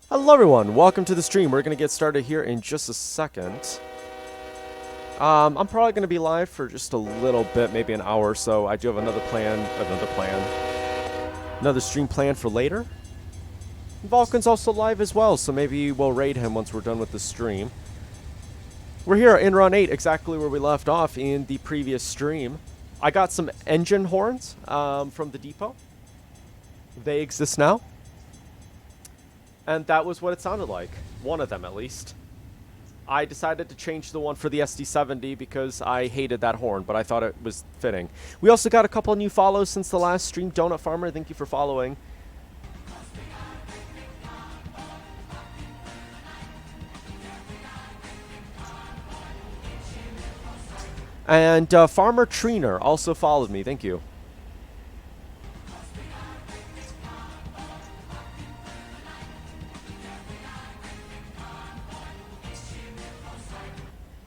Hello everyone, welcome to the stream. We're going to get started here in just a second. I'm probably going to be live for just a little bit, maybe an hour or so. I do have another stream planned for later. Vulcan's also live as well, so maybe we'll raid him once we're done with the stream. We're here in Run8, exactly where we left off in the previous stream. I got some engine horns from the depot. They exist now. And that was what it sounded like. One of them, at least. I decided to change the one for the SD70 because I hated that horn, but I thought it was fitting. We also got a couple of new follows since the last stream. Donut Farmer, thank you for following. And Farmer Treener also followed me. Thank you.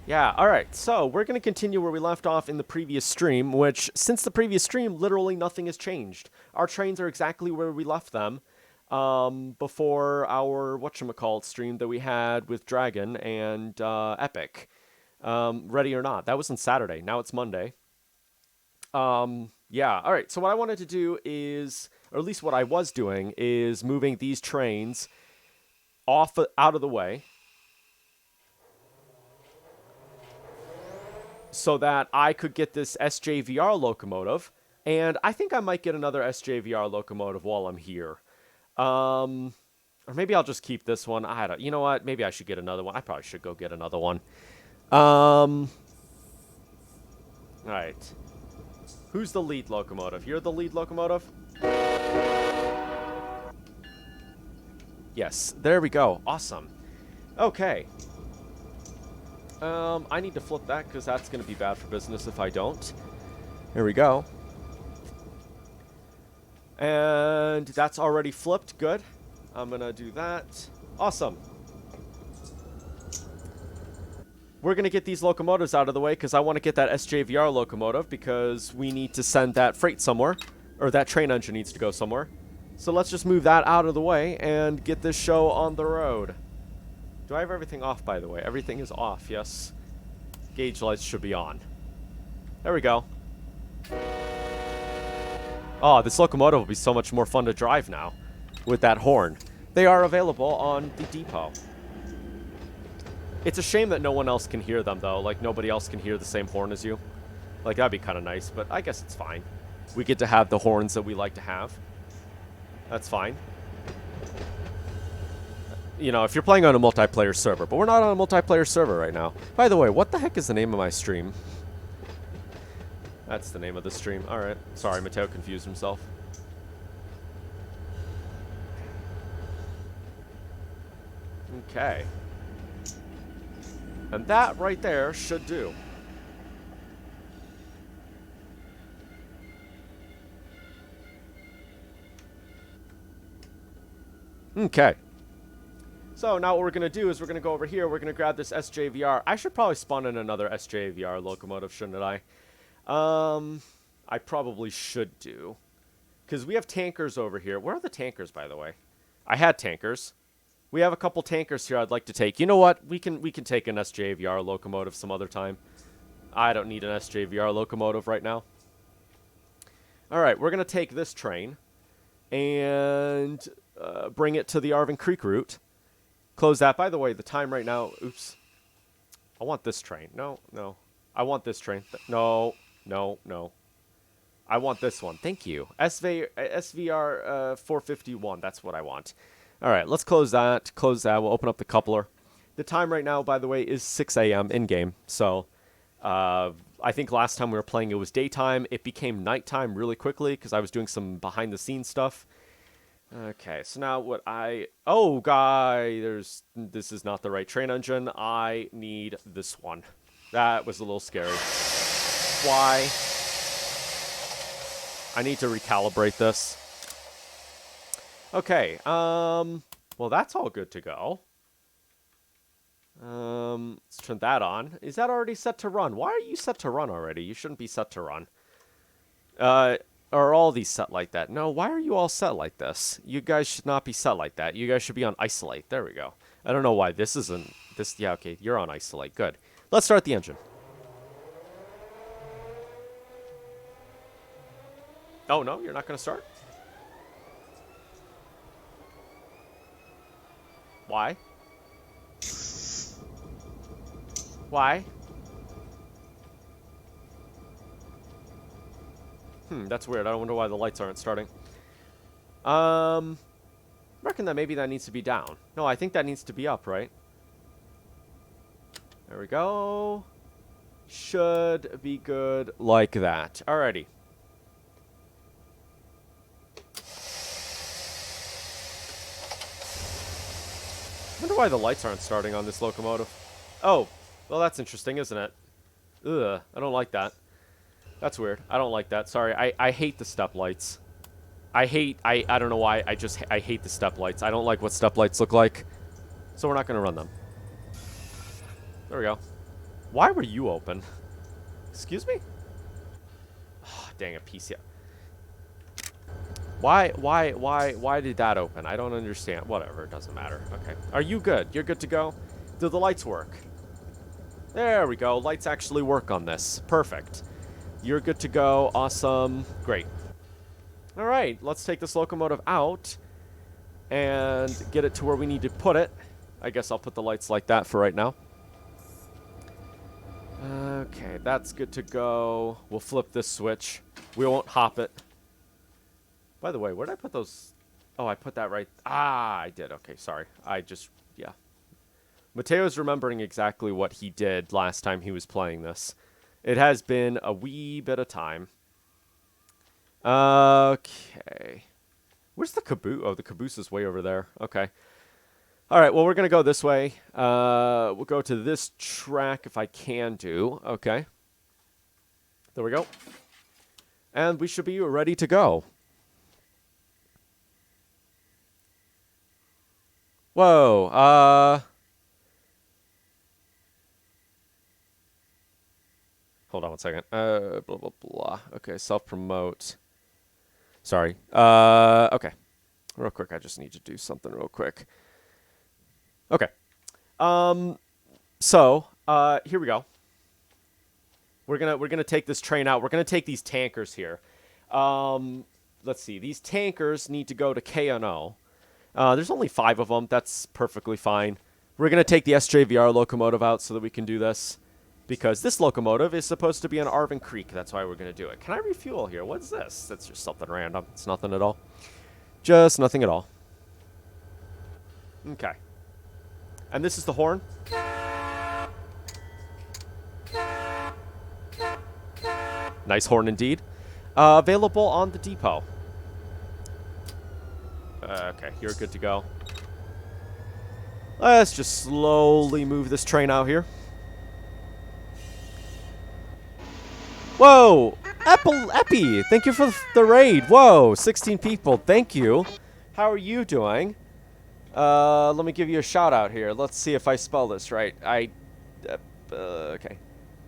Yeah, alright, so we're going to continue where we left off in the previous stream, which, since the previous stream, literally nothing has changed. Our trains are exactly where we left them before our whatchamacallit stream that we had with Dragon and Epic. Ready or Not. That was on Saturday. Now it's Monday. Yeah, alright, so what I wanted to do is, or at least what I was doing, is moving these trains out of the way, so that I could get this SJVR locomotive, and I think I might get another SJVR locomotive while I'm here. Or maybe I'll just keep this one. You know what? Maybe I should get another one. I probably should go get another one. Alright. Who's the lead locomotive? You're the lead locomotive? Yes, there we go. Awesome. Okay. I need to flip that because that's going to be bad for business if I don't. Here we go. And that's already flipped. Good. I'm going to do that. Awesome. We're going to get these locomotives out of the way because I want to get that SJVR locomotive because we need to send that freight somewhere. Or that train engine needs to go somewhere. So let's just move that out of the way and get this show on the road. Do I have everything off, by the way? Everything is off, yes. Gauge lights should be on. There we go. Oh, this locomotive will be so much more fun to drive now with that horn. They are available on the depot. It's a shame that no one else can hear them, though. Like, nobody else can hear the same horn as you. Like, that'd be kind of nice, but I guess it's fine. We get to have the horns that we like to have. That's fine. You know, if you're playing on a multiplayer server, but we're not on a multiplayer server right now. By the way, what the heck is the name of my stream? That's the name of the stream. Alright. Sorry, Mateo confused himself. Okay. And that right there should do. Okay. So now what we're going to do is we're going to go over here. We're going to grab this SJVR. I should probably spawn in another SJVR locomotive, shouldn't I? I probably should do. Because we have tankers over here. Where are the tankers, by the way? I had tankers. We have a couple tankers here I'd like to take. You know what? We can take an SJVR locomotive some other time. I don't need an SJVR locomotive right now. Alright, we're going to take this train and bring it to the Arvin Creek route. Close that. By the way, the time right now... Oops. I want this train. No, no. I want this train. No, no, no. I want this one. Thank you. SVR 451. That's what I want. All right, let's close that. Close that. We'll open up the coupler. The time right now, by the way, is 6 a.m. in-game. So, I think last time we were playing, it was daytime. It became nighttime really quickly because I was doing some behind-the-scenes stuff. Okay, so now what oh, this is not the right train engine. I need this one. That was a little scary. Why? I need to recalibrate this. Okay, well, that's all good to go. Let's turn that on. Is that already set to run? Why are you set to run already? You shouldn't be set to run. Are all these set like that? No, why are you all set like this? You guys should not be set like that. You guys should be on isolate. There we go. I don't know why this isn't... This, yeah, okay, you're on isolate. Good. Let's start the engine. Oh, no? You're not going to start? Why? Why? That's weird. I wonder why the lights aren't starting. I reckon that maybe that needs to be down. No, I think that needs to be up, right? There we go. Should be good like that. Alrighty. I wonder why the lights aren't starting on this locomotive. Oh, well, that's interesting, isn't it? Ugh, I don't like that. That's weird. I don't like that. Sorry, I hate the step lights. I don't know why, I hate the step lights. I don't like what step lights look like. So we're not going to run them. There we go. Why were you open? Excuse me? Oh, dang it, PC. Why did that open? I don't understand. Whatever, it doesn't matter. Okay. Are you good? You're good to go? Do the lights work? There we go. Lights actually work on this. Perfect. You're good to go. Awesome. Great. All right. Let's take this locomotive out and get it to where we need to put it. I guess I'll put the lights like that for right now. Okay. That's good to go. We'll flip this switch. We won't hop it. By the way, where did I put those? Oh, I put that right. Ah, I did. Okay. Sorry. Yeah. Mateo's remembering exactly what he did last time he was playing this. It has been a wee bit of time. Okay. Where's the caboose? Oh, the caboose is way over there. Okay. All right, well, we're going to go this way. We'll go to this track if I can do. Okay. There we go. And we should be ready to go. Whoa. Hold on one second. Blah, blah, blah. Okay, self-promote. Sorry. Okay. Real quick, I just need to do something real quick. Okay. So, here we go. We're gonna take this train out. We're gonna take these tankers here. Let's see. These tankers need to go to KNO. There's only 5 of them. That's perfectly fine. We're gonna take the SJVR locomotive out so that we can do this. Because this locomotive is supposed to be on Arvin Creek. That's why we're going to do it. Can I refuel here? What's this? That's just something random. It's nothing at all. Just nothing at all. Okay. And this is the horn. Nice horn indeed. Available on the depot. Okay, you're good to go. Let's just slowly move this train out here. Whoa! Epi! Thank you for the raid. Whoa! 16 people. Thank you. How are you doing? Let me give you a shout out here. Let's see if I spell this right. Okay.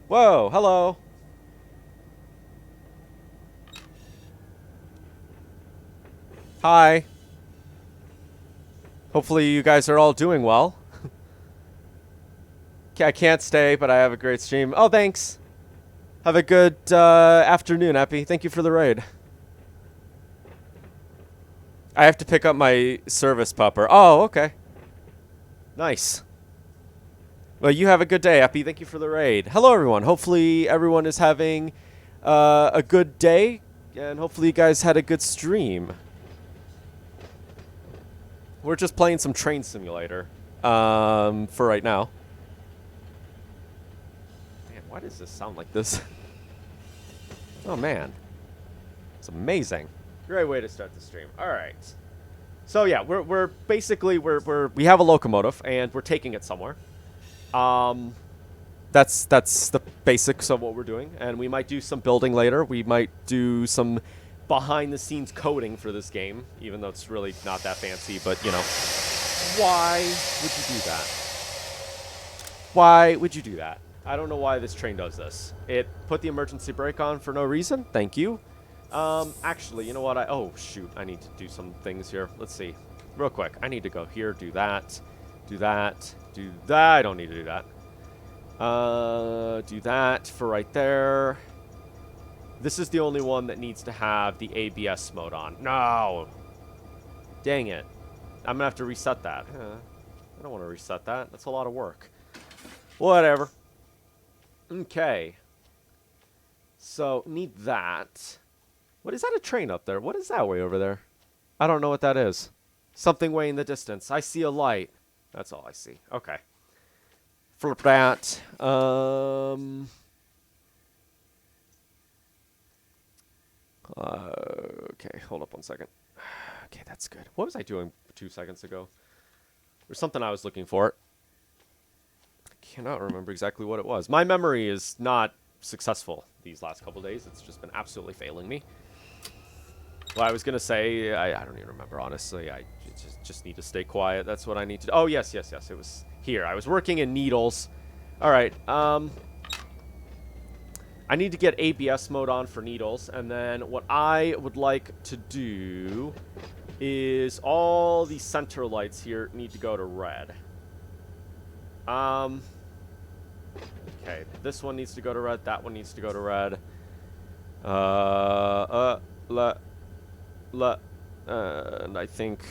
Whoa! Hello! Hi. Hopefully you guys are all doing well. I can't stay, but I have a great stream. Oh, thanks! Have a good afternoon, Epi. Thank you for the raid. I have to pick up my service pupper. Oh, okay. Nice. Well, you have a good day, Epi. Thank you for the raid. Hello, everyone. Hopefully everyone is having a good day, and hopefully you guys had a good stream. We're just playing some Train Simulator for right now. Why does this sound like this? Oh, man. It's amazing. Great way to start the stream. All right. So, yeah, we're basically, we have a locomotive, and we're taking it somewhere. That's the basics of what we're doing. And we might do some building later. We might do some behind-the-scenes coding for this game, even though it's really not that fancy. But, you know, why would you do that? Why would you do that? I don't know why this train does this. It put the emergency brake on for no reason. Thank you. Actually, you know what? Oh, shoot. I need to do some things here. Let's see. Real quick. I need to go here, do that, do that, do that. I don't need to do that. Do that for right there. This is the only one that needs to have the ABS mode on. No! Dang it. I'm gonna have to reset that. I don't want to reset that. That's a lot of work. Whatever. Okay. So, need that. What is that, a train up there? What is that way over there? I don't know what that is. Something way in the distance. I see a light. That's all I see. Okay. Flip that. Okay, hold up 1 second. Okay, that's good. What was I doing 2 seconds ago? There's something I was looking for. I cannot remember exactly what it was. My memory is not successful these last couple days. It's just been absolutely failing me. Well, I was going to say, I don't even remember, honestly. I just need to stay quiet. That's what I need to do. Oh, yes. It was here. I was working in Needles. All right. I need to get ABS mode on for Needles. And then what I would like to do is all the center lights here need to go to red. Okay. This one needs to go to red. That one needs to go to red. And I think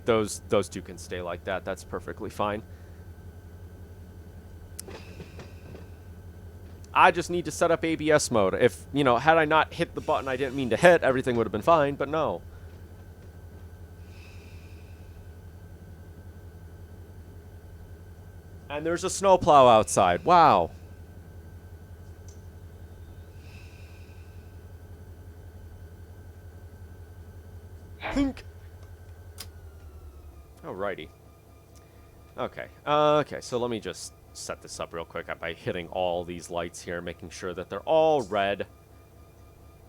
those two can stay like that. That's perfectly fine. I just need to set up ABS mode. If, you know, had I not hit the button I didn't mean to hit, everything would have been fine, but no. And there's a snowplow outside. Wow. Think. Alrighty. Okay. Okay, so let me just set this up real quick by hitting all these lights here, making sure that they're all red,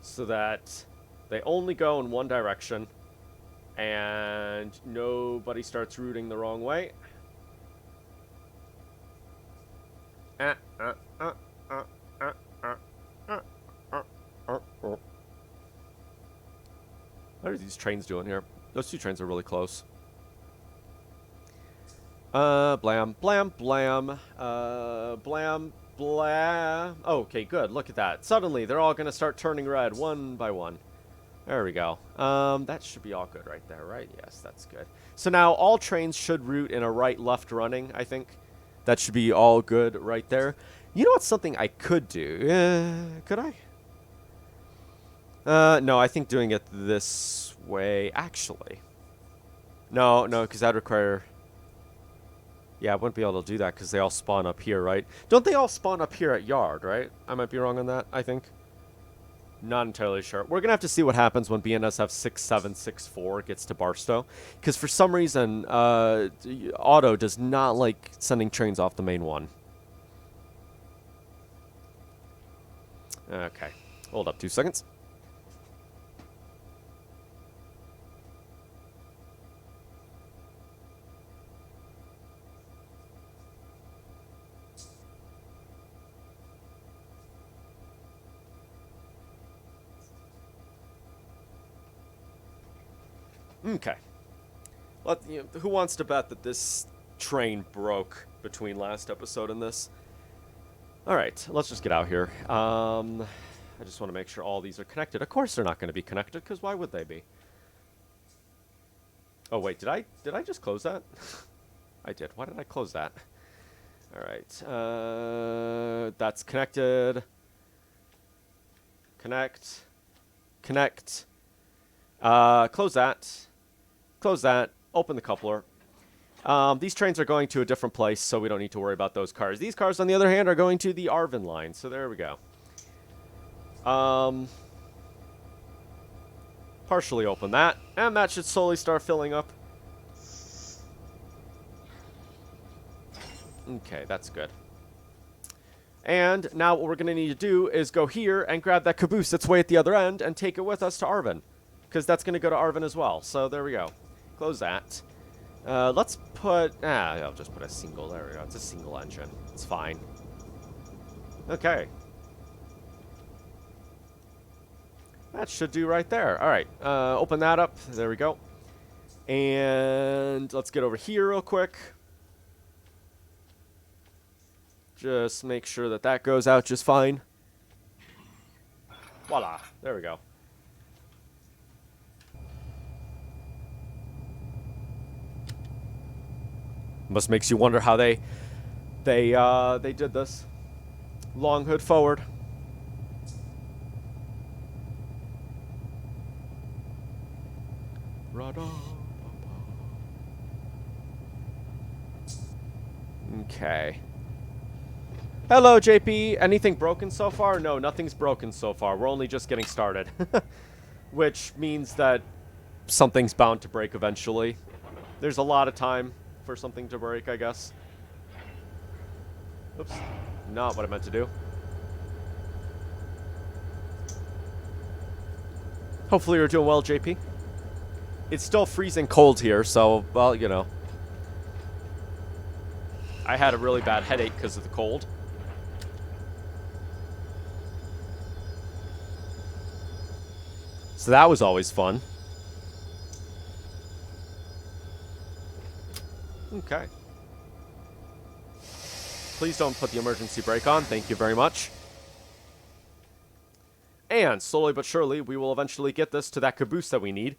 so that they only go in one direction, and nobody starts rooting the wrong way. What are these trains doing here? Those two trains are really close. Blam, blam, blam. Blam, blam. Okay, good. Look at that. Suddenly, they're all going to start turning red one by one. There we go. That should be all good right there, right? Yes, that's good. So now all trains should route in a right-left running, I think. That should be all good right there. You know what's something I could do? Could I? No, I think doing it this way, actually. No, because that'd require... Yeah, I wouldn't be able to do that because they all spawn up here, right? Don't they all spawn up here at Yard, right? I might be wrong on that, I think. Not entirely sure. We're going to have to see what happens when BNSF 6764 gets to Barstow. Because for some reason, Auto does not like sending trains off the main one. Okay. Hold up 2 seconds. Okay. Who wants to bet that this train broke between last episode and this? Alright, let's just get out here. I just want to make sure all these are connected. Of course they're not going to be connected, because why would they be? Oh, wait, did I just close that? I did. Why did I close that? Alright, that's connected. Connect. Close that. Close that. Open the coupler. These trains are going to a different place, so we don't need to worry about those cars. These cars, on the other hand, are going to the Arvin line. So there we go. Partially open that, and that should slowly start filling up. Okay, that's good. And now what we're going to need to do is go here and grab that caboose that's way at the other end and take it with us to Arvin. Because that's going to go to Arvin as well. So there we go. Close that. Let's put... I'll just put a single. There we go. It's a single engine. It's fine. Okay. That should do right there. All right, open that up. There we go. And let's get over here real quick. Just make sure that that goes out just fine. Voila. There we go. Must makes you wonder how they did this. Long hood forward. Okay. Hello, JP. Anything broken so far? No, nothing's broken so far. We're only just getting started. Which means that something's bound to break eventually. There's a lot of time for something to break, I guess. Oops. Not what I meant to do. Hopefully you're doing well, JP. It's still freezing cold here, so, well, you know. I had a really bad headache because of the cold. So that was always fun. Okay. Please don't put the emergency brake on. Thank you very much. And slowly but surely, we will eventually get this to that caboose that we need.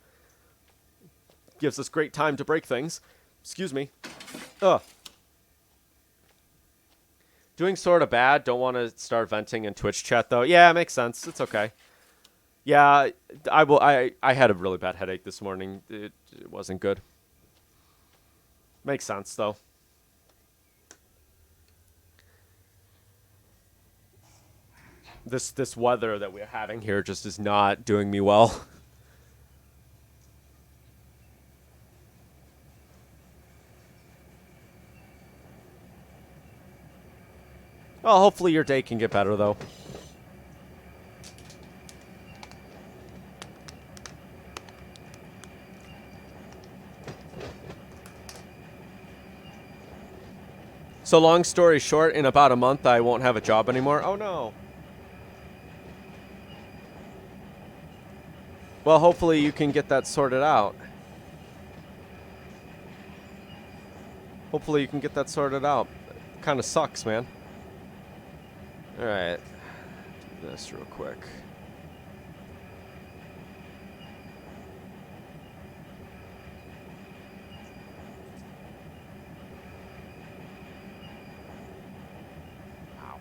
Gives us great time to break things. Excuse me. Ugh. Doing sort of bad. Don't want to start venting in Twitch chat, though. Yeah, it makes sense. It's okay. Yeah, I had a really bad headache this morning. It wasn't good. Makes sense, though. This weather that we're having here just is not doing me well. Well, hopefully your day can get better, though. So long story short, in about a month, I won't have a job anymore. Oh, no. Well, hopefully you can get that sorted out. Hopefully you can get that sorted out. Kind of sucks, man. Alright. Do this real quick. Wow.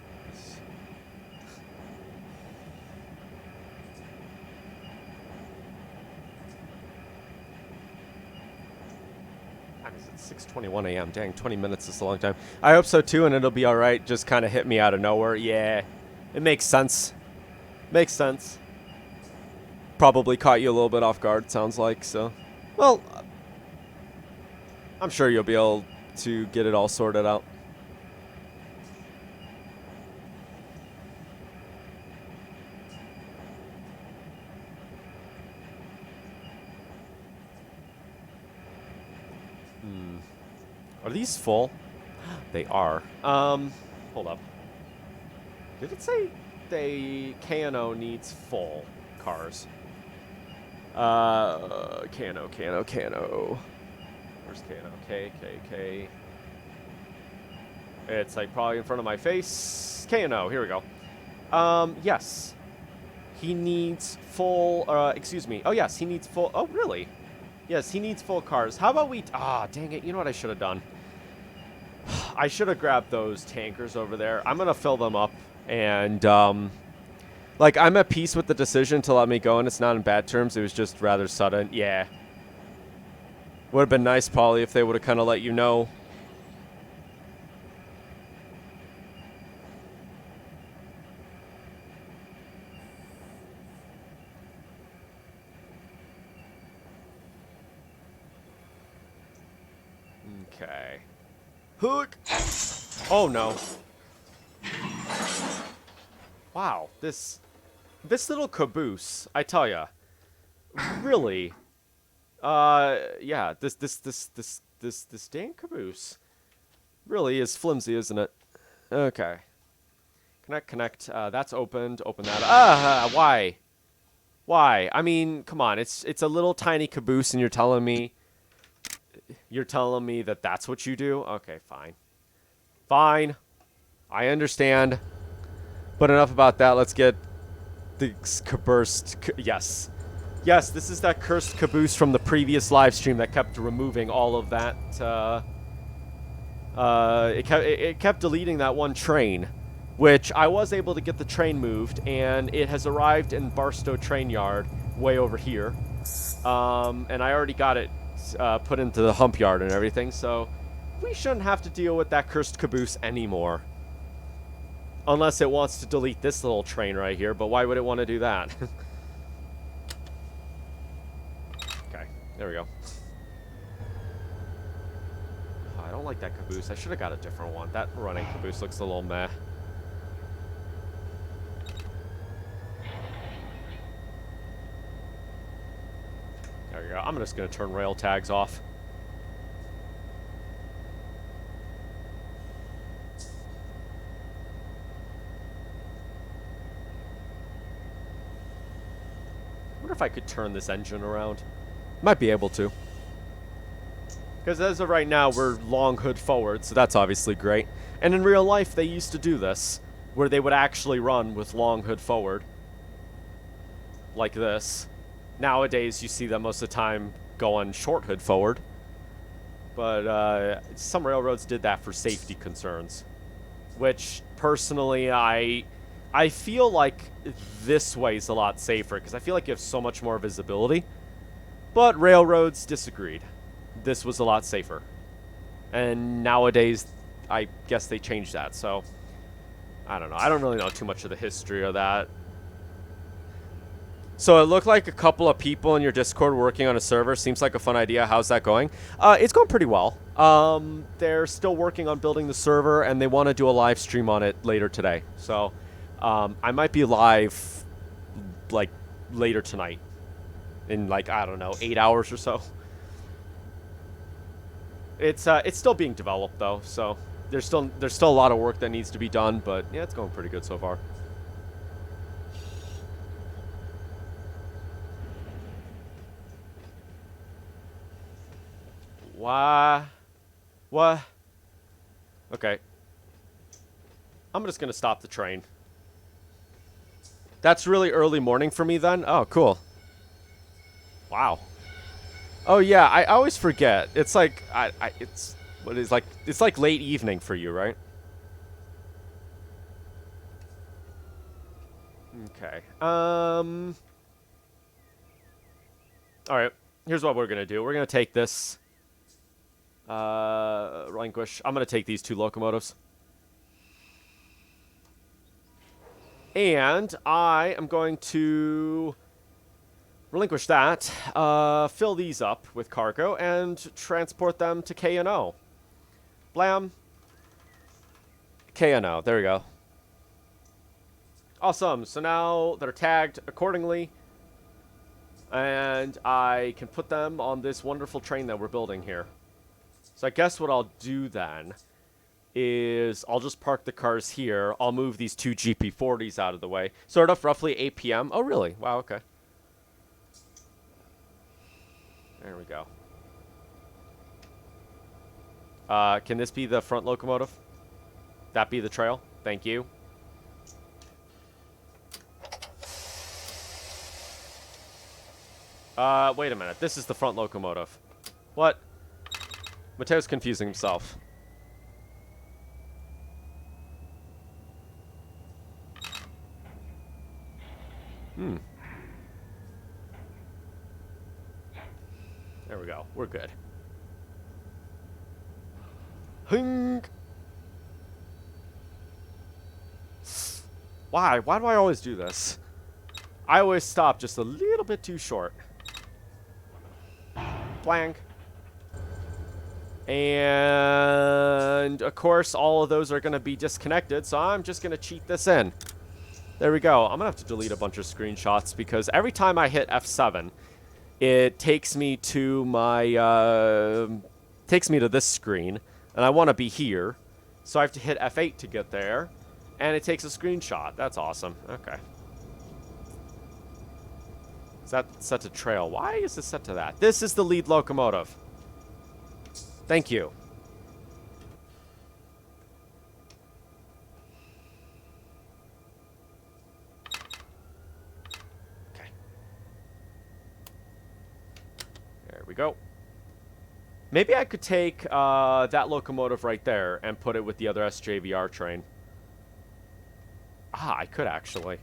It's 6:21 a.m. Dang, 20 minutes is a long time. I hope so too, and it'll be alright. Just kind of hit me out of nowhere. Yeah, it makes sense. Makes sense. Probably caught you a little bit off guard, sounds like, so. Well, I'm sure you'll be able to get it all sorted out. Are these full? They are. Hold up. Did it say KNO needs full cars? KNO. Where's KNO? K. It's like probably in front of my face. KNO, here we go. Yes. He needs full, excuse me. Oh, yes, he needs full, oh, really? Yes, he needs full cars. How about we, dang it, you know what I should have done? I should have grabbed those tankers over there. I'm going to fill them up, and, like, I'm at peace with the decision to let me go, and it's not in bad terms. It was just rather sudden. Yeah. Would have been nice, Paulie, if they would have kind of let you know. Okay. Hook! Oh, no. Wow, this little caboose, I tell ya, really, yeah, this dang caboose really is flimsy, isn't it? Okay. Connect, that's opened, open that, why? Why? I mean, come on. It's a little tiny caboose, and you're telling me that that's what you do? Okay, fine. Fine. I understand. But enough about that. Let's get the cursed. Yes. Yes, this is that cursed caboose from the previous live stream that kept removing all of that. It kept deleting that one train, which I was able to get the train moved, and it has arrived in Barstow Train Yard, way over here. And I already got it put into the hump yard and everything, so we shouldn't have to deal with that cursed caboose anymore. Unless it wants to delete this little train right here, but why would it want to do that? Okay, there we go. Oh, I don't like that caboose. I should have got a different one. That running caboose looks a little meh. There we go. I'm just going to turn rail tags off. I wonder if I could turn this engine around. Might be able to. Because as of right now, we're long hood forward, so that's obviously great. And in real life, they used to do this, where they would actually run with long hood forward. Like this. Nowadays, you see them most of the time going short hood forward. But some railroads did that for safety concerns. Which, personally, I feel like this way is a lot safer, because I feel like you have so much more visibility. But railroads disagreed. This was a lot safer. And nowadays, I guess they changed that, so I don't know. I don't really know too much of the history of that. So it looked like a couple of people in your Discord working on a server. Seems like a fun idea. How's that going? It's going pretty well. They're still working on building the server, and they want to do a live stream on it later today. So I might be live, like, later tonight. In, like, I don't know, 8 hours or so. It's still being developed, though, so there's still a lot of work that needs to be done, but yeah, it's going pretty good so far. Why? What? Okay. I'm just gonna stop the train. That's really early morning for me then? Oh, cool. Wow. Oh yeah, I always forget. It's like it's like late evening for you, right? Okay. All right. Here's what we're gonna do. We're gonna take this. Relinquish. I'm gonna take these two locomotives. And I am going to relinquish that, fill these up with cargo, and transport them to KNO. Blam. KNO. There we go. Awesome. So now they're tagged accordingly, and I can put them on this wonderful train that we're building here. So I guess what I'll do then is I'll just park the cars here. I'll move these two GP40s out of the way. Sort of roughly 8 p.m. Oh, really? Wow, okay. There we go. Can this be the front locomotive? That be the trail? Thank you. Wait a minute. This is the front locomotive. What? Mateo's confusing himself. There we go. We're good. Hing! Why? Why do I always do this? I always stop just a little bit too short. Blank. And, of course, all of those are going to be disconnected, so I'm just going to cheat this in. There we go. I'm going to have to delete a bunch of screenshots because every time I hit F7, it takes me to my, takes me to this screen, and I want to be here, so I have to hit F8 to get there, and it takes a screenshot. That's awesome. Okay. Is that set to trail? Why is it set to that? This is the lead locomotive. Thank you. Okay. There we go. Maybe I could take that locomotive right there and put it with the other SJVR train. Ah, I could actually.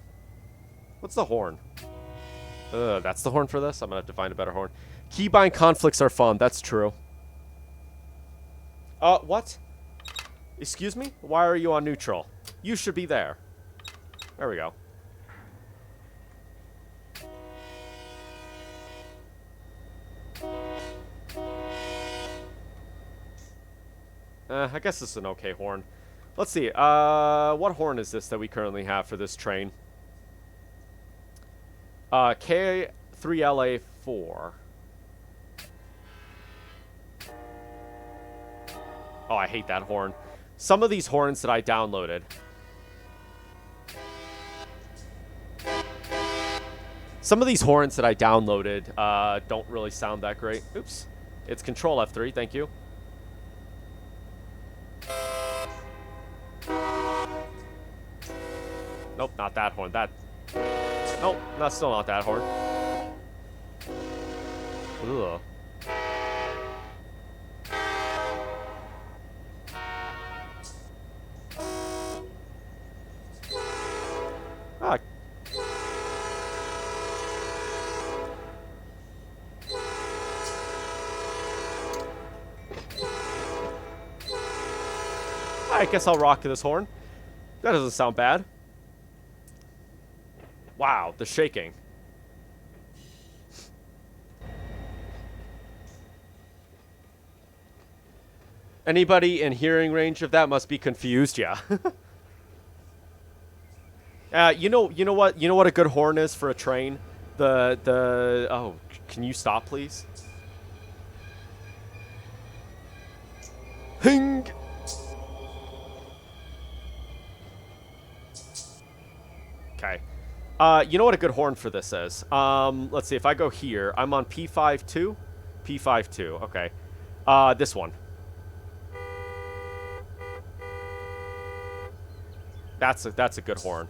What's the horn? That's the horn for this? I'm going to have to find a better horn. Keybind conflicts are fun. That's true. What? Excuse me? Why are you on neutral? You should be there. There we go. I guess this is an okay horn. Let's see. What horn is this that we currently have for this train? K3LA4. Oh, I hate that horn. Some of these horns that I downloaded. Don't really sound that great. Oops. It's Control F3. Thank you. Nope, not that horn. Nope, that's still not that horn. Ugh. Ah. I guess I'll rock this horn. That doesn't sound bad. Wow, the shaking. Anybody in hearing range of that must be confused, yeah. You know what a good horn is for a train? Oh, can you stop, please? Hing! Okay. You know what a good horn for this is? Let's see, if I go here, I'm on P52? P52, okay. This one. That's a good horn.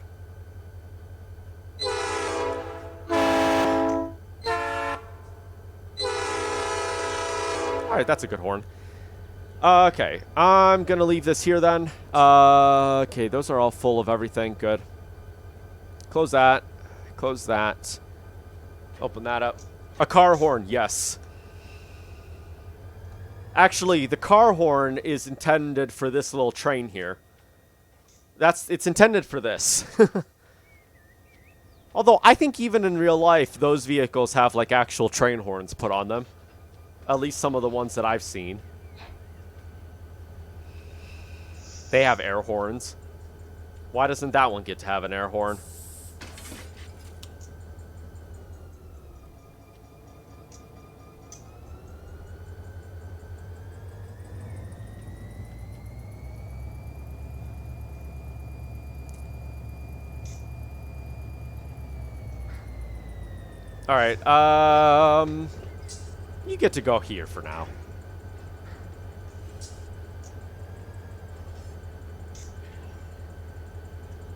Alright, that's a good horn. Okay, I'm gonna leave this here then. Okay, those are all full of everything, good. Close that. Close that. Open that up. A car horn, yes. Actually, the car horn is intended for this little train here. It's intended for this. Although, I think even in real life, those vehicles have, like, actual train horns put on them. At least some of the ones that I've seen. They have air horns. Why doesn't that one get to have an air horn? Alright, you get to go here for now.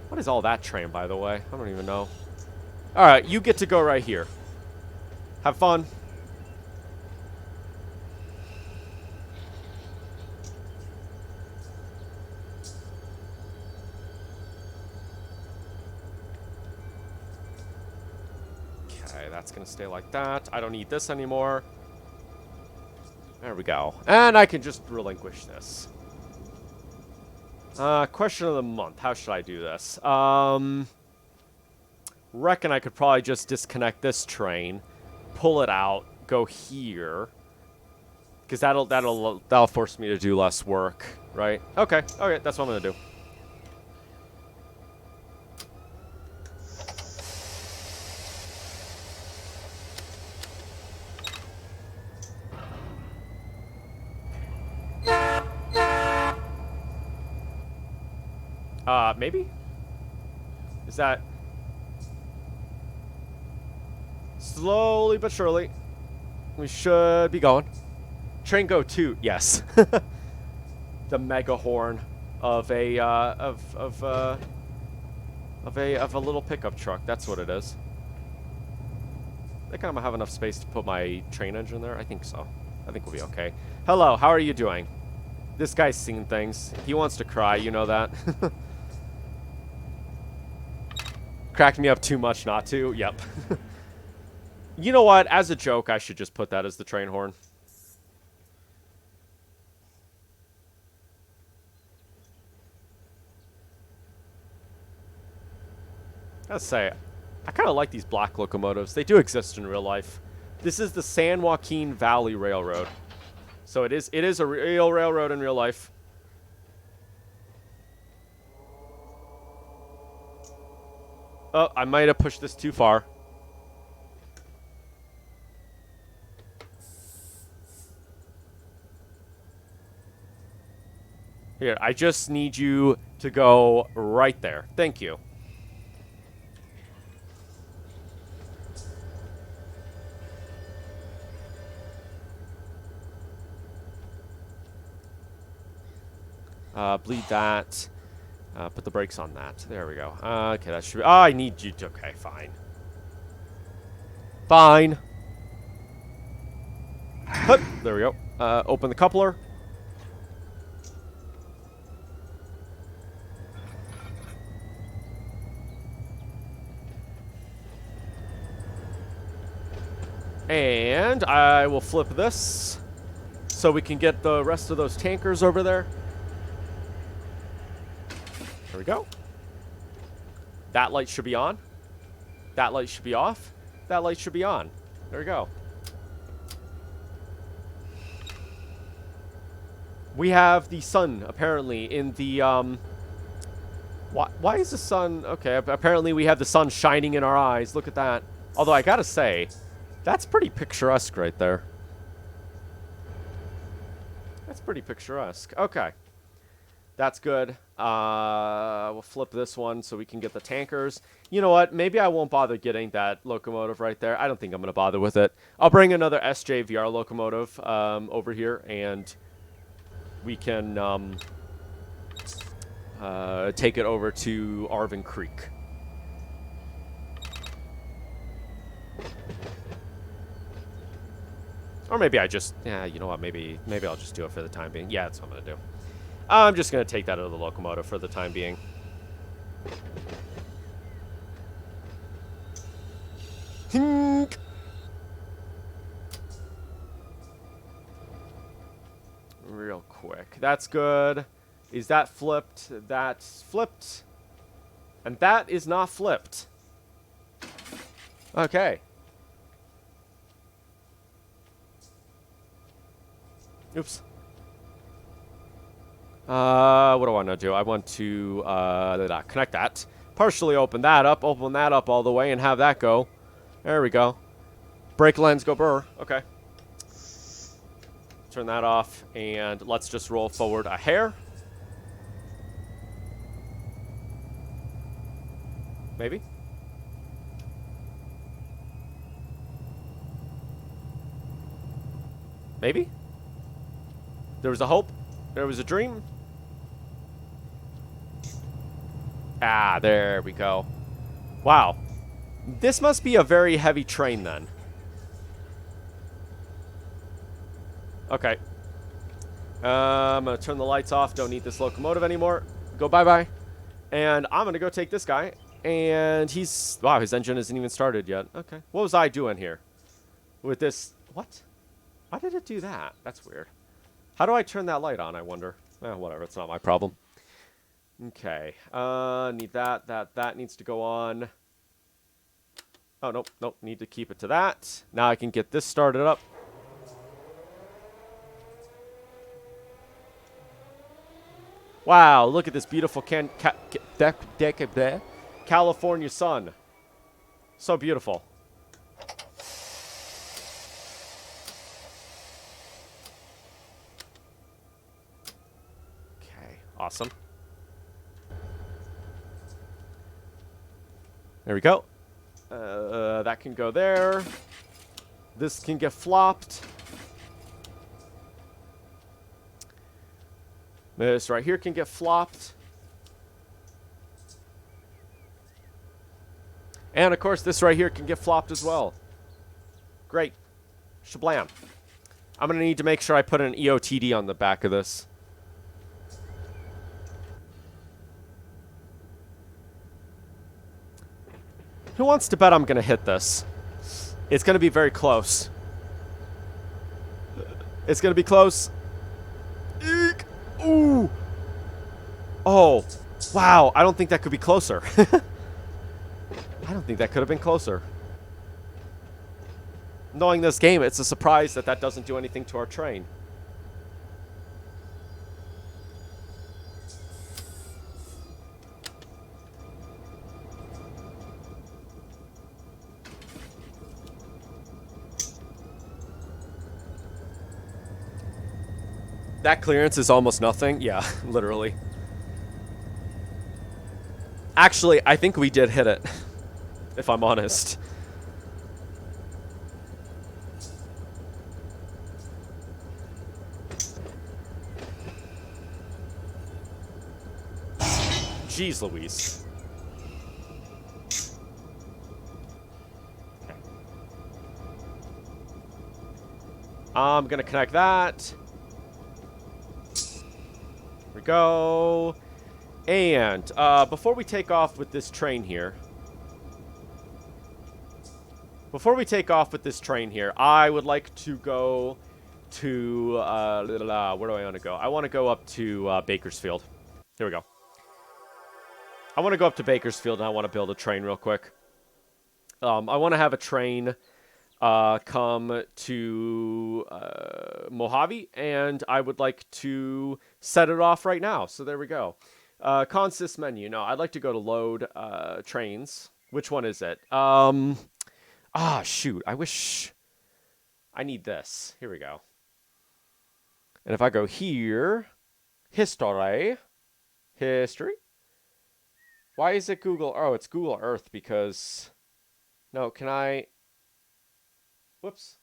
What is all that train, by the way? I don't even know. Alright, you get to go right here. Have fun. That's going to stay like that. I don't need this anymore. There we go. And I can just relinquish this. Question of the month. How should I do this? Reckon I could probably just disconnect this train, pull it out, go here. Because that'll force me to do less work, right? Okay, that's what I'm going to do. Maybe? Is that... Slowly but surely, we should be going. Train go toot, yes. The mega horn of a little pickup truck. That's what it is. I think I'm gonna have enough space to put my train engine there. I think so. I think we'll be okay. Hello, how are you doing? This guy's seen things. He wants to cry, you know that. Cracked me up too much not to. Yep. You know what? As a joke, I should just put that as the train horn. Let's say, I kind of like these black locomotives. They do exist in real life. This is the San Joaquin Valley Railroad. So it is a real railroad in real life. Oh, I might have pushed this too far. Here, I just need you to go right there. Thank you. Bleed that. Put the brakes on that. There we go. Okay, that should be... Oh, I need you to... Okay, fine. Fine. Hup, there we go. Open the coupler. And I will flip this so we can get the rest of those tankers over there. There we go. That light should be on. That light should be off. That light should be on. There we go. We have the sun, apparently, in the, Why is the sun... Okay, apparently we have the sun shining in our eyes. Look at that. Although, I gotta say, that's pretty picturesque right there. That's pretty picturesque. Okay. That's good. We'll flip this one so we can get the tankers. You know what? Maybe I won't bother getting that locomotive right there. I don't think I'm going to bother with it. I'll bring another SJVR locomotive over here, and we can take it over to Arvin Creek. Or maybe I just... Yeah, you know what? Maybe I'll just do it for the time being. Yeah, that's what I'm going to do. I'm just going to take that out of the locomotive for the time being. Tink. Real quick. That's good. Is that flipped? That's flipped. And that is not flipped. Okay. Oops. What do I want to do? I want to, connect that. Partially open that up all the way and have that go. There we go. Brake lines go burr. Okay. Turn that off, and let's just roll forward a hair. Maybe? Maybe? There was a hope. There was a dream. Ah, there we go. Wow. This must be a very heavy train then. Okay. I'm going to turn the lights off. Don't need this locomotive anymore. Go bye-bye. And I'm going to go take this guy. And he's... Wow, his engine isn't even started yet. Okay. What was I doing here? With this... What? Why did it do that? That's weird. How do I turn that light on, I wonder? Whatever. It's not my problem. Okay. Need that. That needs to go on. Oh, nope. Nope. Need to keep it to that. Now I can get this started up. Wow, look at this beautiful California sun. So beautiful. Okay, awesome. There we go. That can go there. This can get flopped. This right here can get flopped. And, of course, this right here can get flopped as well. Great. Shablam. I'm going to need to make sure I put an EOTD on the back of this. Who wants to bet I'm going to hit this? It's going to be very close. It's going to be close. Eek. Ooh. Oh. Wow. I don't think that could be closer. I don't think that could have been closer. Knowing this game, it's a surprise that that doesn't do anything to our train. That clearance is almost nothing. Yeah, literally. Actually, I think we did hit it. If I'm honest. Jeez Louise. Okay. I'm gonna connect that. Here we go. And before we take off with this train here, I would like to go to, where do I want to go? I want to go up to Bakersfield. Here we go. I want to go up to Bakersfield and I want to build a train real quick. I want to have a train come to Mojave, and I would like to set it off right now. So there we go. Consist menu. No, I'd like to go to load trains. Which one is it? Shoot. I wish I need this. Here we go. And if I go here, history. Why is it Google? Oh, it's Google Earth because... No, can I... Whoops.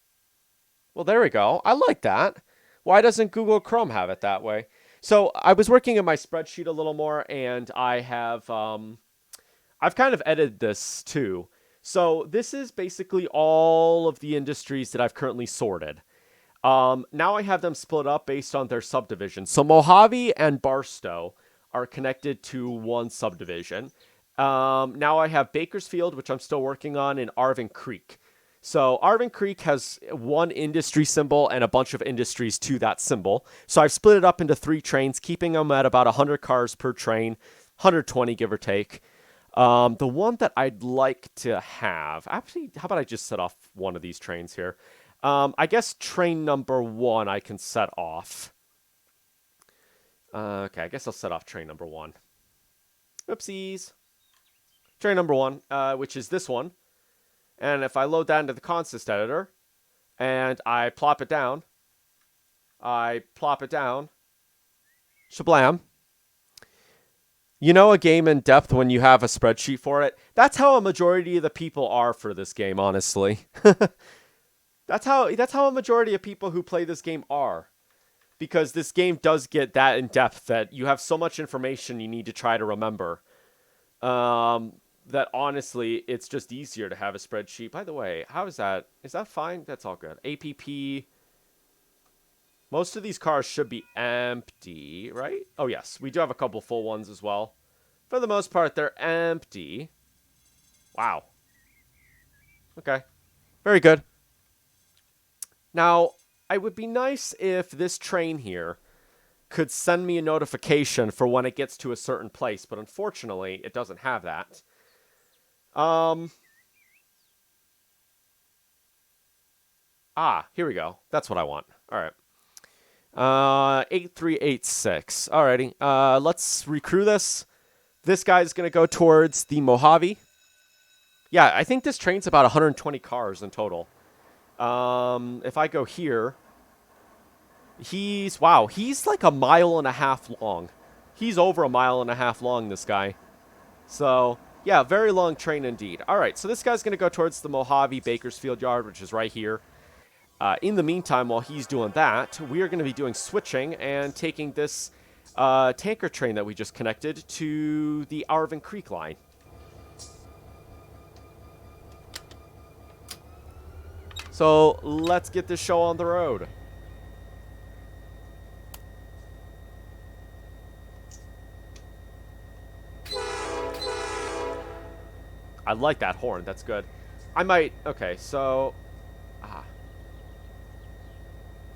Well, there we go. I like that. Why doesn't Google Chrome have it that way? So I was working in my spreadsheet a little more, and I have... I've kind of edited this too. So this is basically all of the industries that I've currently sorted. Now I have them split up based on their subdivision. So Mojave and Barstow are connected to one subdivision. Now I have Bakersfield, which I'm still working on, and Arvin Creek. So Arvin Creek has one industry symbol and a bunch of industries to that symbol. So I've split it up into 3 trains, keeping them at about 100 cars per train, 120 give or take. The one that I'd like to have... Actually, how about I just set off one of these trains here? I guess train number 1 I can set off. Okay, I guess I'll set off train number 1. Oopsies. Train number 1, which is this one. And if I load that into the consist editor, and I plop it down, shablam. You know a game in depth when you have a spreadsheet for it? That's how a majority of the people are for this game, honestly. That's how a majority of people who play this game are. Because this game does get that in depth that you have so much information you need to try to remember. That honestly, it's just easier to have a spreadsheet. By the way, how is that? Is that fine? That's all good. APP. Most of these cars should be empty, right? Oh, yes. We do have a couple full ones as well. For the most part, they're empty. Wow. Okay. Very good. Now, it would be nice if this train here could send me a notification for when it gets to a certain place, but unfortunately, it doesn't have that. Here we go. That's what I want. All right. 8386. Alrighty. Let's recrew this. This guy's going to go towards the Mojave. Yeah, I think this train's about 120 cars in total. If I go here, he's like 1.5 miles long. He's over 1.5 miles long, this guy. So, yeah, very long train indeed. All right, so this guy's going to go towards the Mojave Bakersfield yard, which is right here. In the meantime, while he's doing that, we are going to be doing switching and taking this tanker train that we just connected to the Arvin Creek line. So let's get this show on the road. I like that horn. That's good. I might... Okay, so...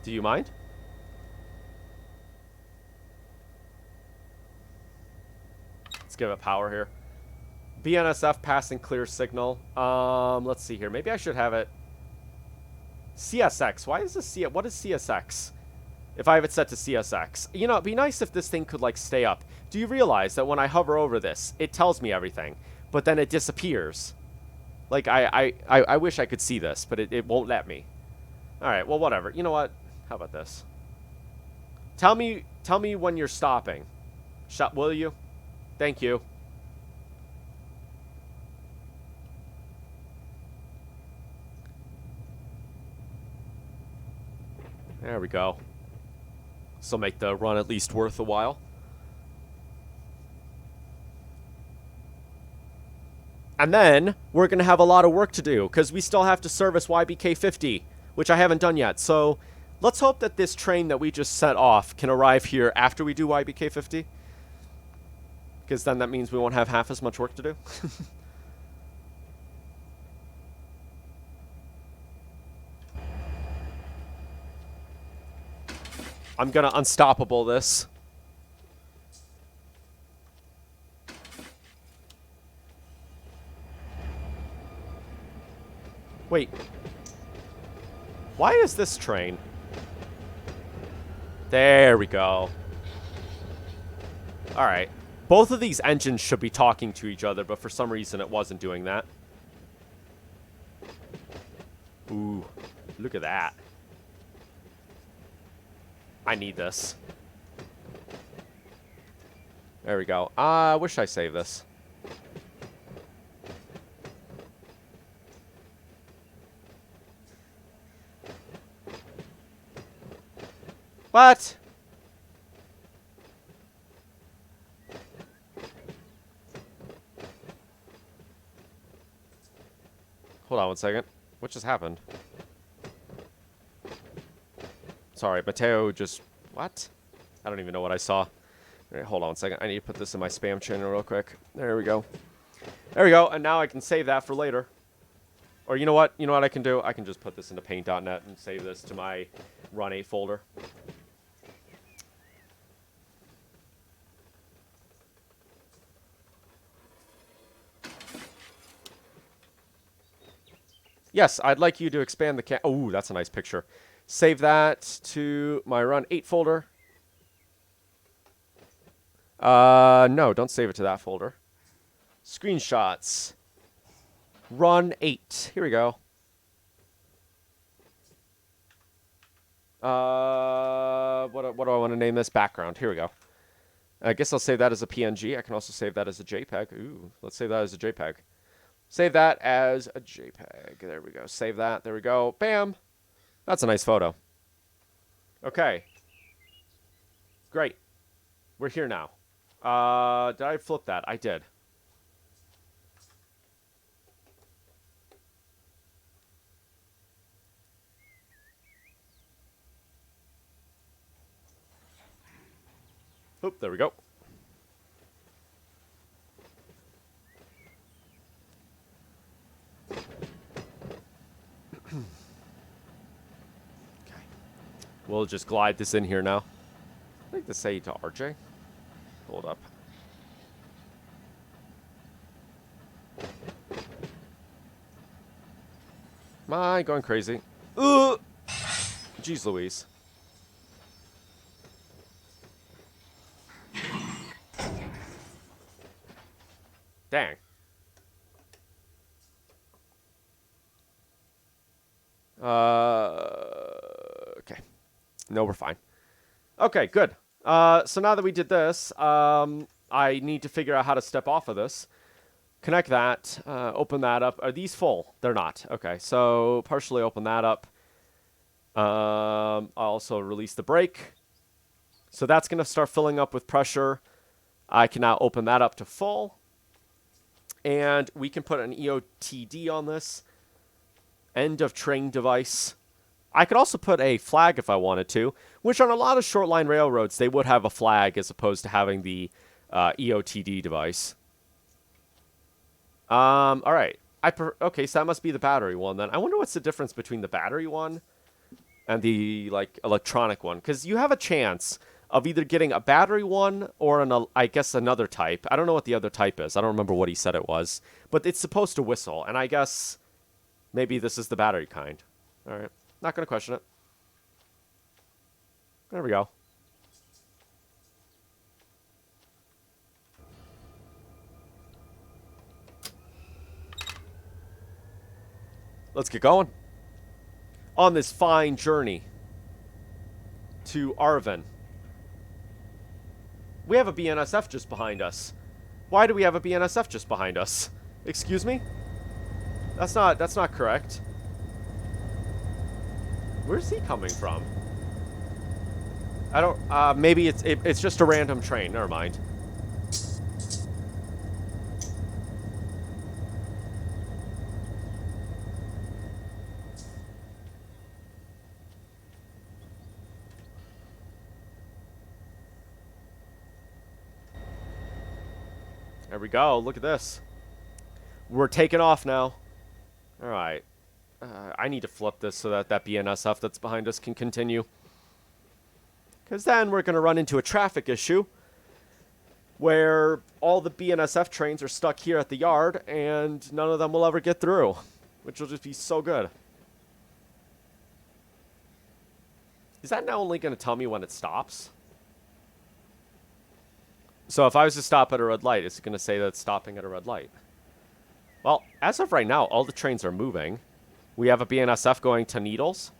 Do you mind? Let's give it power here. BNSF passing clear signal. Let's see here. Maybe I should have it... CSX. Why is this what is CSX? If I have it set to CSX. You know, it'd be nice if this thing could, like, stay up. Do you realize that when I hover over this, it tells me everything, but then it disappears? Like, I wish I could see this, but it won't let me. Alright, well, whatever. You know what? How about this? Tell me when you're stopping. Will you? Thank you. There we go. This will make the run at least worth a while. And then we're going to have a lot of work to do because we still have to service YBK50, which I haven't done yet. So let's hope that this train that we just set off can arrive here after we do YBK50. Because then that means we won't have half as much work to do. I'm going to unstoppable this. Wait. Why is this train? There we go. Alright. Both of these engines should be talking to each other, but for some reason it wasn't doing that. Ooh. Look at that. I need this. There we go. I wish I saved this. What? Hold on one second. What just happened? Sorry, Mateo just... What? I don't even know what I saw. All right, hold on one second. I need to put this in my spam channel real quick. There we go. There we go. And now I can save that for later. Or you know what? You know what I can do? I can just put this into paint.net and save this to my Run8 folder. Yes, I'd like you to expand the Oh, that's a nice picture. Save that to my Run8 folder. No, don't save it to that folder. Screenshots. Run8. Here we go. What do I want to name this? Background. Here we go. I guess I'll save that as a PNG. I can also save that as a JPEG. Ooh, let's save that as a JPEG. Save that as a JPEG. There we go. Save that. There we go. Bam. That's a nice photo. Okay. Great. We're here now. Did I flip that? I did. Oop, there we go. We'll just glide this in here now. I'd like to say to RJ. Hold up. Am I going crazy? Jeez Louise. Dang. Okay. No, we're fine. Okay, good. So now that we did this, I need to figure out how to step off of this. Connect that. Open that up. Are these full? They're not. Okay, so partially open that up. I'll also release the brake. So that's going to start filling up with pressure. I can now open that up to full. And we can put an EOTD on this. End of train device. I could also put a flag if I wanted to, which on a lot of short line railroads, they would have a flag as opposed to having the EOTD device. All right. Okay, so that must be the battery one then. I wonder what's the difference between the battery one and the like electronic one, because you have a chance of either getting a battery one or I guess another type. I don't know what the other type is. I don't remember what he said it was, but it's supposed to whistle, and I guess maybe this is the battery kind. All right, not gonna question it. There we go. Let's get going on this fine journey to Arvin. We have a BNSF just behind us. Why do we have a BNSF just behind us? Excuse me? That's not correct. Where's he coming from? I don't, maybe it's just a random train. Never mind. There we go. Look at this. We're taking off now. All right. I need to flip this so that that BNSF that's behind us can continue. Because then we're going to run into a traffic issue where all the BNSF trains are stuck here at the yard and none of them will ever get through, which will just be so good. Is that now only going to tell me when it stops? So if I was to stop at a red light, it's going to say that it's stopping at a red light. Well, as of right now, all the trains are moving. We have a BNSF going to Needles.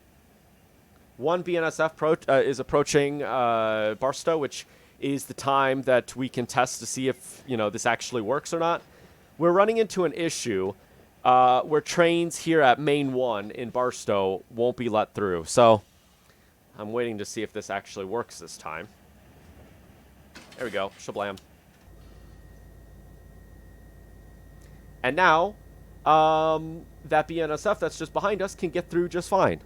One BNSF is approaching Barstow, which is the time that we can test to see if, you know, this actually works or not. We're running into an issue where trains here at Main 1 in Barstow won't be let through. So I'm waiting to see if this actually works this time. There we go. Shablam. And now, that BNSF that's just behind us can get through just fine.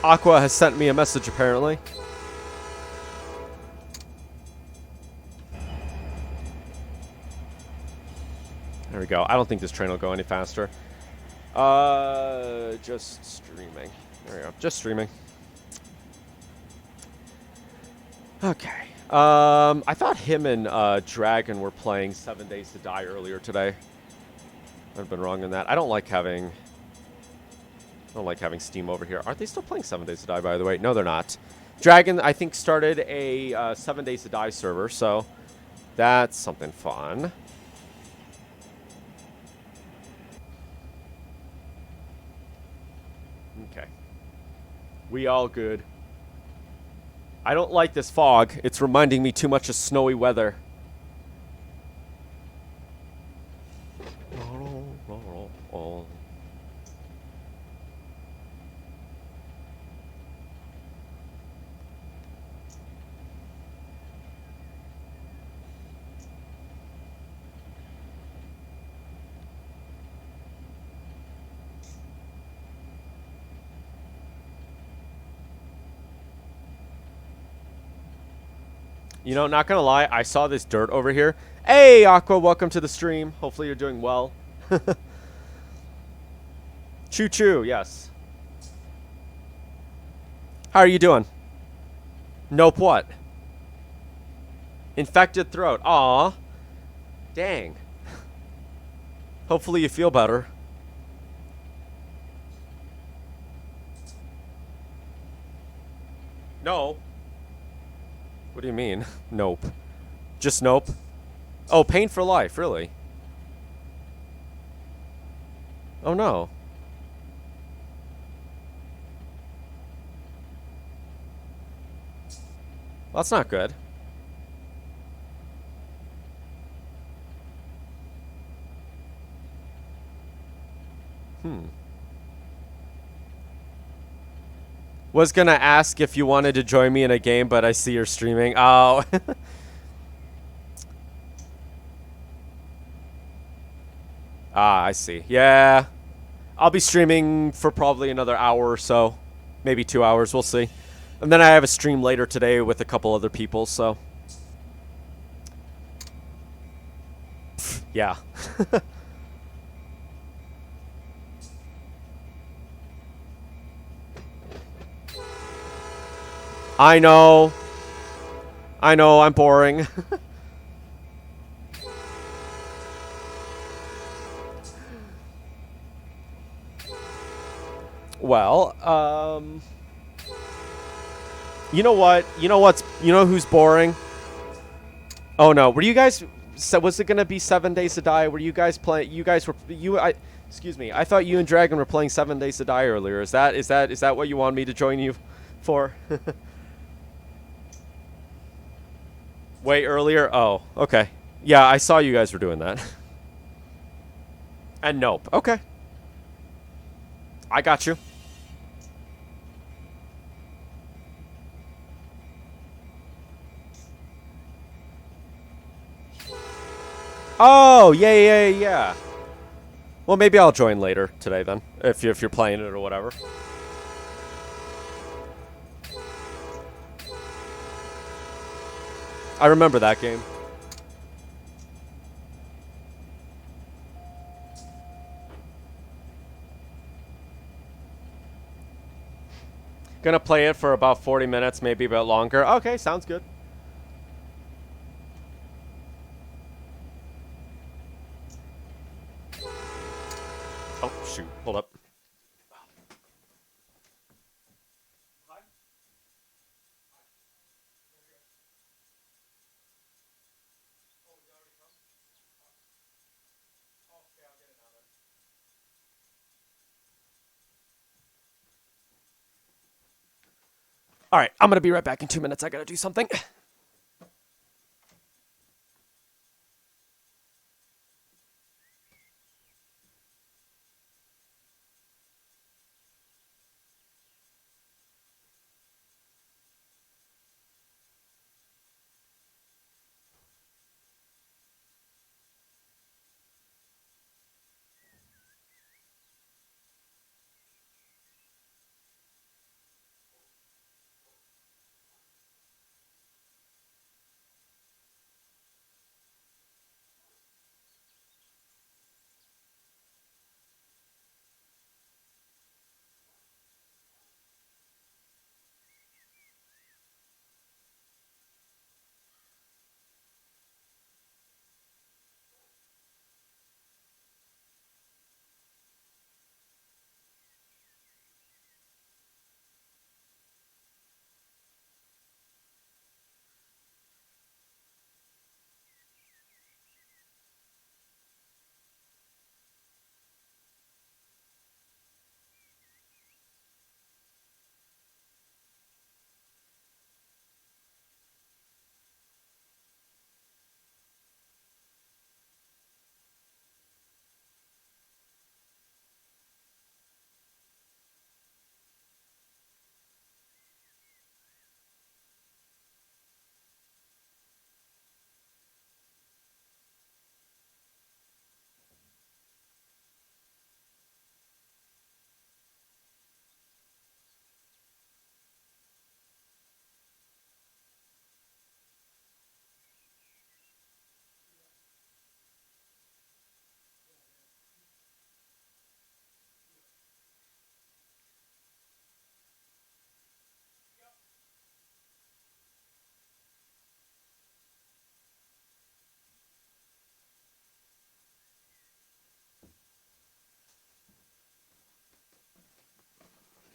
Aqua has sent me a message, apparently. There we go. I don't think this train will go any faster. Just streaming. There we go. Just streaming. Okay. I thought him and Dragon were playing 7 Days to Die earlier today. I've been wrong on that. I don't like having Steam over here. Are they still playing 7 Days to Die, by the way? No, they're not. Dragon, I think, started a 7 Days to Die server, so that's something fun. Okay. We all good. I don't like this fog. It's reminding me too much of snowy weather. You know, not gonna lie, I saw this dirt over here. Hey, Aqua, welcome to the stream. Hopefully you're doing well. Choo choo, yes. How are you doing? Nope, what? Infected throat. Aw. Dang. Hopefully you feel better. No. What do you mean? Nope. Just nope? Oh, pain for life, really? Oh no. Well, that's not good. Was gonna ask if you wanted to join me in a game, but I see you're streaming. Oh. Ah, I see. Yeah. I'll be streaming for probably another hour or so. Maybe 2 hours, we'll see. And then I have a stream later today with a couple other people, so. Pfft, yeah. I know. I know, I'm boring. Well, you know what? You know who's boring? Oh no, were you guys, so was it gonna be 7 Days to Die? Were you guys playing, excuse me, I thought you and Dragon were playing 7 Days to Die earlier. Is that what you want me to join you for? Way earlier? Oh, okay. Yeah, I saw you guys were doing that. And nope. Okay. I got you. Oh, yeah. Well, maybe I'll join later today then, if you're playing it or whatever. I remember that game. Gonna play it for about 40 minutes, maybe a bit longer. Okay, sounds good. Oh, shoot. Hold up. All right, I'm gonna be right back in 2 minutes. I gotta do something.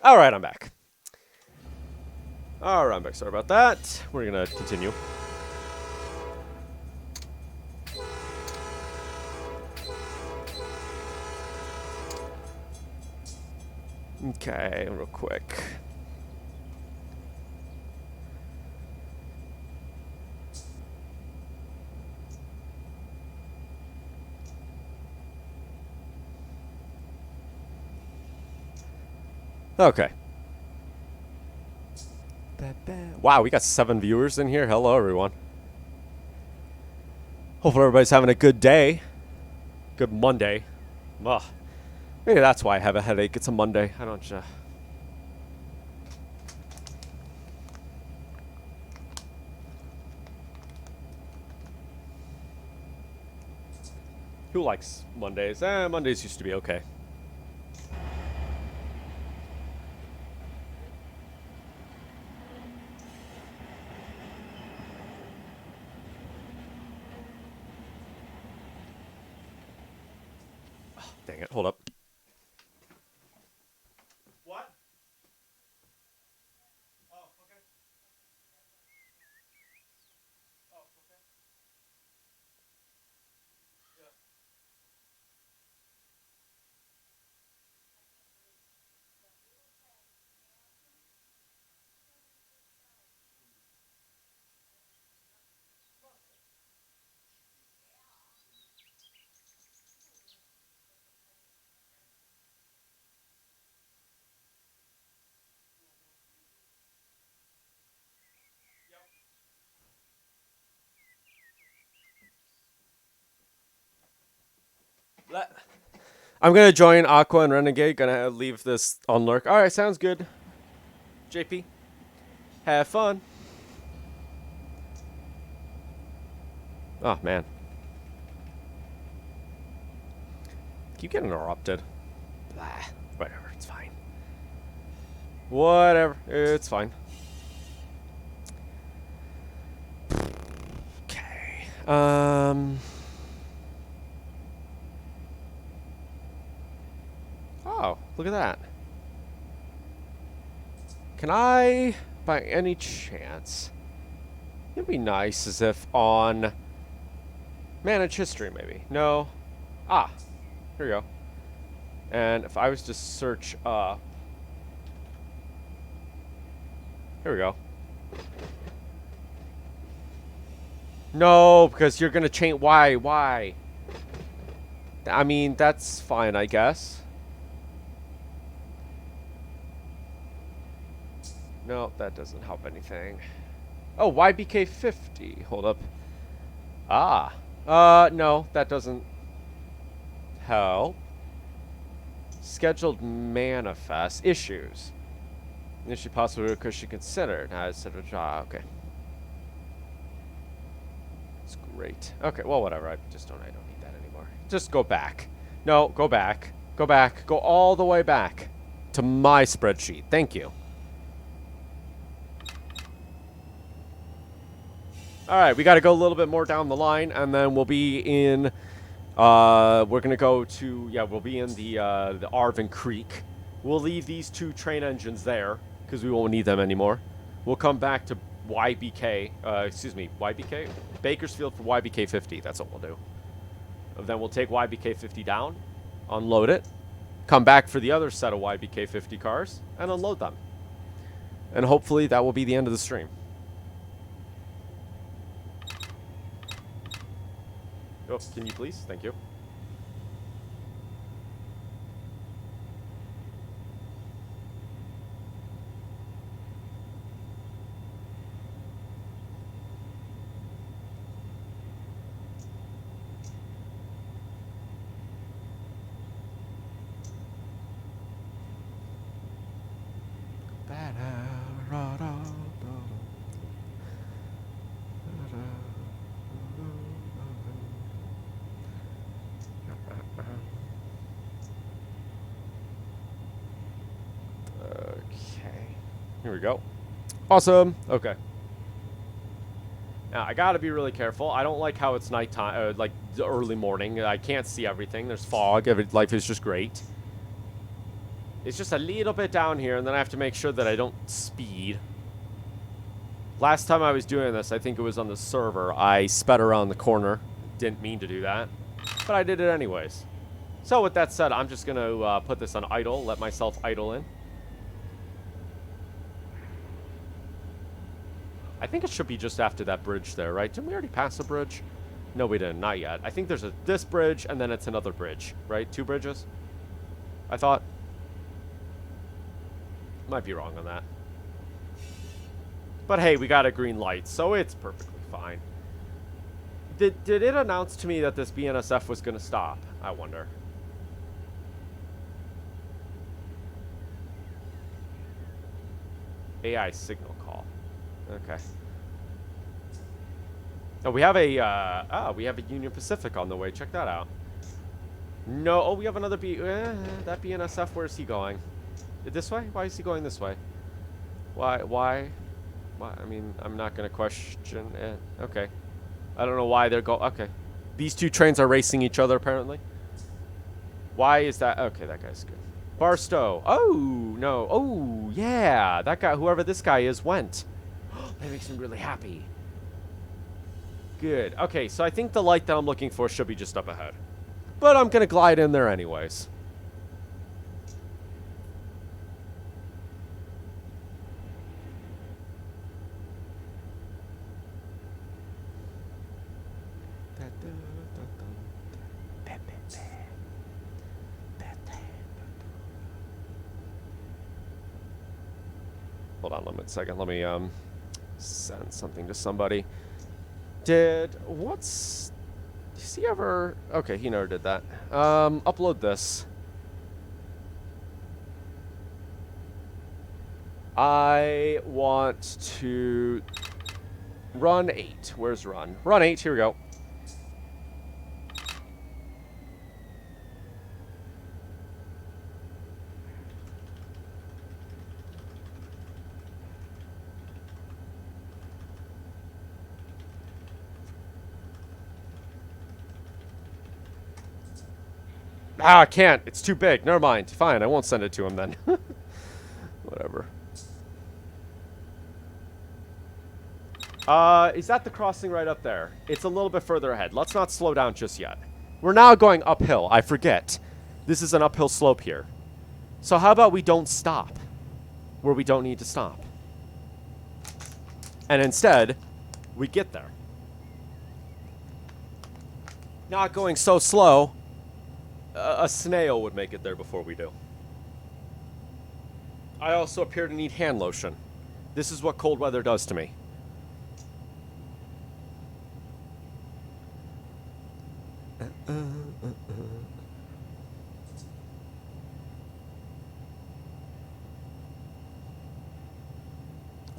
All right, I'm back. All right, I'm back. Sorry about that. We're gonna continue. Okay, real quick. Okay. Wow, we got 7 viewers in here. Hello, everyone. Hopefully everybody's having a good day. Good Monday. Ugh. Maybe that's why I have a headache. It's a Monday. I don't... Who likes Mondays? Mondays used to be okay. Oh, dang it. Hold up. What? Oh, okay. Oh, okay. Yeah. I'm gonna join Aqua and Renegade. Gonna leave this on lurk. All right, sounds good. JP, have fun. Oh man, keep getting interrupted. Blah. Whatever, it's fine. Whatever, it's fine. Okay. Oh, look at that. Can I, by any chance, it'd be nice as if on manage history, maybe. No. Ah, here we go. And if I was to search up, here we go. No, because you're gonna change. Why? Why? I mean, that's fine, I guess. No, that doesn't help anything. Oh, YBK50. Hold up. Ah. No, that doesn't help. Scheduled manifest issues. Issue possibly because she considered. Okay. It's great. Okay, well, whatever. I don't need that anymore. Just go back. No, go back. Go back. Go all the way back to my spreadsheet. Thank you. All right, we got to go a little bit more down the line, and then we'll be in. We're gonna go to we'll be in the Arvin Creek. We'll leave these 2 train engines there because we won't need them anymore. We'll come back to YBK. YBK Bakersfield for YBK 50. That's what we'll do. And then we'll take YBK 50 down, unload it, come back for the other set of YBK 50 cars, and unload them. And hopefully that will be the end of the stream. Oh, can you please? Thank you. Here we go. Awesome. Okay. Now, I gotta be really careful. I don't like how it's nighttime, like early morning. I can't see everything. There's fog. Life is just great. It's just a little bit down here, and then I have to make sure that I don't speed. Last time I was doing this, I think it was on the server, I sped around the corner. Didn't mean to do that, but I did it anyways. So with that said, I'm just going to put this on idle, let myself idle in. I think it should be just after that bridge there, right? Didn't we already pass the bridge? No, we didn't. Not yet. I think there's this bridge, and then it's another bridge, right? 2 bridges? I thought. Might be wrong on that. But hey, we got a green light, so it's perfectly fine. Did it announce to me that this BNSF was going to stop? I wonder. AI signal call. Okay. Oh, we have a we have a Union Pacific on the way. Check that out. No, oh, we have another that BNSF. Where's he going? This way? Why is he going this way? Why? I mean, I'm not gonna question it. Okay. I don't know why they're okay. These 2 trains are racing each other apparently. Why is that? Okay, that guy's good. Barstow. Oh no. Oh yeah, that guy. Whoever this guy is went. That makes me really happy. Good. Okay, so I think the light that I'm looking for should be just up ahead. But I'm going to glide in there anyways. Hold on a second. Let me send something to somebody. Does he ever? Okay, he never did that. Upload this. I want to Run8. Where's Run? Run8. Here we go. Ah, I can't. It's too big. Never mind. Fine, I won't send it to him then. Whatever. Is that the crossing right up there? It's a little bit further ahead. Let's not slow down just yet. We're now going uphill. I forget. This is an uphill slope here. So how about we don't stop where we don't need to stop? And instead, we get there. Not going so slow. A snail would make it there before we do. I also appear to need hand lotion. This is what cold weather does to me.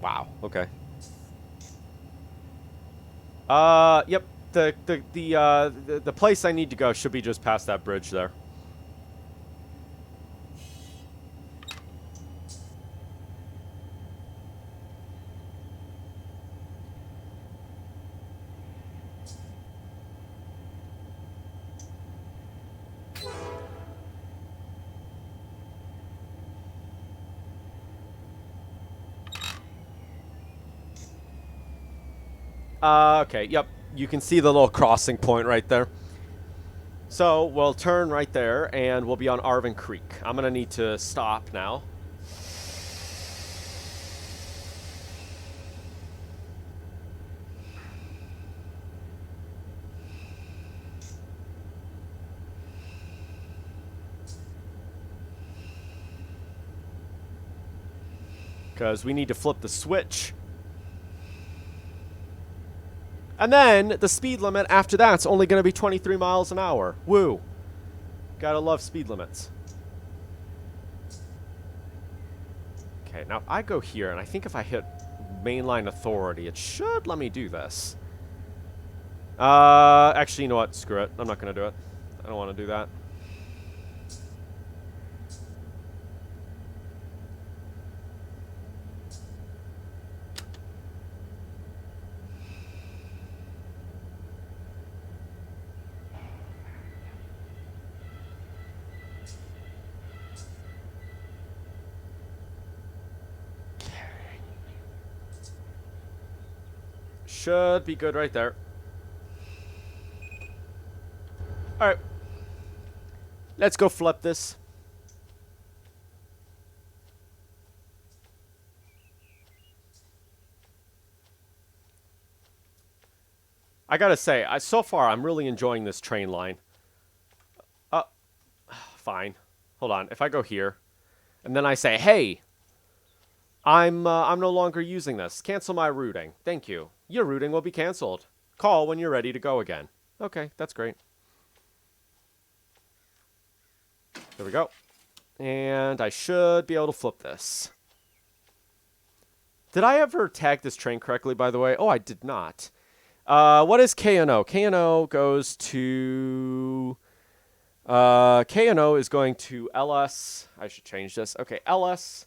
Wow. Okay. Yep. The place I need to go should be just past that bridge there. Okay, yep. You can see the little crossing point right there. So, we'll turn right there, and we'll be on Arvin Creek. I'm going to need to stop now. Because we need to flip the switch. And then, the speed limit after that's only going to be 23 miles an hour. Woo. Gotta love speed limits. Okay, now I go here, and I think if I hit mainline authority, it should let me do this. Actually, you know what? Screw it. I'm not going to do it. I don't want to do that. Should be good right there. Alright. Let's go flip this. I gotta say, so far I'm really enjoying this train line. Fine. Hold on. If I go here, and then I say, hey, I'm no longer using this. Cancel my routing. Thank you. Your routing will be canceled. Call when you're ready to go again. Okay, that's great. There we go. And I should be able to flip this. Did I ever tag this train correctly, by the way? Oh, I did not. What is KNO? KNO goes to... KNO is going to LS... I should change this. Okay, LS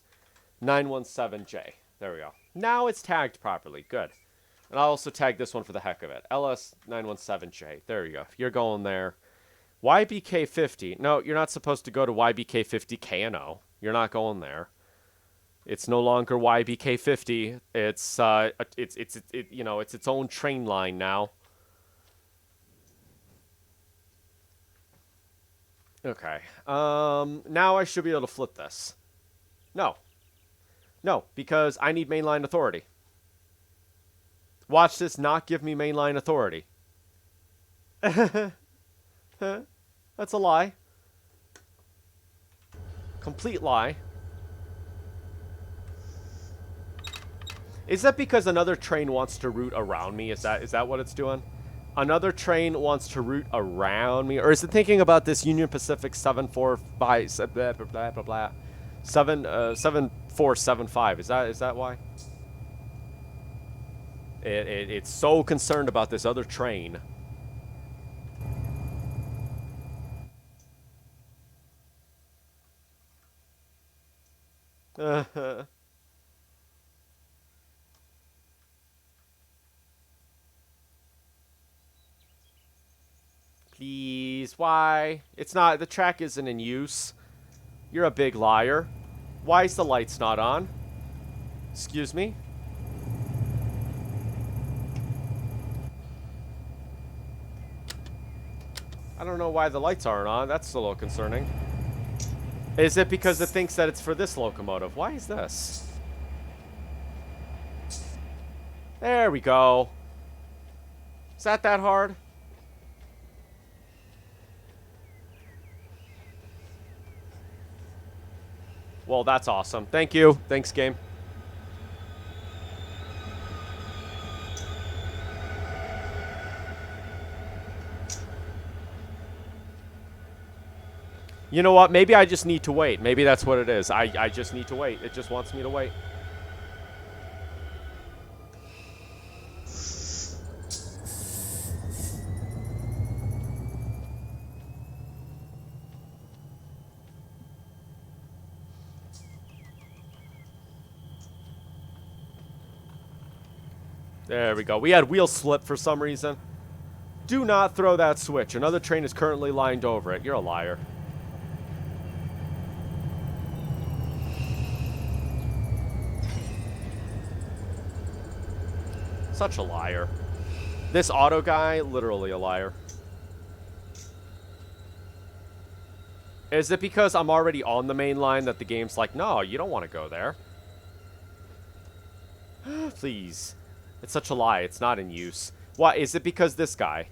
917J. There we go. Now it's tagged properly. Good. And I'll also tag this one for the heck of it. LS 917J. There you go. You're going there. YBK50. No, you're not supposed to go to YBK50 KNO. You're not going there. It's no longer YBK50. It's you know, it's its own train line now. Okay. Now I should be able to flip this. No. No, because I need mainline authority. Watch this not give me mainline authority. That's a lie. Complete lie. Is that because another train wants to route around me? Is that what it's doing? Another train wants to route around me? Or is it thinking about this Union Pacific 745 blah blah blah blah blah 7475? Is that why? It's so concerned about this other train. Please, why? It's not, the track isn't in use. You're a big liar. Why is the lights not on? Excuse me? I don't know why the lights aren't on. That's a little concerning. Is it because it thinks that it's for this locomotive? Why is this? There we go. Is that hard? Well, that's awesome. Thank you. Thanks, game. You know what? Maybe I just need to wait. Maybe that's what it is. I just need to wait. It just wants me to wait. There we go. We had wheel slip for some reason. Do not throw that switch. Another train is currently lined over it. You're a liar. Such a liar. This auto guy, literally a liar. Is it because I'm already on the main line that the game's like, no, you don't want to go there? Please. It's such a lie. It's not in use. Why? Is it because this guy?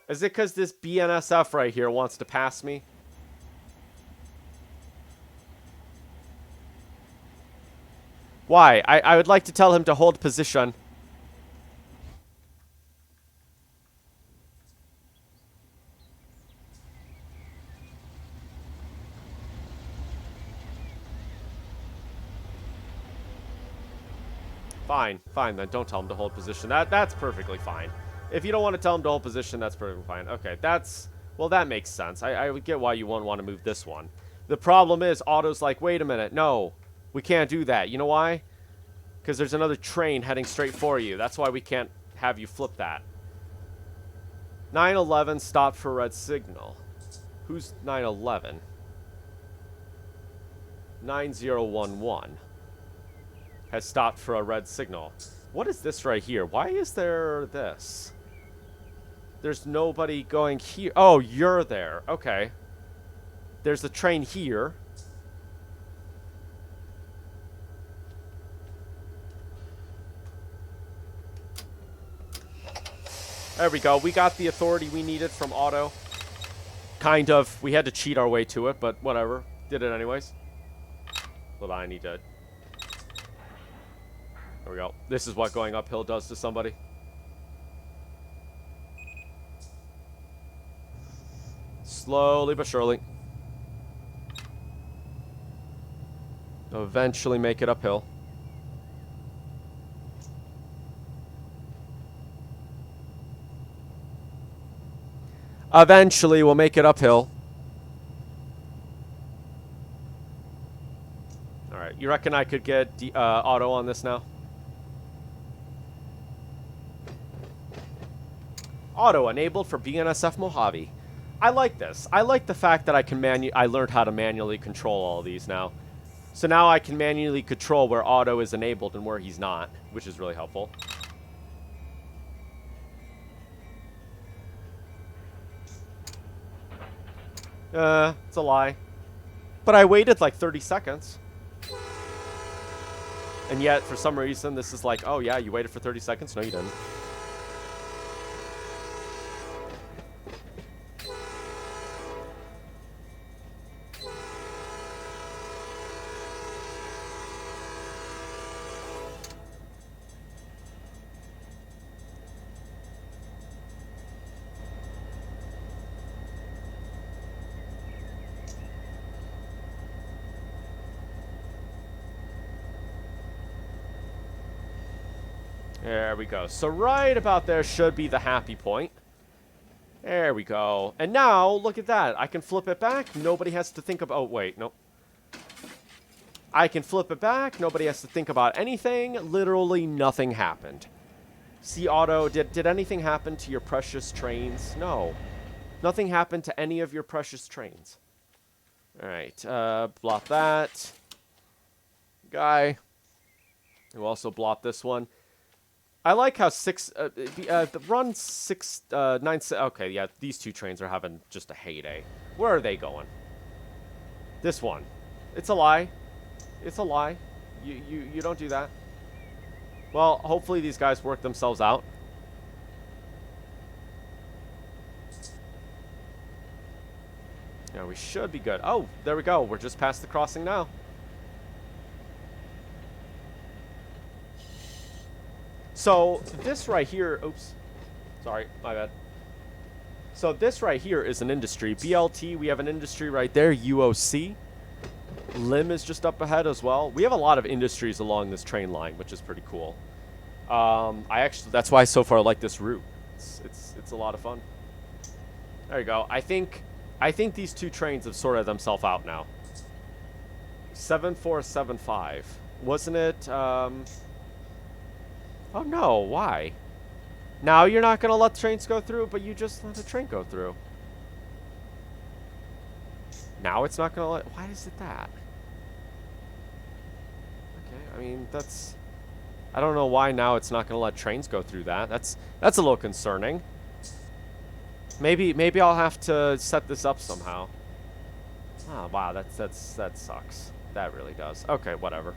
Is it because this BNSF right here wants to pass me? Why? I would like to tell him to hold position. Fine, fine then. Don't tell him to hold position. That's perfectly fine. If you don't want to tell him to hold position, that's perfectly fine. Okay, well, that makes sense. I would get why you wouldn't want to move this one. The problem is, Auto's like, wait a minute, no, we can't do that. You know why? Because there's another train heading straight for you. That's why we can't have you flip that. 911 stopped for red signal. Who's 911? 9011. has stopped for a red signal. What is this right here? Why is there this? There's nobody going here. Oh, you're there. Okay. There's a train here. There we go. We got the authority we needed from Auto. Kind of. We had to cheat our way to it, but whatever. Did it anyways. But I need to... There we go. This is what going uphill does to somebody. Slowly but surely. Eventually make it uphill. Eventually, we'll make it uphill. Alright, you reckon I could get Auto on this now? Auto enabled for BNSF Mojave. I like this. I like the fact that I learned how to manually control all of these now. So now I can manually control where Auto is enabled and where he's not, which is really helpful. It's a lie. But I waited like 30 seconds. And yet, for some reason, this is like, oh yeah, you waited for 30 seconds? No, you didn't. There we go. So right about there should be the happy point. There we go. And now, look at that. I can flip it back. Nobody has to think about... Oh, wait. Nope. I can flip it back. Nobody has to think about anything. Literally nothing happened. See, Auto, did anything happen to your precious trains? No. Nothing happened to any of your precious trains. Alright. Blot that. Guy. We'll also blot this one. I like how the Run 6, 9, okay, yeah, these two trains are having just a heyday. Where are they going? This one. It's a lie. It's a lie. You don't do that. Well, hopefully these guys work themselves out. Yeah, we should be good. Oh, there we go. We're just past the crossing now. So, this right here... Oops. Sorry, my bad. So, this right here is an industry. BLT, we have an industry right there. UOC. Lim is just up ahead as well. We have a lot of industries along this train line, which is pretty cool. That's why so far I like this route. It's a lot of fun. There you go. I think these two trains have sorted themselves out now. 7475. Wasn't it... Oh no, why? Now you're not going to let the trains go through, but you just let the train go through. Now it's not going to let... Why is it that? Okay, I mean, that's... I don't know why now it's not going to let trains go through that. That's a little concerning. Maybe I'll have to set this up somehow. Oh, wow, that sucks. That really does. Okay, whatever.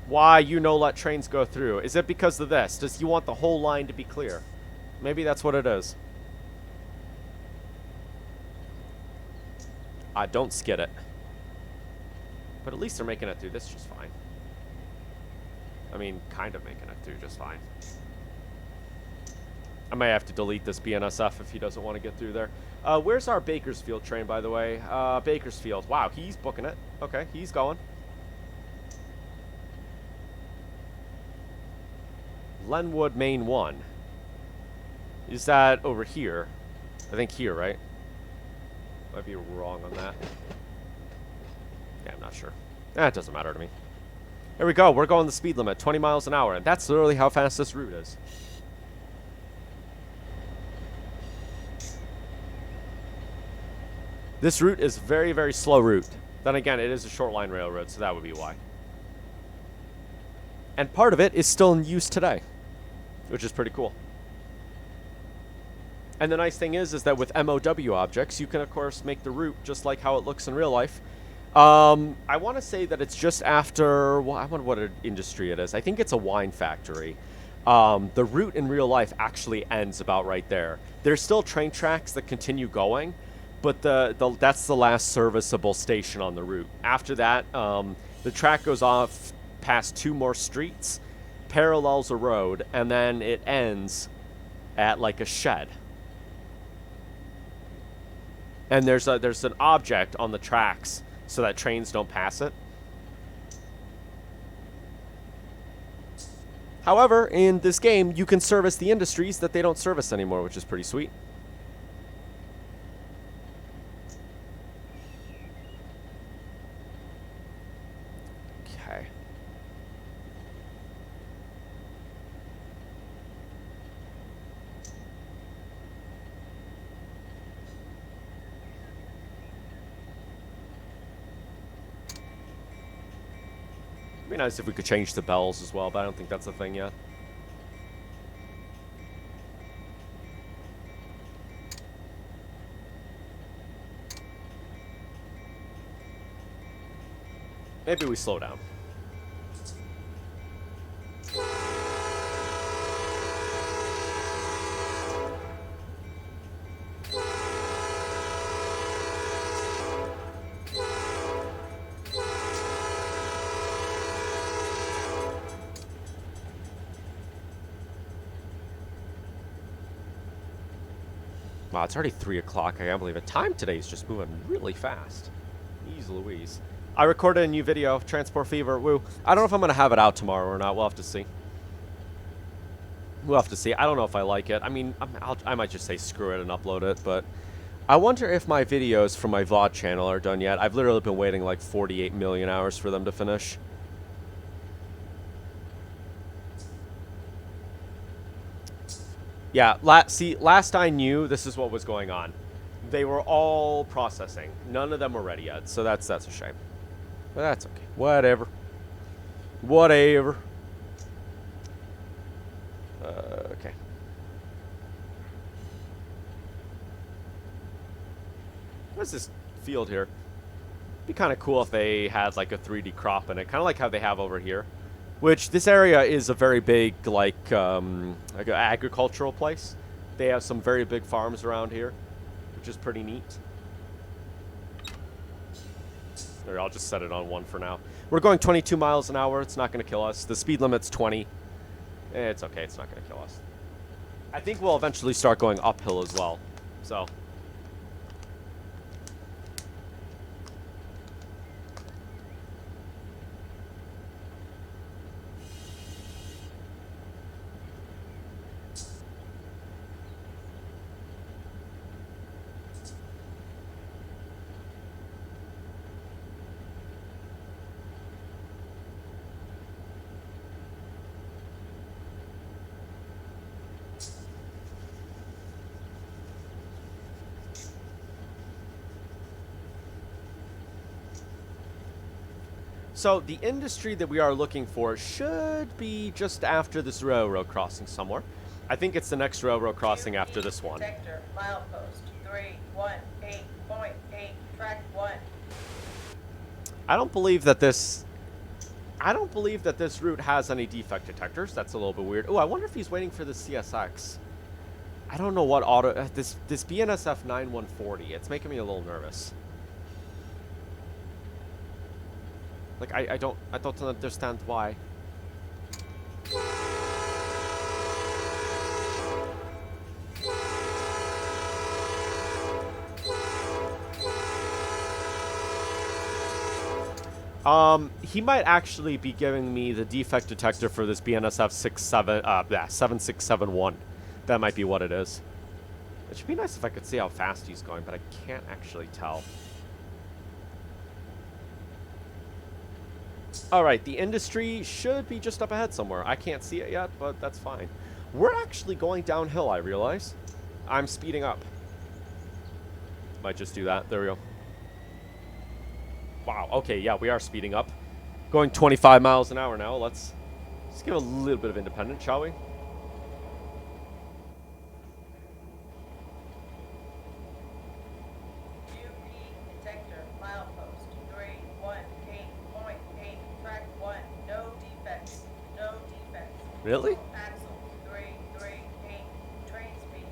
Why let trains go through? Is it because of this? Does you want the whole line to be clear? Maybe that's what it is. I don't skid it. But at least they're making it through this just fine. I mean, kind of making it through just fine. I may have to delete this BNSF if he doesn't want to get through there. Where's our Bakersfield train, by the way? Bakersfield. Wow, he's booking it. Okay, he's going. Lenwood Main 1. Is that over here? I think here, right? Might be wrong on that. Yeah, I'm not sure. It doesn't matter to me. Here we go. We're going the speed limit, 20 miles an hour. And that's literally how fast this route is. This route is very, very slow route. Then again, it is a short line railroad, so that would be why. And part of it is still in use today, which is pretty cool. And the nice thing is that with MOW objects, you can, of course, make the route just like how it looks in real life. I want to say that it's just after, well, I wonder what industry it is. I think it's a wine factory. The route in real life actually ends about right there. There's still train tracks that continue going, but that's the last serviceable station on the route. After that, the track goes off past 2 more streets, parallels a road, and then it ends at like a shed. And there's an object on the tracks so that trains don't pass it. However, in this game, you can service the industries that they don't service anymore, which is pretty sweet. Okay. It'd be nice if we could change the bells as well, but I don't think that's a thing yet. Maybe we slow down. Wow, it's already 3 o'clock. I can't believe it. Time today is just moving really fast. Jeez Louise. I recorded a new video, Transport Fever, woo. I don't know if I'm going to have it out tomorrow or not. We'll have to see. We'll have to see. I don't know if I like it. I mean, I might just say screw it and upload it, but I wonder if my videos from my VOD channel are done yet. I've literally been waiting like 48 million hours for them to finish. Yeah, last I knew, this is what was going on. They were all processing. None of them were ready yet, so that's a shame. But that's okay. Whatever. Whatever. Okay. What's this field here? It'd be kind of cool if they had like a 3D crop in it, kind of like how they have over here. Which, this area is a very big, like an agricultural place. They have some very big farms around here, which is pretty neat. There, I'll just set it on 1 for now. We're going 22 miles an hour. It's not going to kill us. The speed limit's 20. It's okay. It's not going to kill us. I think we'll eventually start going uphill as well. So... So the industry that we are looking for should be just after this railroad crossing somewhere. I think it's the next railroad crossing after this one. Sector, milepost 318.8, track 1. I don't believe that this route has any defect detectors. That's a little bit weird. Oh, I wonder if he's waiting for the CSX. I don't know what auto this BNSF 9140. It's making me a little nervous. Like I don't understand why. He might actually be giving me the defect detector for this BNSF 7671. That might be what it is. It should be nice if I could see how fast he's going, but I can't actually tell. Alright, the industry should be just up ahead somewhere. I can't see it yet, but that's fine. We're actually going downhill, I realize. I'm speeding up. Might just do that. There we go. Wow, okay, yeah, we are speeding up. Going 25 miles an hour now. Let's give a little bit of independence, shall we? Detector, milepost 318.8, track 1, no defects, no defects. Really? Axle 338, train speed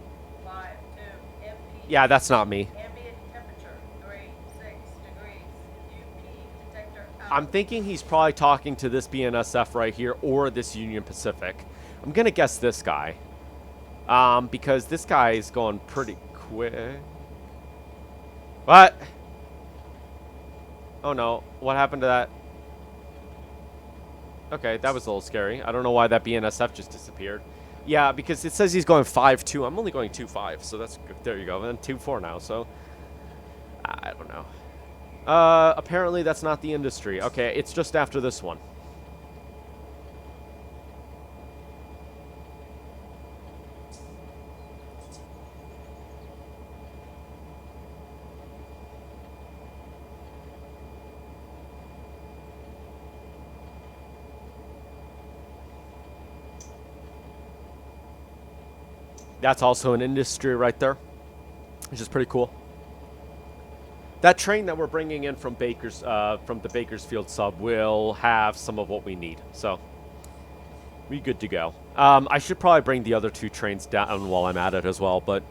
52, MP. Yeah, that's not me. Ambient temperature 36 degrees, UP detector out. I'm thinking he's probably talking to this BNSF right here or this Union Pacific. I'm going to guess this guy. Because this guy is going pretty quick. What? Oh no, what happened to that? Okay, that was a little scary. I don't know why that BNSF just disappeared. Yeah, because it says he's going 5.2. I'm only going 2.5, so that's good. There you go. And 2.4 now, so I don't know. Apparently that's not the industry. Okay, it's just after this one. That's also an industry right there, which is pretty cool. That train that we're bringing in from the Bakersfield sub will have some of what we need, so we good to go. I should probably bring the other two trains down while I'm at it as well, but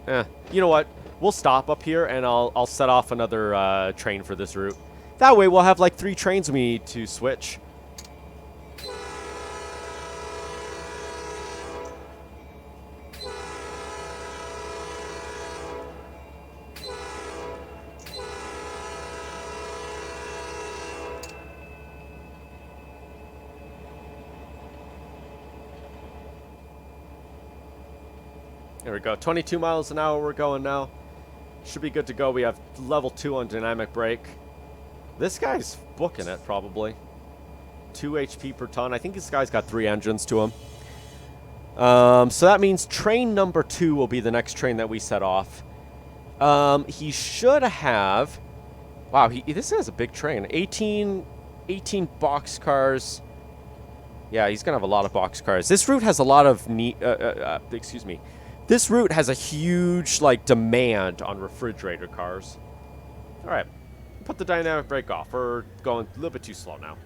you know what? We'll stop up here and I'll set off another train for this route. That way we'll have like 3 trains we need to switch. There we go. 22 miles an hour we're going now. Should be good to go. We have level 2 on dynamic brake. This guy's booking it, probably. 2 HP per ton. I think this guy's got 3 engines to him. So that means train number 2 will be the next train that we set off. He should have... Wow, this is a big train. 18 boxcars. Yeah, he's going to have a lot of boxcars. This route has a lot of... excuse me. This route has a huge, like, demand on refrigerator cars. All right. Put the dynamic brake off. We're going a little bit too slow now.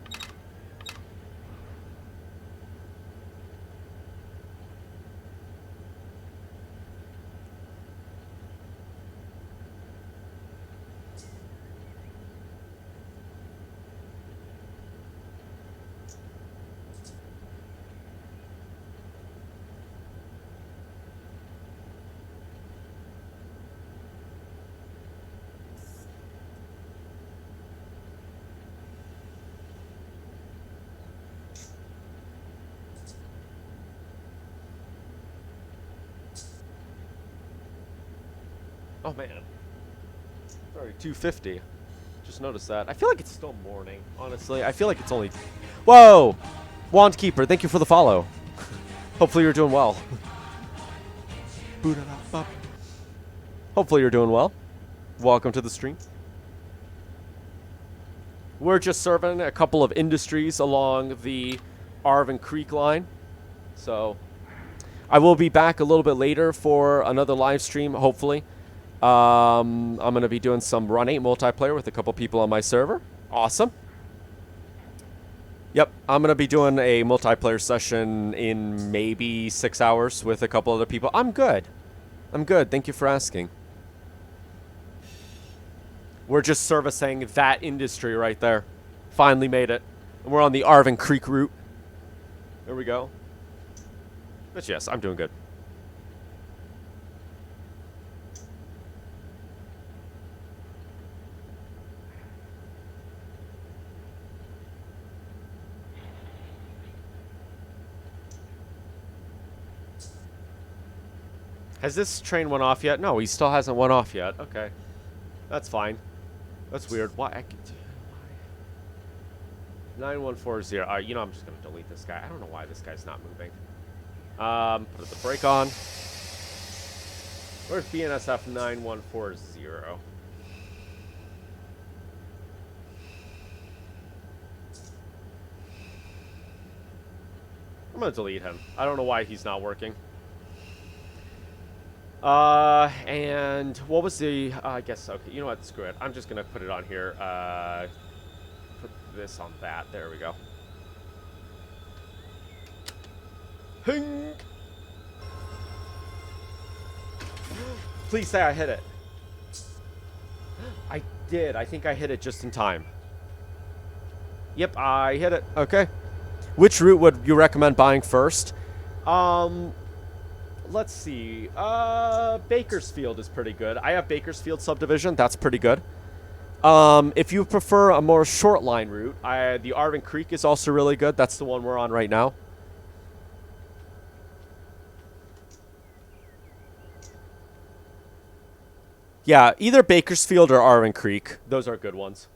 Oh, man. Sorry, 250. Just noticed that. I feel like it's still morning, honestly. I feel like it's only... Whoa! Wand Keeper, thank you for the follow. Hopefully you're doing well. Hopefully you're doing well. Welcome to the stream. We're just serving a couple of industries along the Arvin Creek line. So, I will be back a little bit later for another live stream, hopefully. I'm going to be doing some Run8 multiplayer with a couple people on my server. Awesome. Yep, I'm going to be doing a multiplayer session in maybe 6 hours with a couple other people. I'm good. I'm good. Thank you for asking. We're just servicing that industry right there. Finally made it. And we're on the Arvin Creek route. There we go. But yes, I'm doing good. Has this train went off yet? No, he still hasn't went off yet. Okay. That's fine. That's weird. Why? 9140. All right, you know, I'm just going to delete this guy. I don't know why this guy's not moving. Put the brake on. Where's BNSF 9140? I'm going to delete him. I don't know why he's not working. And what was the... I guess, okay, you know what? Screw it. I'm just going to put it on here. Put this on that. There we go. Hink! Please say I hit it. I did. I think I hit it just in time. Yep, I hit it. Okay. Which route would you recommend buying first? Let's see. Bakersfield is pretty good. I have Bakersfield subdivision. That's pretty good. If you prefer a more short line route, the Arvin Creek is also really good. That's the one we're on right now. Yeah, either Bakersfield or Arvin Creek. Those are good ones.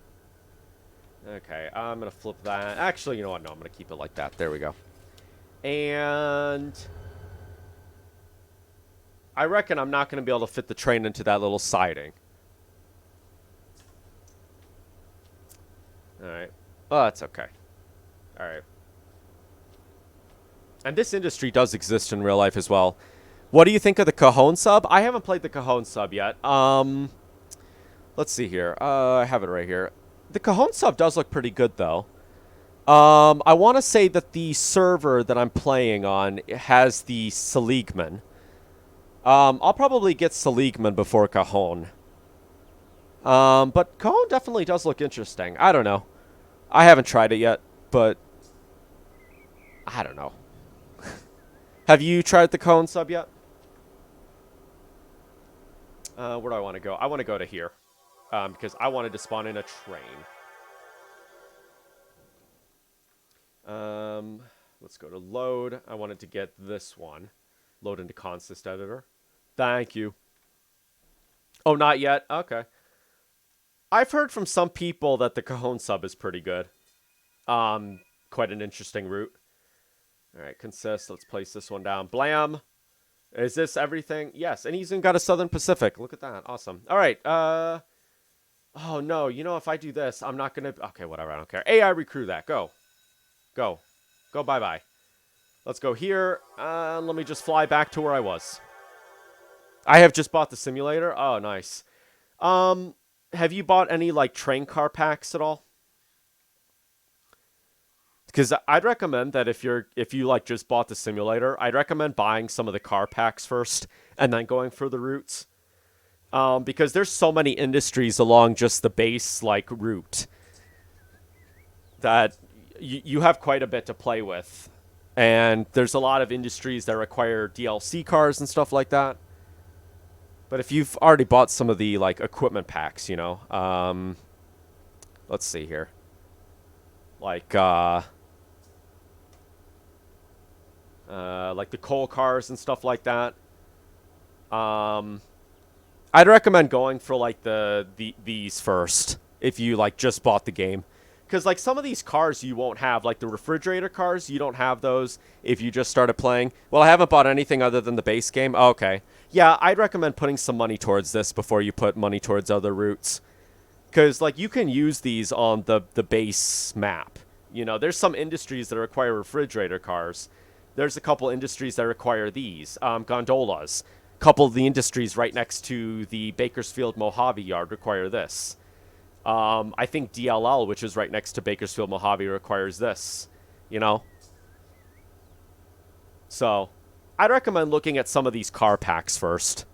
Okay, I'm going to flip that. Actually, you know what? No, I'm going to keep it like that. There we go. And I reckon I'm not going to be able to fit the train into that little siding. All right. Oh, that's okay. All right. And this industry does exist in real life as well. What do you think of the Cajon sub? I haven't played the Cajon sub yet. Let's see here. I have it right here. The Cajon sub does look pretty good, though. I want to say that the server that I'm playing on has the Seligman. I'll probably get Seligman before Cajon. But Cajon definitely does look interesting. I don't know. I haven't tried it yet, but I don't know. Have you tried the Cajon sub yet? Where do I want to go? I want to go to here. Because I wanted to spawn in a train. Let's go to load. I wanted to get this one. Load into consist editor. Thank you. Oh, not yet? Okay. I've heard from some people that the Cajon sub is pretty good. Quite an interesting route. Alright, consist. Let's place this one down. Blam. Is this everything? Yes, and he's even got a Southern Pacific. Look at that. Awesome. Alright, oh, no. You know, if I do this, I'm not going to... Okay, whatever. I don't care. AI recruit that. Go. Go. Go bye-bye. Let's go here. Let me just fly back to where I was. I have just bought the simulator. Oh, nice. Have you bought any, like, train car packs at all? Because I'd recommend that if you, like, just bought the simulator, I'd recommend buying some of the car packs first and then going for the routes. Because there's so many industries along just the base, like, route that you have quite a bit to play with. And there's a lot of industries that require DLC cars and stuff like that. But if you've already bought some of the, like, equipment packs, you know. Let's see here. Like the coal cars and stuff like that. I'd recommend going for, like, these first if you, like, just bought the game. Because, like, some of these cars you won't have. Like, the refrigerator cars, you don't have those if you just started playing. Well, I haven't bought anything other than the base game. Oh, okay. Yeah, I'd recommend putting some money towards this before you put money towards other routes. Because, like, you can use these on the base map. You know, there's some industries that require refrigerator cars. There's a couple industries that require these. Gondolas. A couple of the industries right next to the Bakersfield Mojave yard require this. I think DLL, which is right next to Bakersfield Mojave, requires this. You know? So, I'd recommend looking at some of these car packs first.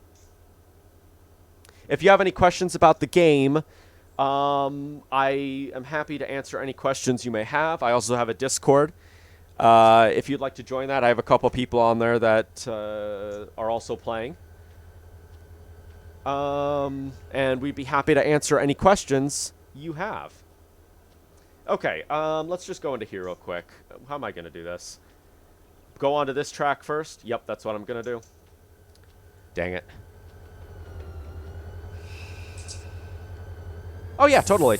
If you have any questions about the game, I am happy to answer any questions you may have. I also have a Discord. If you'd like to join that, I have a couple people on there that are also playing. And we'd be happy to answer any questions you have. Okay, let's just go into here real quick. How am I going to do this? Go onto this track first? Yep, that's what I'm going to do. Dang it. Oh, yeah, totally.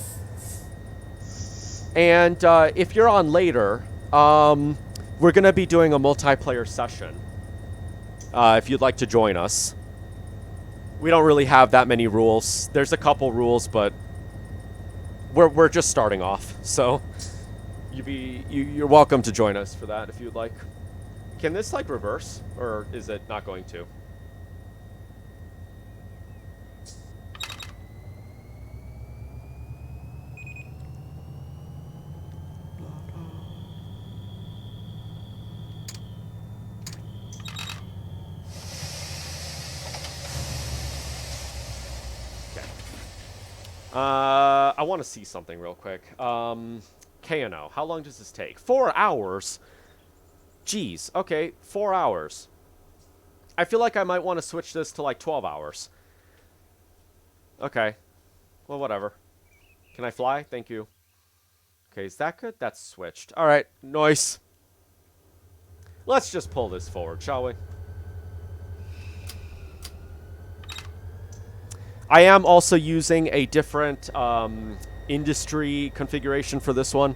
And if you're on later, we're going to be doing a multiplayer session. If you'd like to join us. We don't really have that many rules. There's a couple rules, but we're just starting off. So you're welcome to join us for that if you'd like. Can this like reverse, or is it not going to? I want to see something real quick. KNO. How long does this take? 4 hours? Jeez. Okay, 4 hours. I feel like I might want to switch this to like 12 hours. Okay. Well, whatever. Can I fly? Thank you. Okay, is that good? That's switched. Alright, nice. Let's just pull this forward, shall we? I am also using a different industry configuration for this one.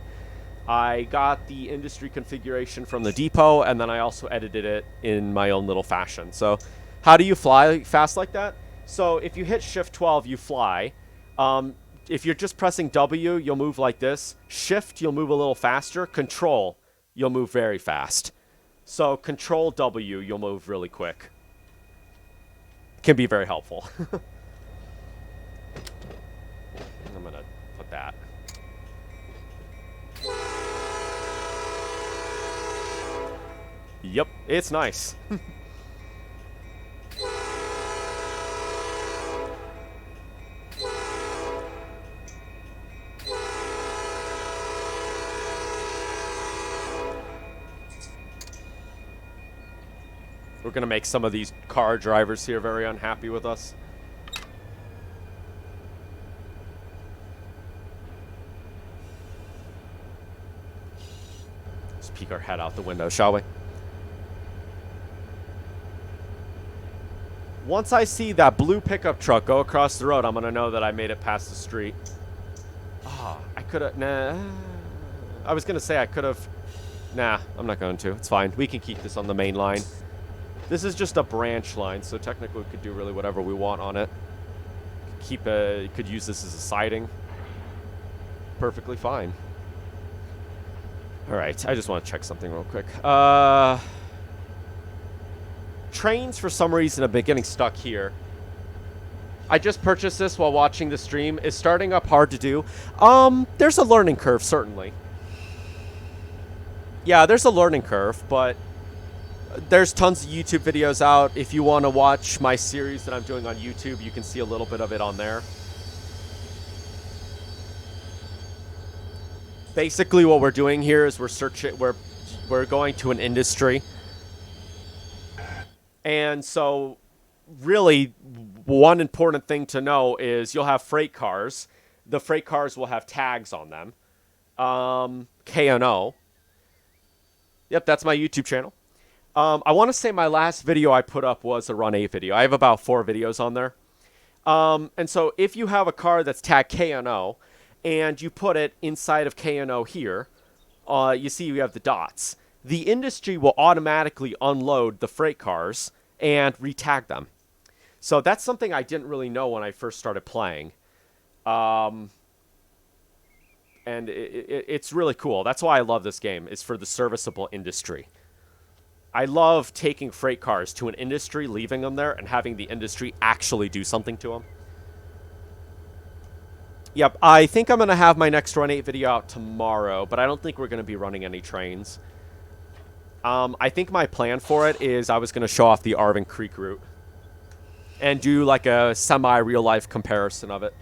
I got the industry configuration from the depot, and then I also edited it in my own little fashion. So how do you fly fast like that? So if you hit Shift 12, you fly. If you're just pressing W, you'll move like this. Shift, you'll move a little faster. Control, you'll move very fast. So Control W, you'll move really quick. Can be very helpful. I'm going to put that. Yep, it's nice. We're going to make some of these car drivers here very unhappy with us. Let's peek our head out the window, shall we? Once I see that blue pickup truck go across the road, I'm going to know that I made it past the street. Ah, oh, I could have... Nah. I was going to say I could have... Nah, I'm not going to. It's fine. We can keep this on the main line. This is just a branch line, so technically we could do really whatever we want on it. Keep a... Could use this as a siding. Perfectly fine. Alright, I just want to check something real quick. Trains, for some reason, have been getting stuck here. I just purchased this while watching the stream. Is starting up hard to do? There's a learning curve, certainly. Yeah, there's a learning curve, but there's tons of YouTube videos out. If you want to watch my series that I'm doing on YouTube, you can see a little bit of it on there. Basically, what we're doing here is we're going to an industry. And so, really, one important thing to know is you'll have freight cars. The freight cars will have tags on them. KNO. Yep, that's my YouTube channel. I want to say my last video I put up was a Run8 video. I have about 4 videos on there. And so, if you have a car that's tagged KNO, and you put it inside of KNO here, you see you have the dots. The industry will automatically unload the freight cars and retag them. So that's something I didn't really know when I first started playing. And it's really cool. That's why I love this game, is for the serviceable industry. I love taking freight cars to an industry, leaving them there, and having the industry actually do something to them. Yep, I think I'm going to have my next Run8 video out tomorrow, but I don't think we're going to be running any trains. I think my plan for it is I was going to show off the Arvin Creek route and do like a semi-real-life comparison of it.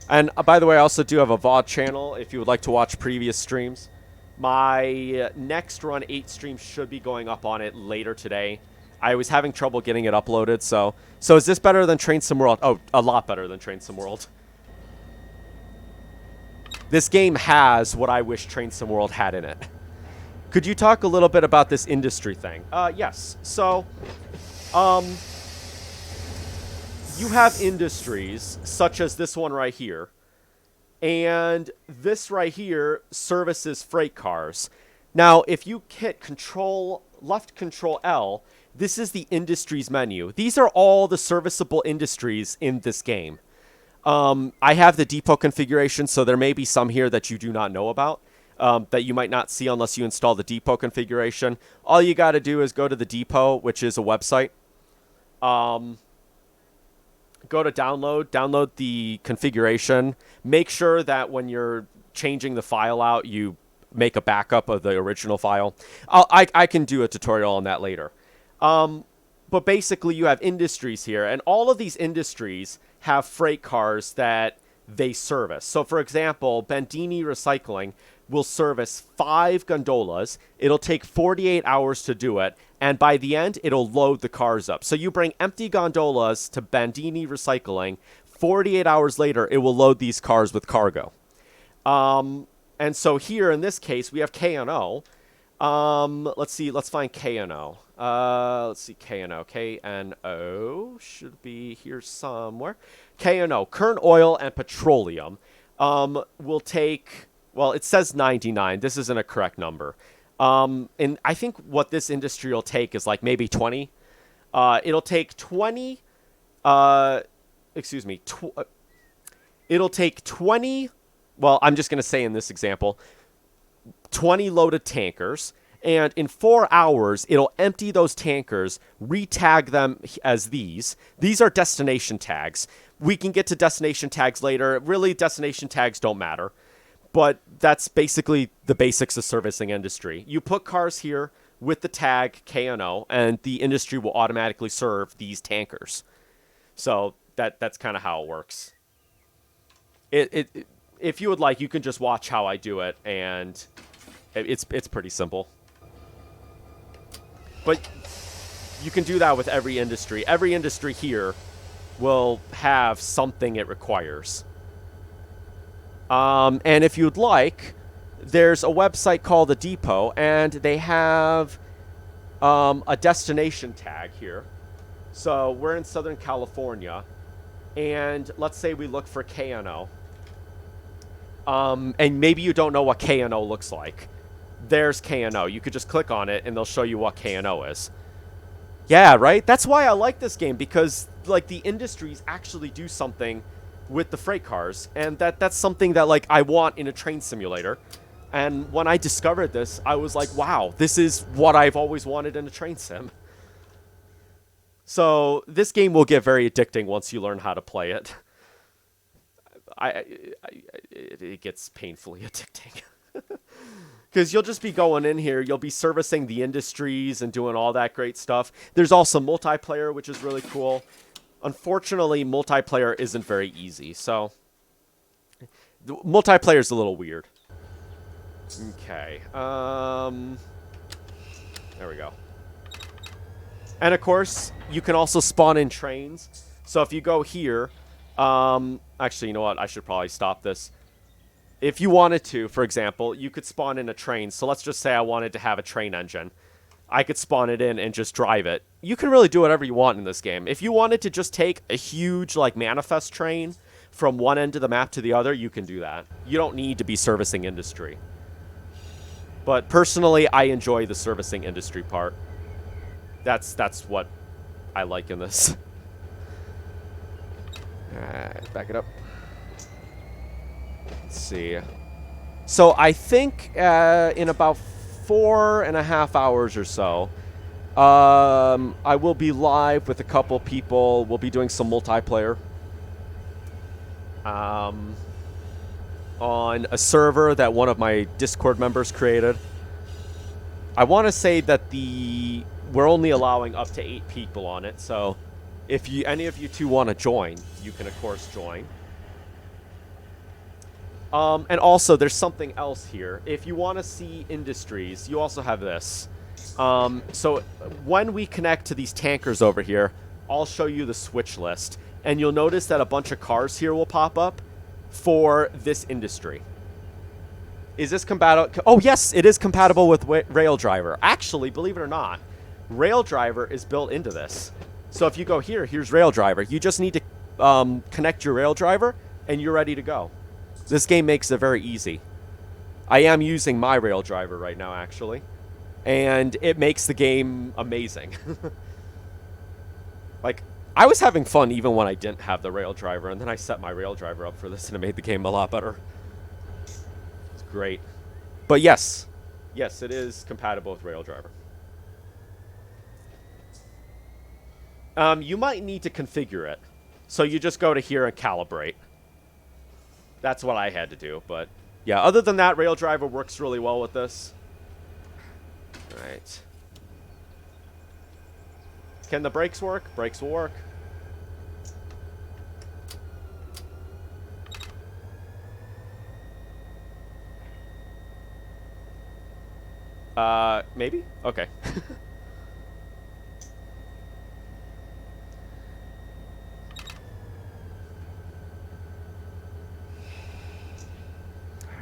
And by the way, I also do have a VOD channel if you would like to watch previous streams. My next Run8 stream should be going up on it later today. I was having trouble getting it uploaded, so is this better than Train Sim World? Oh, a lot better than Train Sim World. This game has what I wish Train Sim World had in it. Could you talk a little bit about this industry thing? Yes. So, you have industries, such as this one right here, And this right here services freight cars. Now, if you hit left control L, this is the industries menu. These are all the serviceable industries in this game. I have the depot configuration, so there may be some here that you do not know about, that you might not see unless you install the depot configuration. All you got to do is go to the depot, which is a website. Go to download the configuration. Make sure that when you're changing the file out, you make a backup of the original file. I can do a tutorial on that later. But basically, you have industries here, and all of these industries have freight cars that they service. So, for example, Bandini Recycling will service 5 gondolas. It'll take 48 hours to do it, and by the end, it'll load the cars up. So you bring empty gondolas to Bandini Recycling. 48 hours later, it will load these cars with cargo. And so here, in this case, we have KNO. Let's see. Let's find KNO. Let's see. KNO. KNO should be here somewhere. KNO, Kern Oil and Petroleum, will take... Well, it says 99. This isn't a correct number. And I think what this industry will take is like maybe 20. It'll take 20... it'll take 20... Well, I'm just going to say in this example, 20 loaded tankers. And in 4 hours, it'll empty those tankers, re-tag them as these. These are destination tags. We can get to destination tags later. Really, destination tags don't matter. But that's basically the basics of servicing industry. You put cars here with the tag KNO, and the industry will automatically serve these tankers. So that's kind of how it works. If you would like, you can just watch how I do it, and it's pretty simple. But you can do that with every industry. Every industry here will have something it requires. And if you'd like, there's a website called The Depot, and they have a destination tag here. So we're in Southern California, and let's say we look for KNO. And maybe you don't know what KNO looks like. There's KNO. You could just click on it, and they'll show you what KNO is. Yeah, right? That's why I like this game, because like the industries actually do something with the freight cars, and that's something that like I want in a train simulator. And when I discovered this, I was like, wow, this is what I've always wanted in a train sim. So this game will get very addicting once you learn how to play it. It gets painfully addicting. Because you'll just be going in here, you'll be servicing the industries and doing all that great stuff. There's also multiplayer, which is really cool. Unfortunately, multiplayer isn't very easy, so the multiplayer is a little weird. Okay, there we go. And of course, you can also spawn in trains. So if you go here, actually, you know what? I should probably stop this. If you wanted to, for example, you could spawn in a train. So let's just say I wanted to have a train engine. I could spawn it in and just drive it. You can really do whatever you want in this game. If you wanted to just take a huge, like, manifest train from one end of the map to the other, you can do that. You don't need to be servicing industry. But personally, I enjoy the servicing industry part. That's what I like in this. Alright, back it up. Let's see. So I think in about 4.5 hours or so, I will be live with a couple people. We'll be doing some multiplayer on a server that one of my Discord members created. I want to say that we're only allowing up to 8 people on it, so if any of you two want to join, you can of course join. And also, there's something else here. If you want to see industries, you also have this. So when we connect to these tankers over here, I'll show you the switch list. And you'll notice that a bunch of cars here will pop up for this industry. Is this compatible? Oh, yes, it is compatible with Rail Driver. Actually, believe it or not, Rail Driver is built into this. So if you go here, here's Rail Driver. You just need to connect your Rail Driver, and you're ready to go. This game makes it very easy. I am using my rail driver right now, actually. And it makes the game amazing. Like, I was having fun even when I didn't have the rail driver, and then I set my rail driver up for this, and it made the game a lot better. It's great. But yes, yes, it is compatible with rail driver. You might need to configure it. So you just go to here and calibrate. That's what I had to do, but yeah, other than that, rail driver works really well with this. All right. Can the brakes work? Brakes will work. Maybe? Okay.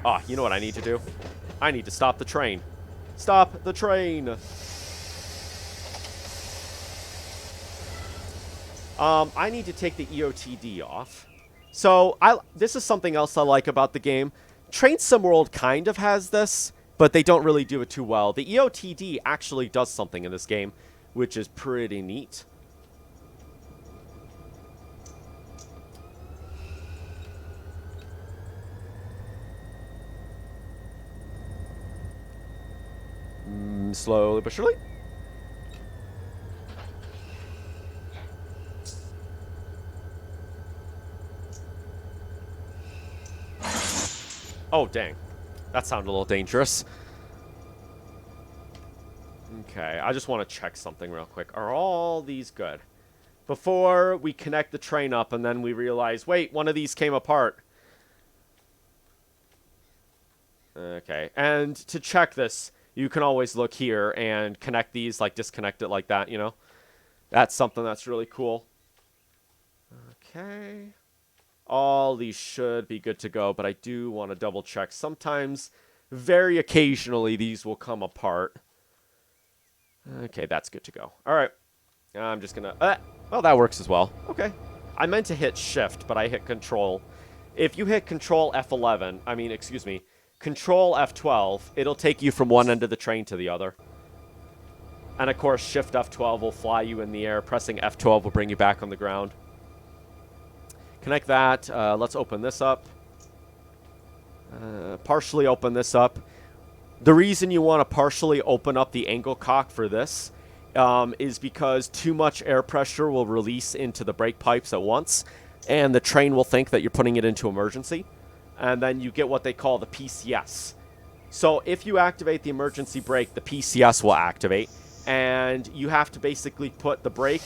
Ah, you know what I need to do? I need to stop the train. Stop the train! I need to take the EOTD off. So, this is something else I like about the game. Train Sim World kind of has this, but they don't really do it too well. The EOTD actually does something in this game, which is pretty neat. Slowly but surely. Oh, dang. That sounded a little dangerous. Okay, I just want to check something real quick. Are all these good? Before we connect the train up and then we realize, wait, one of these came apart. Okay, and to check this, you can always look here and connect these, like disconnect it like that, you know? That's something that's really cool. Okay. All these should be good to go, but I do want to double check. Sometimes, very occasionally, these will come apart. Okay, that's good to go. All right. I'm just going to... well, that works as well. Okay. I meant to hit Shift, but I hit Control. If you hit Control F11, I mean, excuse me, Control F12, it'll take you from one end of the train to the other. And, of course, Shift F12 will fly you in the air. Pressing F12 will bring you back on the ground. Connect that. Let's open this up. Partially open this up. The reason you want to partially open up the angle cock for this is because too much air pressure will release into the brake pipes at once, and the train will think that you're putting it into emergency, and then you get what they call the PCS. So if you activate the emergency brake, the PCS will activate, and you have to basically put the brake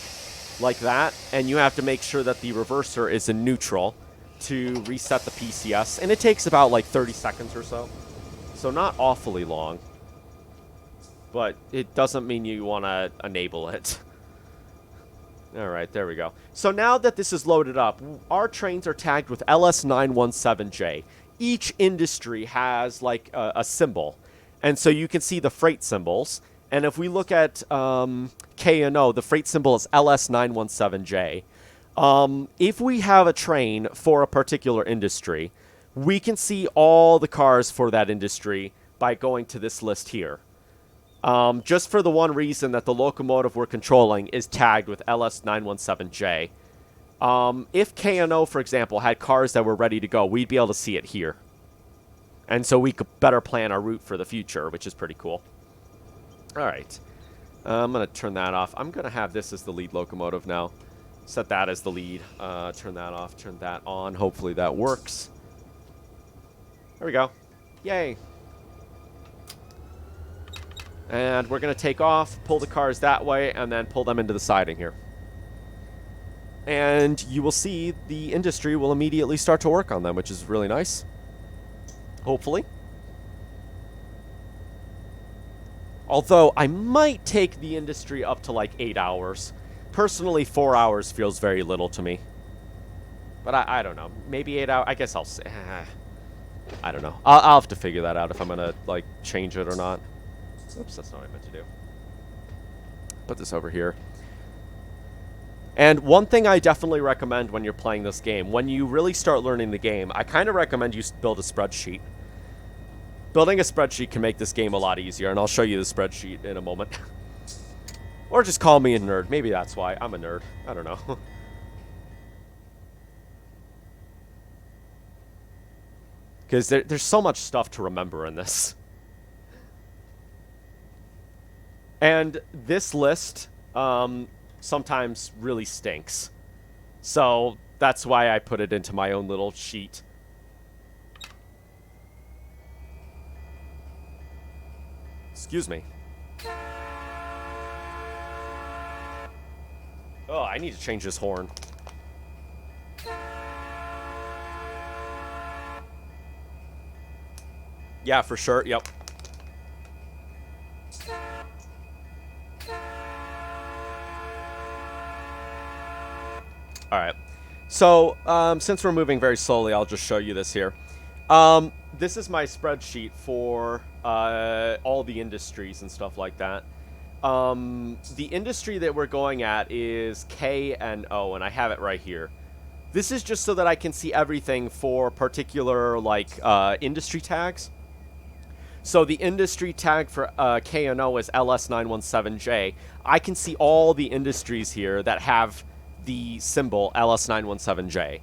like that, and you have to make sure that the reverser is in neutral to reset the PCS, and it takes about like 30 seconds or so. So not awfully long, but it doesn't mean you want to enable it. All right, there we go. So now that this is loaded up, our trains are tagged with LS917J. Each industry has like a symbol, and so you can see the freight symbols. And if we look at KNO, the freight symbol is LS917J. If we have a train for a particular industry, we can see all the cars for that industry by going to this list here. Just for the one reason that the locomotive we're controlling is tagged with LS917J. If KNO, for example, had cars that were ready to go, we'd be able to see it here. And so we could better plan our route for the future, which is pretty cool. All right. I'm going to turn that off. I'm going to have this as the lead locomotive now. Set that as the lead. Turn that off. Turn that on. Hopefully that works. There we go. Yay. And we're going to take off, pull the cars that way, and then pull them into the siding here. And you will see the industry will immediately start to work on them, which is really nice. Hopefully. Although, I might take the industry up to like 8 hours. Personally, 4 hours feels very little to me. But I don't know. Maybe 8 hours. I guess I'll say... I don't know. I'll have to figure that out if I'm going to, like, change it or not. Oops, that's not what I meant to do. Put this over here. And one thing I definitely recommend when you're playing this game, when you really start learning the game, I kind of recommend you build a spreadsheet. Building a spreadsheet can make this game a lot easier, and I'll show you the spreadsheet in a moment. Or just call me a nerd. Maybe that's why. I'm a nerd. I don't know. Because there's so much stuff to remember in this. And this list sometimes really stinks. So that's why I put it into my own little sheet. Excuse me. Oh, I need to change this horn. Yeah, for sure. Yep. Alright. So, since we're moving very slowly, I'll just show you this here. This is my spreadsheet for all the industries and stuff like that. The industry that we're going at is KNO, and I have it right here. This is just so that I can see everything for particular, like, industry tags. So the industry tag for KNO is LS917J. I can see all the industries here that have the symbol LS917J.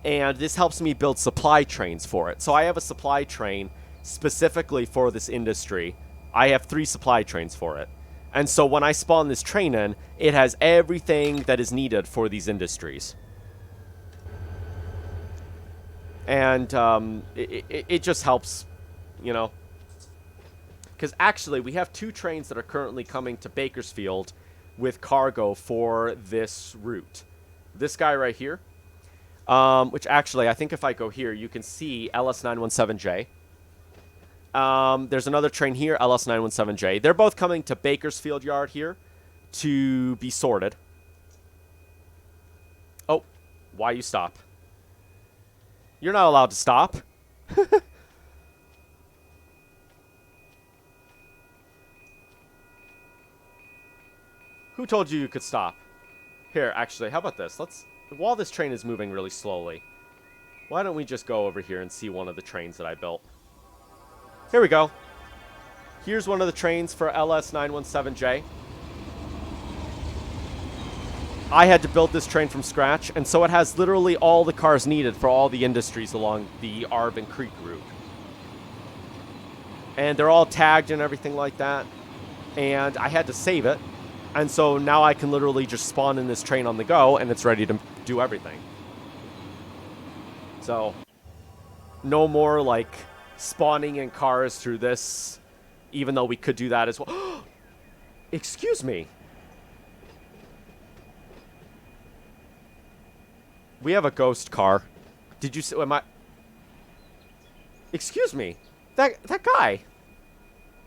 And this helps me build supply trains for it. So I have a supply train specifically for this industry. I have 3 supply trains for it. And so when I spawn this train in, it has everything that is needed for these industries. And it just helps, you know. Because actually, we have 2 trains that are currently coming to Bakersfield with cargo for this route. This guy right here, which actually, I think if I go here, you can see LS917J. There's another train here, LS917J. They're both coming to Bakersfield Yard here to be sorted. Oh, why you stop? You're not allowed to stop. Who told you you could stop? Here, actually, how about this? While this train is moving really slowly, why don't we just go over here and see one of the trains that I built? Here we go. Here's one of the trains for LS917J. I had to build this train from scratch, and so it has literally all the cars needed for all the industries along the Arb and Creek route. And they're all tagged and everything like that. And I had to save it. And so now I can literally just spawn in this train on the go, and it's ready to do everything. So, no more, like, spawning in cars through this, even though we could do that as well. Excuse me. We have a ghost car. Did you see? Am I? Excuse me. That guy.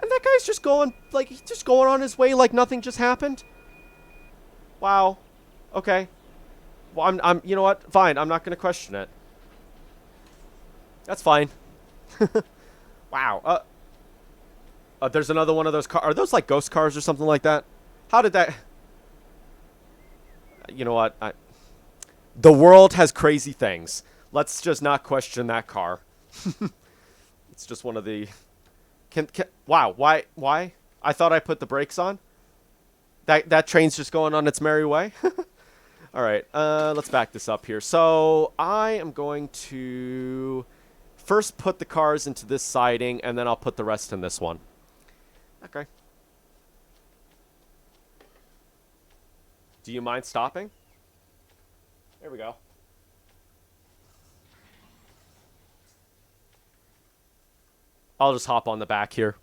And that guy's just going, like, he's just going on his way like nothing just happened. Wow. Okay. Well, I'm you know what? Fine. I'm not going to question it. That's fine. Wow. There's another one of those cars. Are those, like, ghost cars or something like that? How did that... You know what? The world has crazy things. Let's just not question that car. It's just one of the... Wow, why? I thought I put the brakes on. That train's just going on its merry way. All right, let's back this up here. So I am going to first put the cars into this siding, and then I'll put the rest in this one. Okay. Do you mind stopping? There we go. I'll just hop on the back here.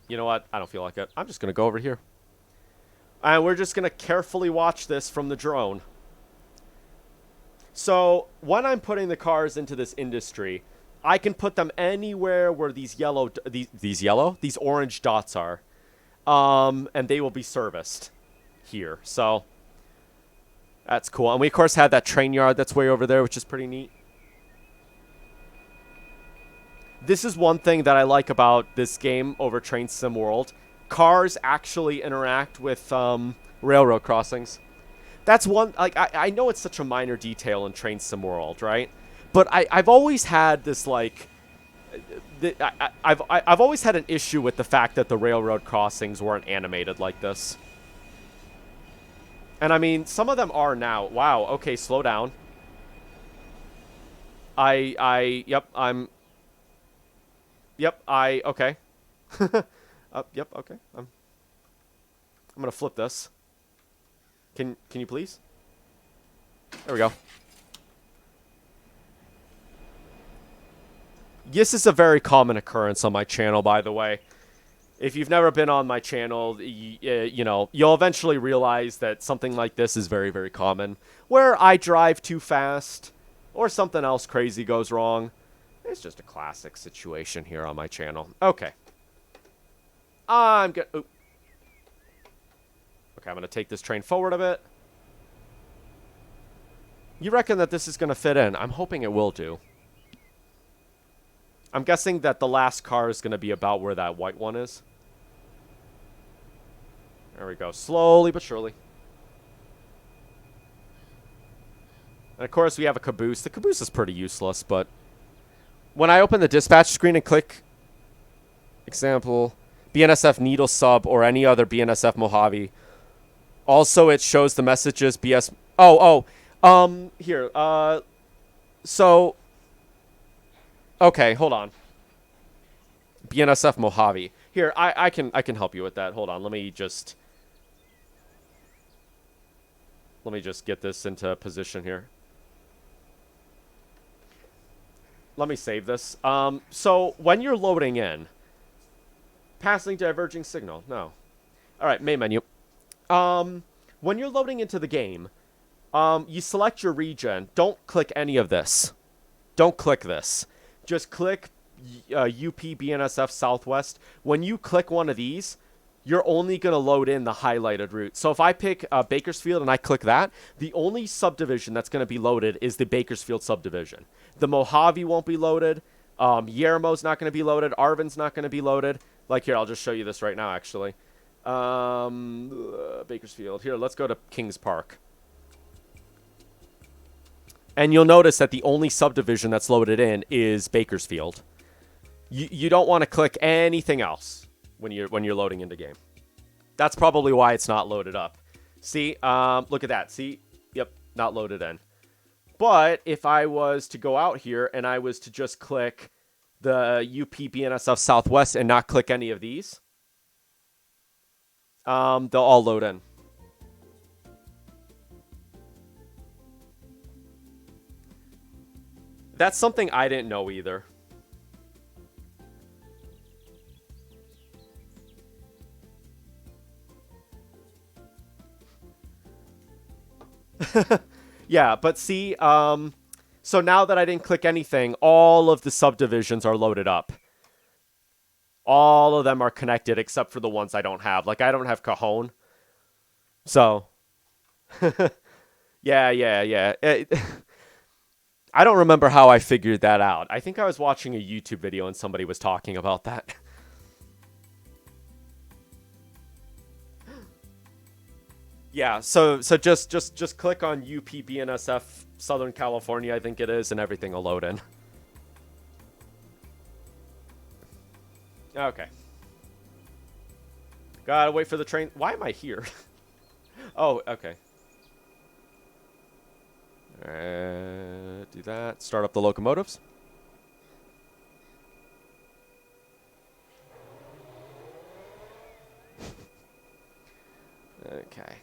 You know what? I don't feel like it. I'm just going to go over here. And we're just going to carefully watch this from the drone. So, when I'm putting the cars into this industry, I can put them anywhere where these these orange dots are. And they will be serviced here. So... That's cool. And we, of course, had that train yard that's way over there, which is pretty neat. This is one thing that I like about this game over Train Sim World. Cars actually interact with railroad crossings. That's one, like, I know it's such a minor detail in Train Sim World, right? But I've always had this, like, I've always had an issue with the fact that the railroad crossings weren't animated like this. And I mean, some of them are now. Wow, okay, slow down. Okay. Yep, okay. I'm gonna flip this. Can you please? There we go. This is a very common occurrence on my channel, by the way. If you've never been on my channel, you know, you'll eventually realize that something like this is very, very common. Where I drive too fast, or something else crazy goes wrong. It's just a classic situation here on my channel. Okay. Okay, I'm going to take this train forward a bit. You reckon that this is going to fit in? I'm hoping it will do. I'm guessing that the last car is going to be about where that white one is. There we go. Slowly but surely. And of course, we have a caboose. The caboose is pretty useless, but when I open the dispatch screen and click, example, BNSF Needle Sub or any other BNSF Mojave, also it shows the messages BS. Here. So. Okay, hold on. BNSF Mojave. Here, I can help you with that. Hold on. Let me just get this into position here. Let me save this. So when you're loading in, passing diverging signal. No. All right, main menu. When you're loading into the game, you select your region. Don't click any of this. Don't click this. Just click UP BNSF Southwest. When you click one of these, you're only going to load in the highlighted route. So if I pick Bakersfield and I click that, the only subdivision that's going to be loaded is the Bakersfield subdivision. The Mojave won't be loaded. Yermo's not going to be loaded. Arvin's not going to be loaded. Like here, I'll just show you this right now, actually. Bakersfield. Here, let's go to Kings Park. And you'll notice that the only subdivision that's loaded in is Bakersfield. You don't want to click anything else when you're loading into game. That's probably why it's not loaded up. See, look at that. See, yep, not loaded in. But if I was to go out here and I was to just click the UP BNSF Southwest and not click any of these, they'll all load in. That's something I didn't know either. Yeah, but see, so now that I didn't click anything, all of the subdivisions are loaded up. All of them are connected except for the ones I don't have. Like, I don't have Cajon. So, yeah. I don't remember how I figured that out. I think I was watching a YouTube video and somebody was talking about that. Yeah, so just click on UP BNSF Southern California, I think it is, and everything will load in. Okay. Gotta wait for the train. Why am I here? Oh, okay. Do that. Start up the locomotives. Okay.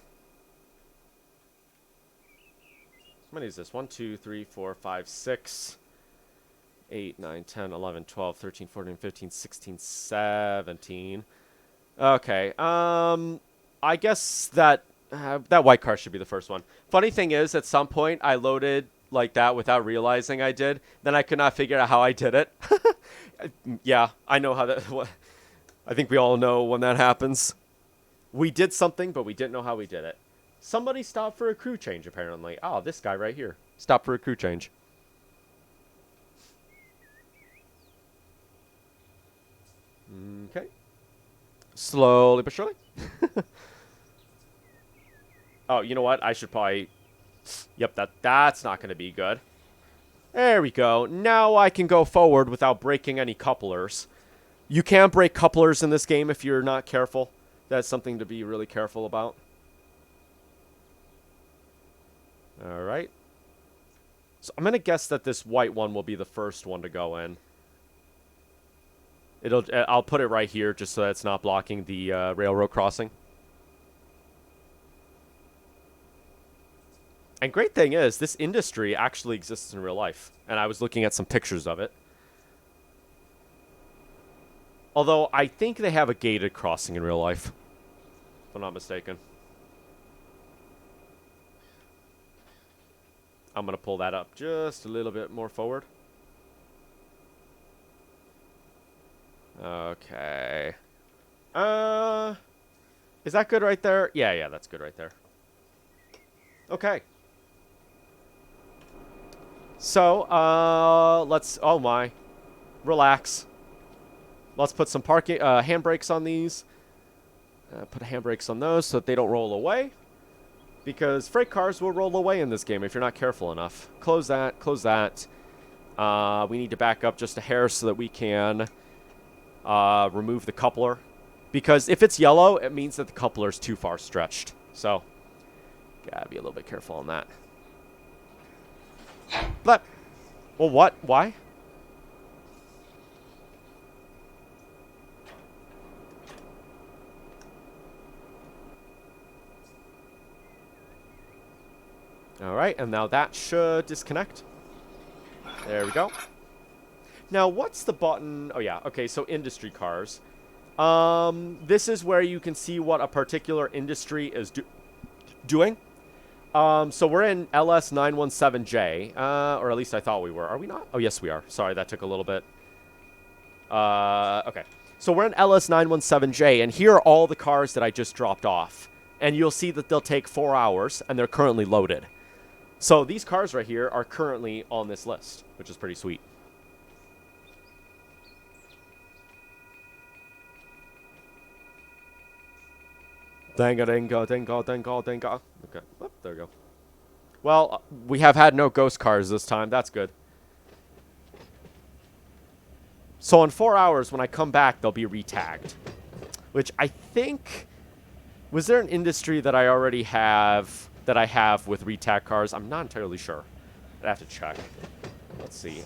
How many is this? 1, 2, 3, 4, 5, 6, 8, 9, 10, 11, 12, 13, 14, 15, 16, 17. Okay. I guess that white car should be the first one. Funny thing is, at some point, I loaded like that without realizing I did. Then I could not figure out how I did it. Yeah, I know how that... I think we all know when that happens. We did something, but we didn't know how we did it. Somebody stopped for a crew change, apparently. Oh, this guy right here. Stopped for a crew change. Okay. Slowly but surely. Oh, you know what? I should probably... Yep, that's not going to be good. There we go. Now I can go forward without breaking any couplers. You can break couplers in this game if you're not careful. That's something to be really careful about. Alright. So I'm going to guess that this white one will be the first one to go in. I'll put it right here just so that it's not blocking the railroad crossing. And great thing is, this industry actually exists in real life. And I was looking at some pictures of it. Although, I think they have a gated crossing in real life. If I'm not mistaken. I'm going to pull that up just a little bit more forward. Okay. Is that good right there? Yeah, that's good right there. Okay. So, let's... Oh, my. Relax. Let's put some parking handbrakes on these. Put handbrakes on those so that they don't roll away. Because freight cars will roll away in this game if you're not careful enough. Close that. Close that. We need to back up just a hair so that we can remove the coupler. Because if it's yellow, it means that the coupler is too far stretched. So, gotta be a little bit careful on that. But, well, what? Why? Alright, and now that should disconnect. There we go. Now, what's the button? Oh, yeah. Okay, so industry cars. This is where you can see what a particular industry is doing. So we're in LS917J, or at least I thought we were. Are we not? Oh, yes, we are. Sorry, that took a little bit. Okay. So we're in LS917J, and here are all the cars that I just dropped off. And you'll see that they'll take 4 hours, and they're currently loaded. So these cars right here are currently on this list, which is pretty sweet. Danga, danga, danga, danga, danga. Okay, oh, there we go. Well, we have had no ghost cars this time. That's good. So in 4 hours, when I come back, they'll be retagged. Which I think... Was there an industry that I already have... that I have with retag cars? I'm not entirely sure. I'd have to check. Let's see.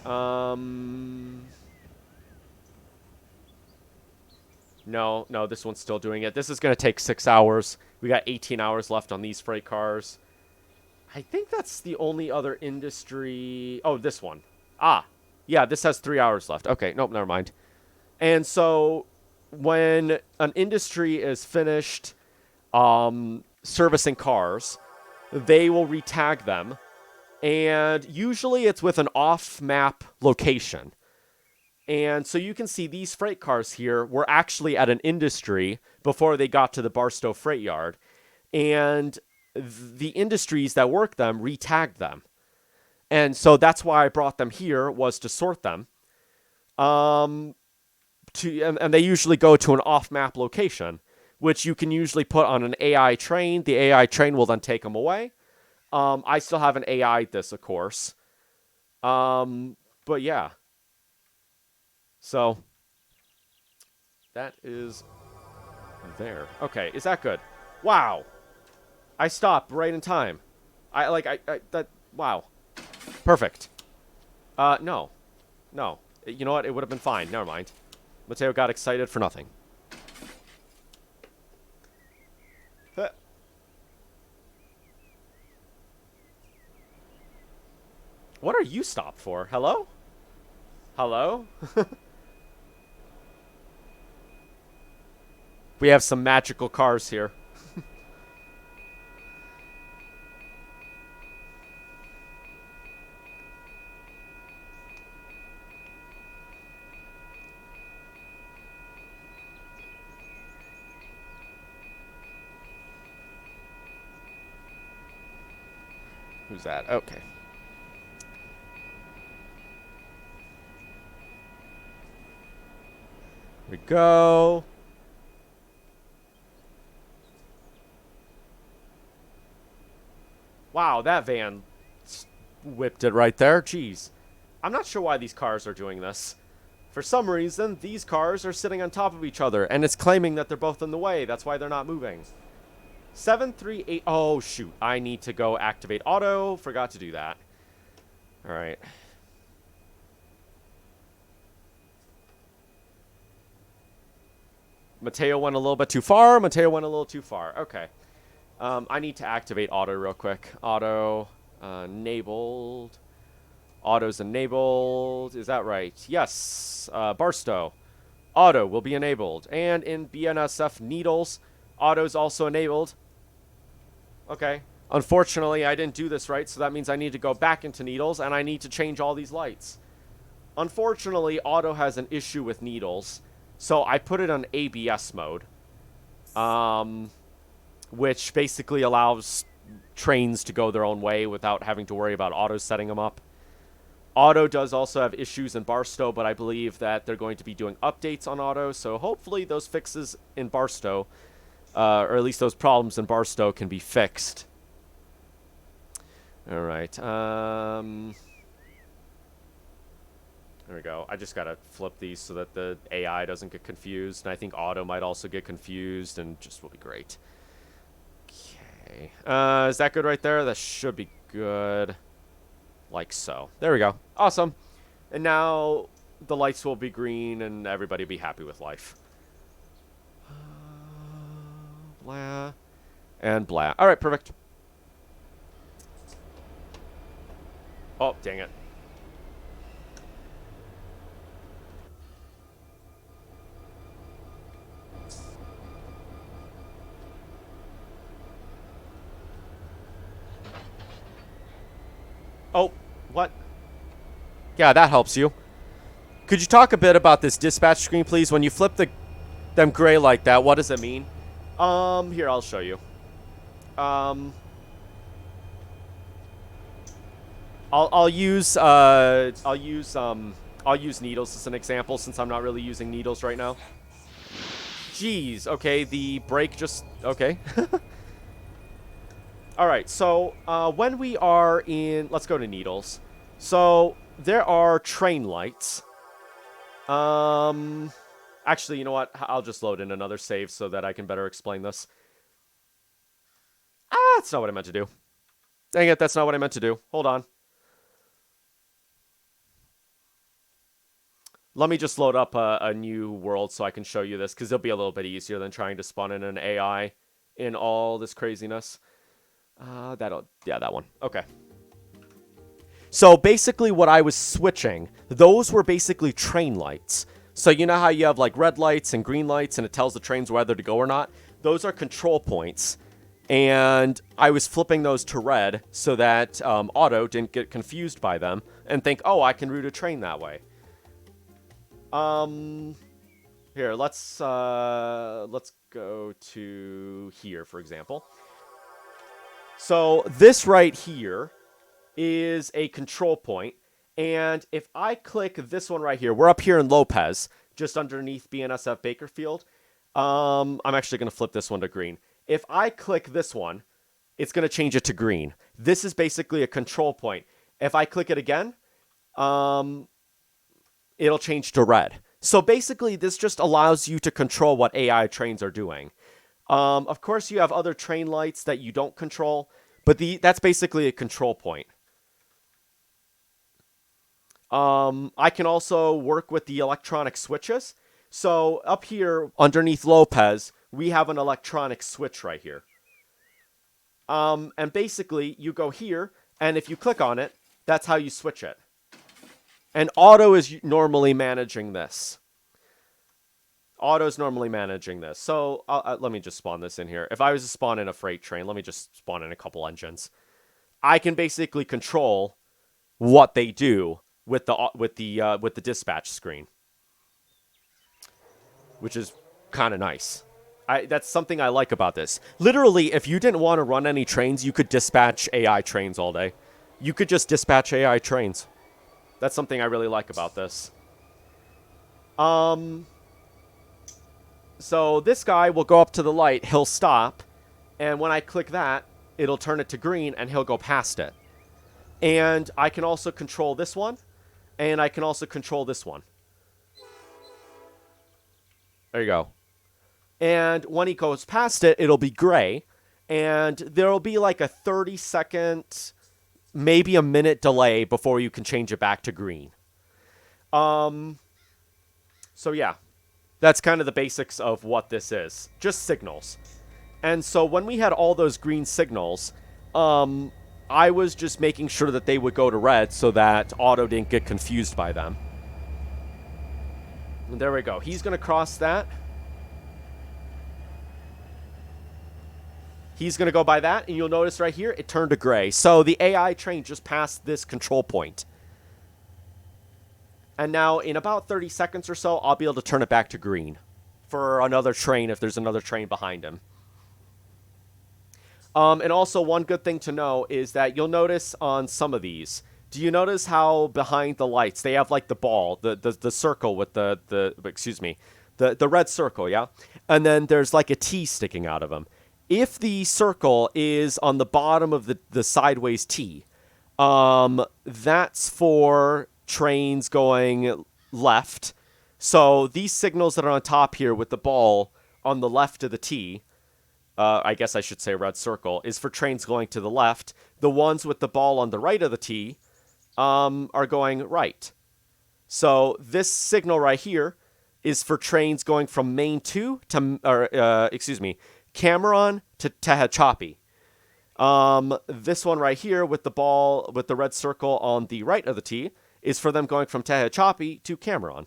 No, this one's still doing it. This is going to take 6 hours. We got 18 hours left on these freight cars. I think that's the only other industry... Oh, this one. Ah, yeah, this has 3 hours left. Okay, nope, never mind. And so, when an industry is finished servicing cars, they will retag them. And usually it's with an off-map location. And so you can see these freight cars here were actually at an industry before they got to the Barstow Freight Yard. And the industries that work them retagged them. And so that's why I brought them here, was to sort them. And they usually go to an off-map location, which you can usually put on an AI train. The AI train will then take them away. I still haven't AI'd this, of course. But yeah. So, that is there. Okay, is that good? Wow. I stopped right in time. Wow. Perfect. No. No. You know what? It would have been fine. Never mind. Mateo got excited for nothing. What are you stopped for? Hello? Hello? We have some magical cars here. Who's that? Okay. Here we go. Wow, that van whipped it right there. Jeez. I'm not sure why these cars are doing this. For some reason, these cars are sitting on top of each other, and it's claiming that they're both in the way. That's why they're not moving. 738. Oh, shoot. I need to go activate auto. Forgot to do that. All right. Mateo went a little bit too far. Mateo went a little too far. Okay. I need to activate auto real quick. Auto enabled. Auto's enabled. Is that right? Yes. Barstow. Auto will be enabled. And in BNSF Needles, auto's also enabled. Okay. Unfortunately, I didn't do this right, so that means I need to go back into Needles, and I need to change all these lights. Unfortunately, auto has an issue with Needles, so I put it on ABS mode. Which basically allows trains to go their own way without having to worry about auto setting them up. Auto does also have issues in Barstow, but I believe that they're going to be doing updates on auto, so hopefully those fixes in Barstow, or at least those problems in Barstow, can be fixed. All right. There we go. I just got to flip these so that the AI doesn't get confused, and I think auto might also get confused, and just will be great. Okay. Is that good right there? That should be good. Like so. There we go. Awesome. And now the lights will be green and everybody will be happy with life. Blah. And blah. All right, perfect. Oh, dang it. Oh, what? Yeah, that helps you. Could you talk a bit about this dispatch screen, please? When you flip them gray like that, what does it mean? Here, I'll show you. I'll use needles as an example since I'm not really using needles right now. Jeez, okay, the brake just okay. All right, so when we are in, let's go to needles. So there are train lights. Actually, you know what? I'll just load in another save so that I can better explain this. Ah, that's not what I meant to do. Dang it, that's not what I meant to do. Hold on. Let me just load up a new world so I can show you this, because it'll be a little bit easier than trying to spawn in an AI in all this craziness. Yeah, that one. Okay. So basically what I was switching, those were basically train lights. So you know how you have like red lights and green lights and it tells the trains whether to go or not? Those are control points. And I was flipping those to red so that auto didn't get confused by them and think, oh, I can route a train that way. Here, let's go to here, for example. So this right here is a control point, and if I click this one right here, we're up here in Lopez, just underneath BNSF Bakerfield. I'm actually going to flip this one to green. If I click this one, it's going to change it to green. This is basically a control point. If I click it again, it'll change to red. So basically, this just allows you to control what AI trains are doing. Of course, you have other train lights that you don't control, but that's basically a control point. I can also work with the electronic switches. So up here underneath Lopez, we have an electronic switch right here. And basically, you go here, and if you click on it, that's how you switch it. And auto is normally managing this. Auto's normally managing this. So let me just spawn this in here. If I was to spawn in a freight train, let me just spawn in a couple engines. I can basically control what they do with the dispatch screen, which is kind of nice. That's something I like about this. Literally, if you didn't want to run any trains, you could dispatch AI trains all day. You could just dispatch AI trains. That's something I really like about this. So this guy will go up to the light, he'll stop, and when I click that, it'll turn it to green, and he'll go past it. And I can also control this one, and I can also control this one. There you go. And when he goes past it, it'll be gray, and there'll be like a 30-second, maybe a minute delay before you can change it back to green. So yeah, that's kind of the basics of what this is. Just signals. And so when we had all those green signals, I was just making sure that they would go to red so that Auto didn't get confused by them. And there we go. He's going to cross that. He's going to go by that, and you'll notice right here, it turned to gray. So the AI train just passed this control point. And now, in about 30 seconds or so, I'll be able to turn it back to green for another train if there's another train behind him. And also, one good thing to know is that you'll notice on some of these, do you notice how behind the lights, they have like the ball, the circle with the red circle, yeah? And then there's like a T sticking out of them. If the circle is on the bottom of the sideways T, that's for trains going left. So these signals that are on top here with the ball on the left of the T, I guess I should say red circle, is for trains going to the left. The ones with the ball on the right of the T are going right. So this signal right here is for trains going from main 2 to, Cameron to Tehachapi. This one right here with the ball, with the red circle on the right of the T, is for them going from Tehachapi to Cameron.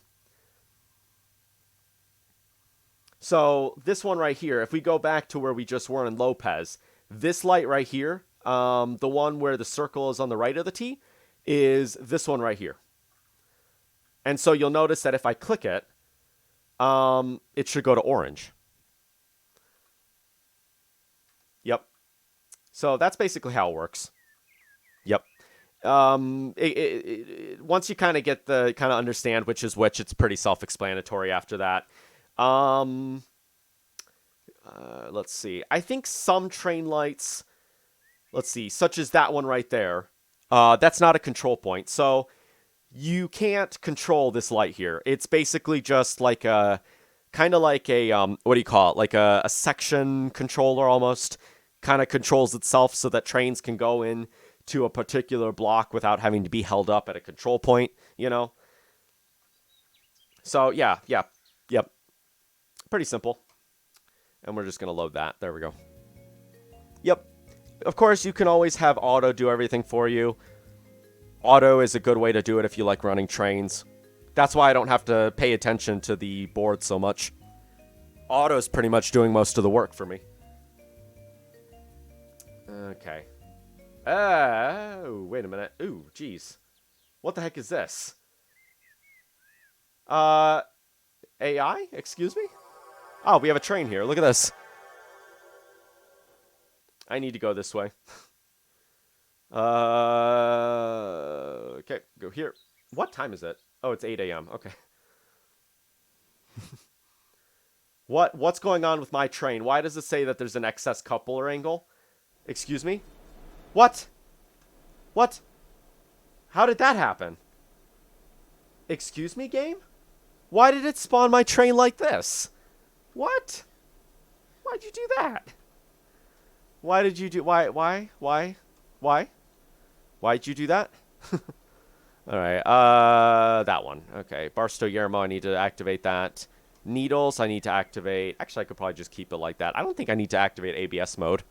So this one right here, if we go back to where we just were in Lopez, this light right here, the one where the circle is on the right of the T, is this one right here. And so you'll notice that if I click it, it should go to orange. Yep. So that's basically how it works. Yep. Once you kind of get the kind of understand which is which, it's pretty self-explanatory after that. Let's see. I think some train lights, let's see, such as that one right there, that's not a control point. So you can't control this light here. It's basically just like a, kind of like a, what do you call it? Like a section controller almost. Kind of controls itself so that trains can go in to a particular block without having to be held up at a control point, you know? So, yeah. Yep. Pretty simple. And we're just going to load that. There we go. Yep. Of course, you can always have Auto do everything for you. Auto is a good way to do it if you like running trains. That's why I don't have to pay attention to the board so much. Auto's pretty much doing most of the work for me. Okay. Oh, wait a minute. Ooh, jeez. What the heck is this? AI? Excuse me? Oh, we have a train here. Look at this. I need to go this way. Okay, go here. What time is it? Oh, it's 8 a.m. Okay. What's going on with my train? Why does it say that there's an excess coupler angle? Excuse me? What? What? How did that happen? Excuse me, game? Why did it spawn my train like this? What? Why'd you do that? Why did you do... Why? Why'd you do that? Alright, that one. Okay, Barstow Yermo, I need to activate that. Needles, I need to activate... Actually, I could probably just keep it like that. I don't think I need to activate ABS mode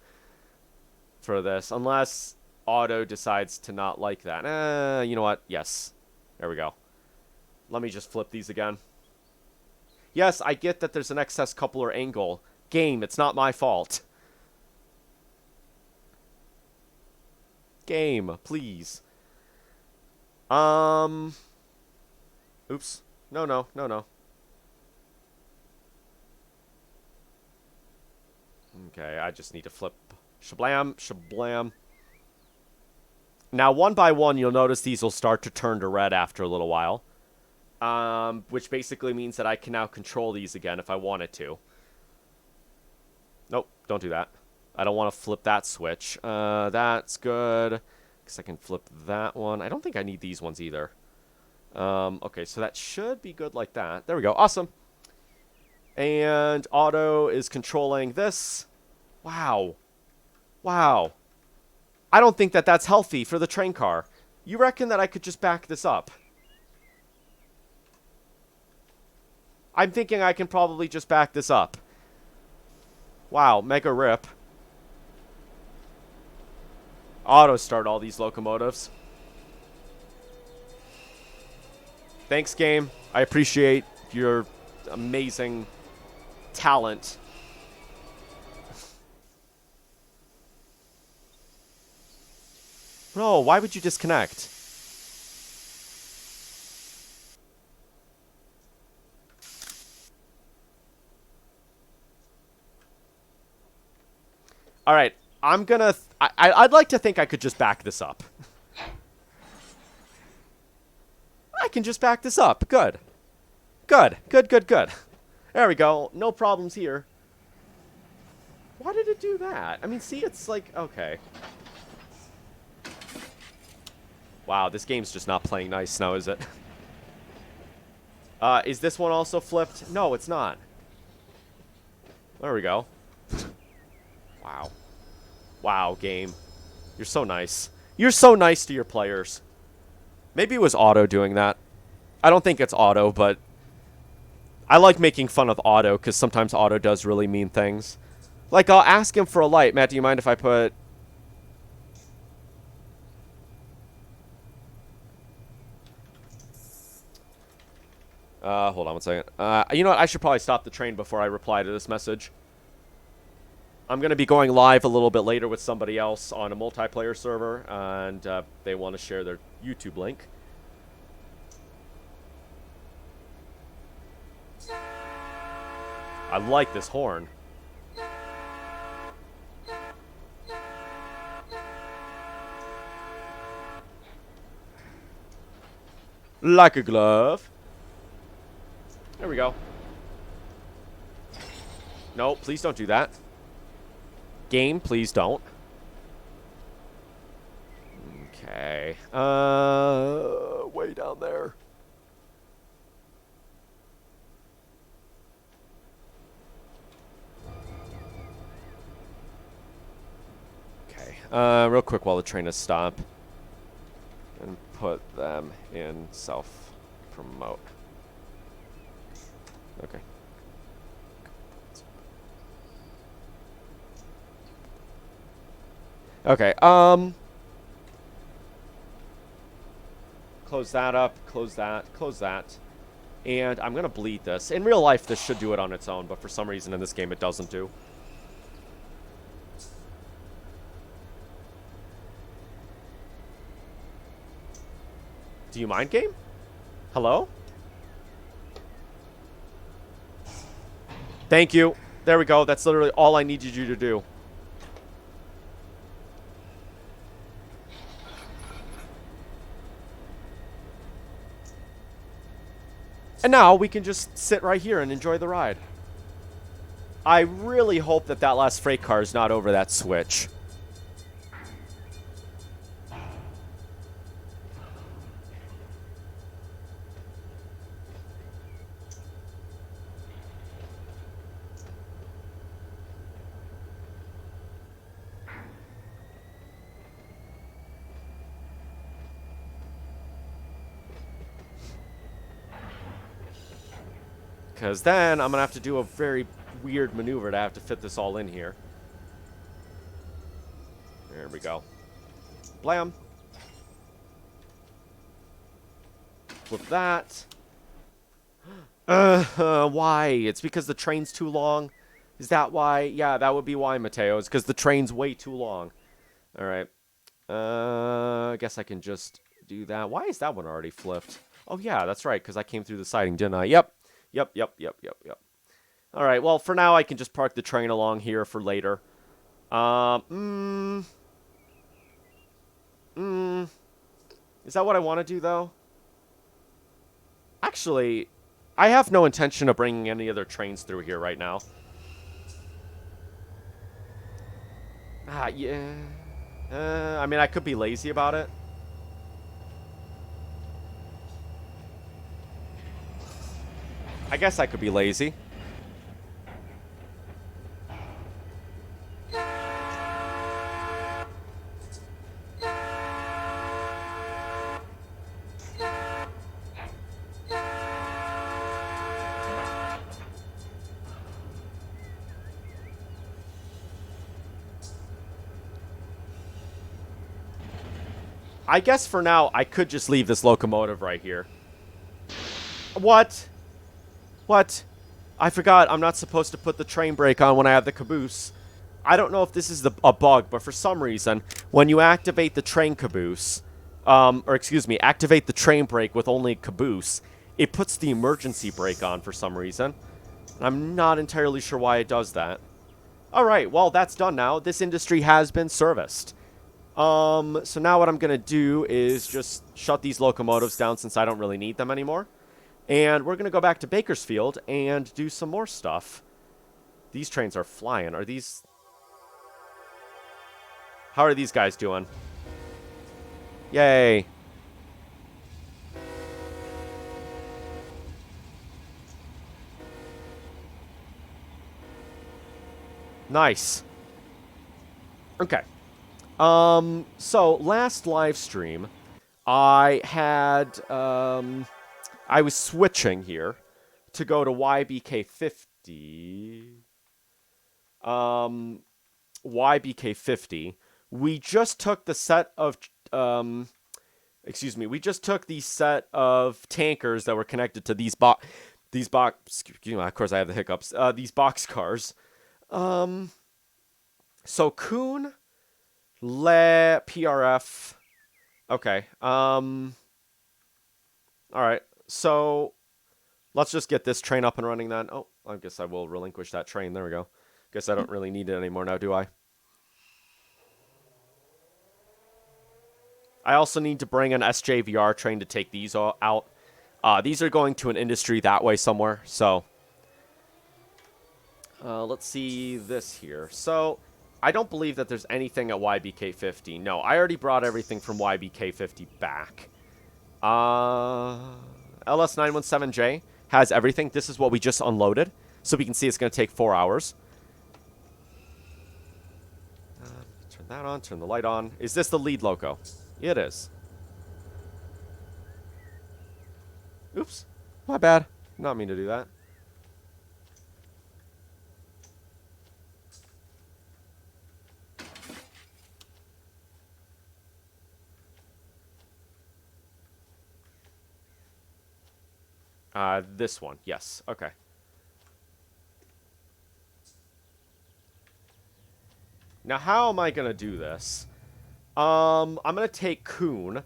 for this, unless Auto decides to not like that. You know what? Yes. There we go. Let me just flip these again. Yes, I get that there's an excess coupler angle. Game, it's not my fault. Game, please. Oops. No. Okay, I just need to flip. Shablam. Now, one by one, you'll notice these will start to turn to red after a little while. which basically means that I can now control these again if I wanted to. Nope, don't do that. I don't want to flip that switch. That's good, because I can flip that one. I don't think I need these ones either. Okay, so that should be good like that. There we go. Awesome. And auto is controlling this. Wow. Wow. I don't think that that's healthy for the train car. You reckon that I could just back this up? I'm thinking I can probably just back this up. Wow, mega rip. Auto start all these locomotives. Thanks, game. I appreciate your amazing talent. No, why would you disconnect? All right, I'm gonna... I'd like to think I could just back this up. I can just back this up. Good. Good. Good, good, good. There we go. No problems here. Why did it do that? I mean, see, it's like... Okay. Wow, this game's just not playing nice now, is it? Is this one also flipped? No, it's not. There we go. Wow. Wow, game. You're so nice. You're so nice to your players. Maybe it was Auto doing that. I don't think it's Auto, but I like making fun of Auto because sometimes Auto does really mean things. Like, I'll ask him for a light. Matt, do you mind if I put... hold on one second. You know what? I should probably stop the train before I reply to this message. I'm going to be going live a little bit later with somebody else on a multiplayer server, and they want to share their YouTube link. I like this horn. Like a glove. There we go. No, please don't do that. Game, please don't. Okay. Way down there. Okay. Real quick while the train is stopped. And put them in self-promote. Okay. Okay, close that up, close that. And I'm gonna bleed this. In real life, this should do it on its own, but for some reason in this game it doesn't do. Do you mind, game? Hello? Thank you. There we go. That's literally all I needed you to do. And now we can just sit right here and enjoy the ride. I really hope that that last freight car is not over that switch. Because then I'm going to have to do a very weird maneuver to have to fit this all in here. There we go. Blam. Flip that. Why? It's because the train's too long? Is that why? Yeah, that would be why, Mateo. It's because the train's way too long. Alright. I guess I can just do that. Why is that one already flipped? Oh, yeah, that's right, because I came through the siding, didn't I? Yep. Yep. Alright, well, for now, I can just park the train along here for later. Is that what I want to do, though? Actually, I have no intention of bringing any other trains through here right now. Yeah. I mean, I could be lazy about it. I guess I could be lazy. I guess for now, I could just leave this locomotive right here. What? What? I forgot I'm not supposed to put the train brake on when I have the caboose. I don't know if this is a bug, but for some reason, when you activate the train caboose, activate the train brake with only caboose, it puts the emergency brake on for some reason. I'm not entirely sure why it does that. Alright, well, that's done now. This industry has been serviced. So now what I'm going to do is just shut these locomotives down since I don't really need them anymore. And we're going to go back to Bakersfield and do some more stuff. These trains are flying. Are these... How are these guys doing? Yay. Nice. Okay. So last live stream, I had, I was switching here to go to YBK50. YBK50. We just took the set of, we just took the set of tankers that were connected to these of course I have the hiccups, these boxcars. So Kuhn, Le PRF. Okay. Alright. So let's just get this train up and running then. Oh, I guess I will relinquish that train. There we go. Guess I don't really need it anymore now, do I? I also need to bring an SJVR train to take these all out. These are going to an industry that way somewhere, so... let's see this here. So... I don't believe that there's anything at YBK50. No, I already brought everything from YBK50 back. LS917J has everything. This is what we just unloaded. So we can see it's going to take 4 hours. Turn that on. Turn the light on. Is this the lead loco? It is. Oops. My bad. Not mean to do that. This one. Yes. Okay. Now, how am I going to do this? I'm going to take Kuhn,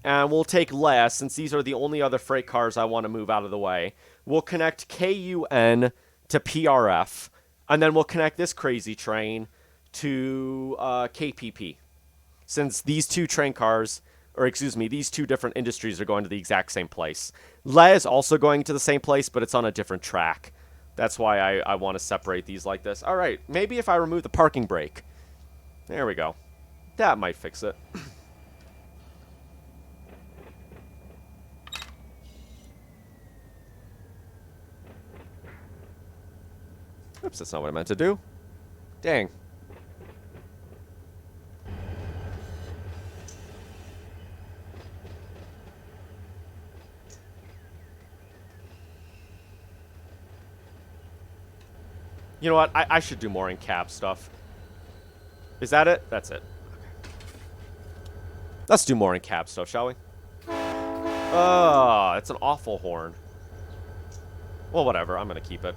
and we'll take Les, since these are the only other freight cars I want to move out of the way. We'll connect KUN to PRF, and then we'll connect this crazy train to KPP. Since these two train cars... Or, excuse me, these two different industries are going to the exact same place. Le is also going to the same place, but it's on a different track. That's why I want to separate these like this. All right, maybe if I remove the parking brake. There we go. That might fix it. Oops, that's not what I meant to do. Dang. You know what? I should do more in cab stuff. Is that it? That's it. Okay. Let's do more in cab stuff, shall we? Oh, it's an awful horn. Well, whatever. I'm going to keep it.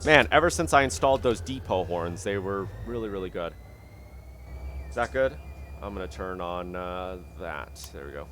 Man, ever since I installed those depot horns, they were really, really good. Is that good? I'm going to turn on that. There we go.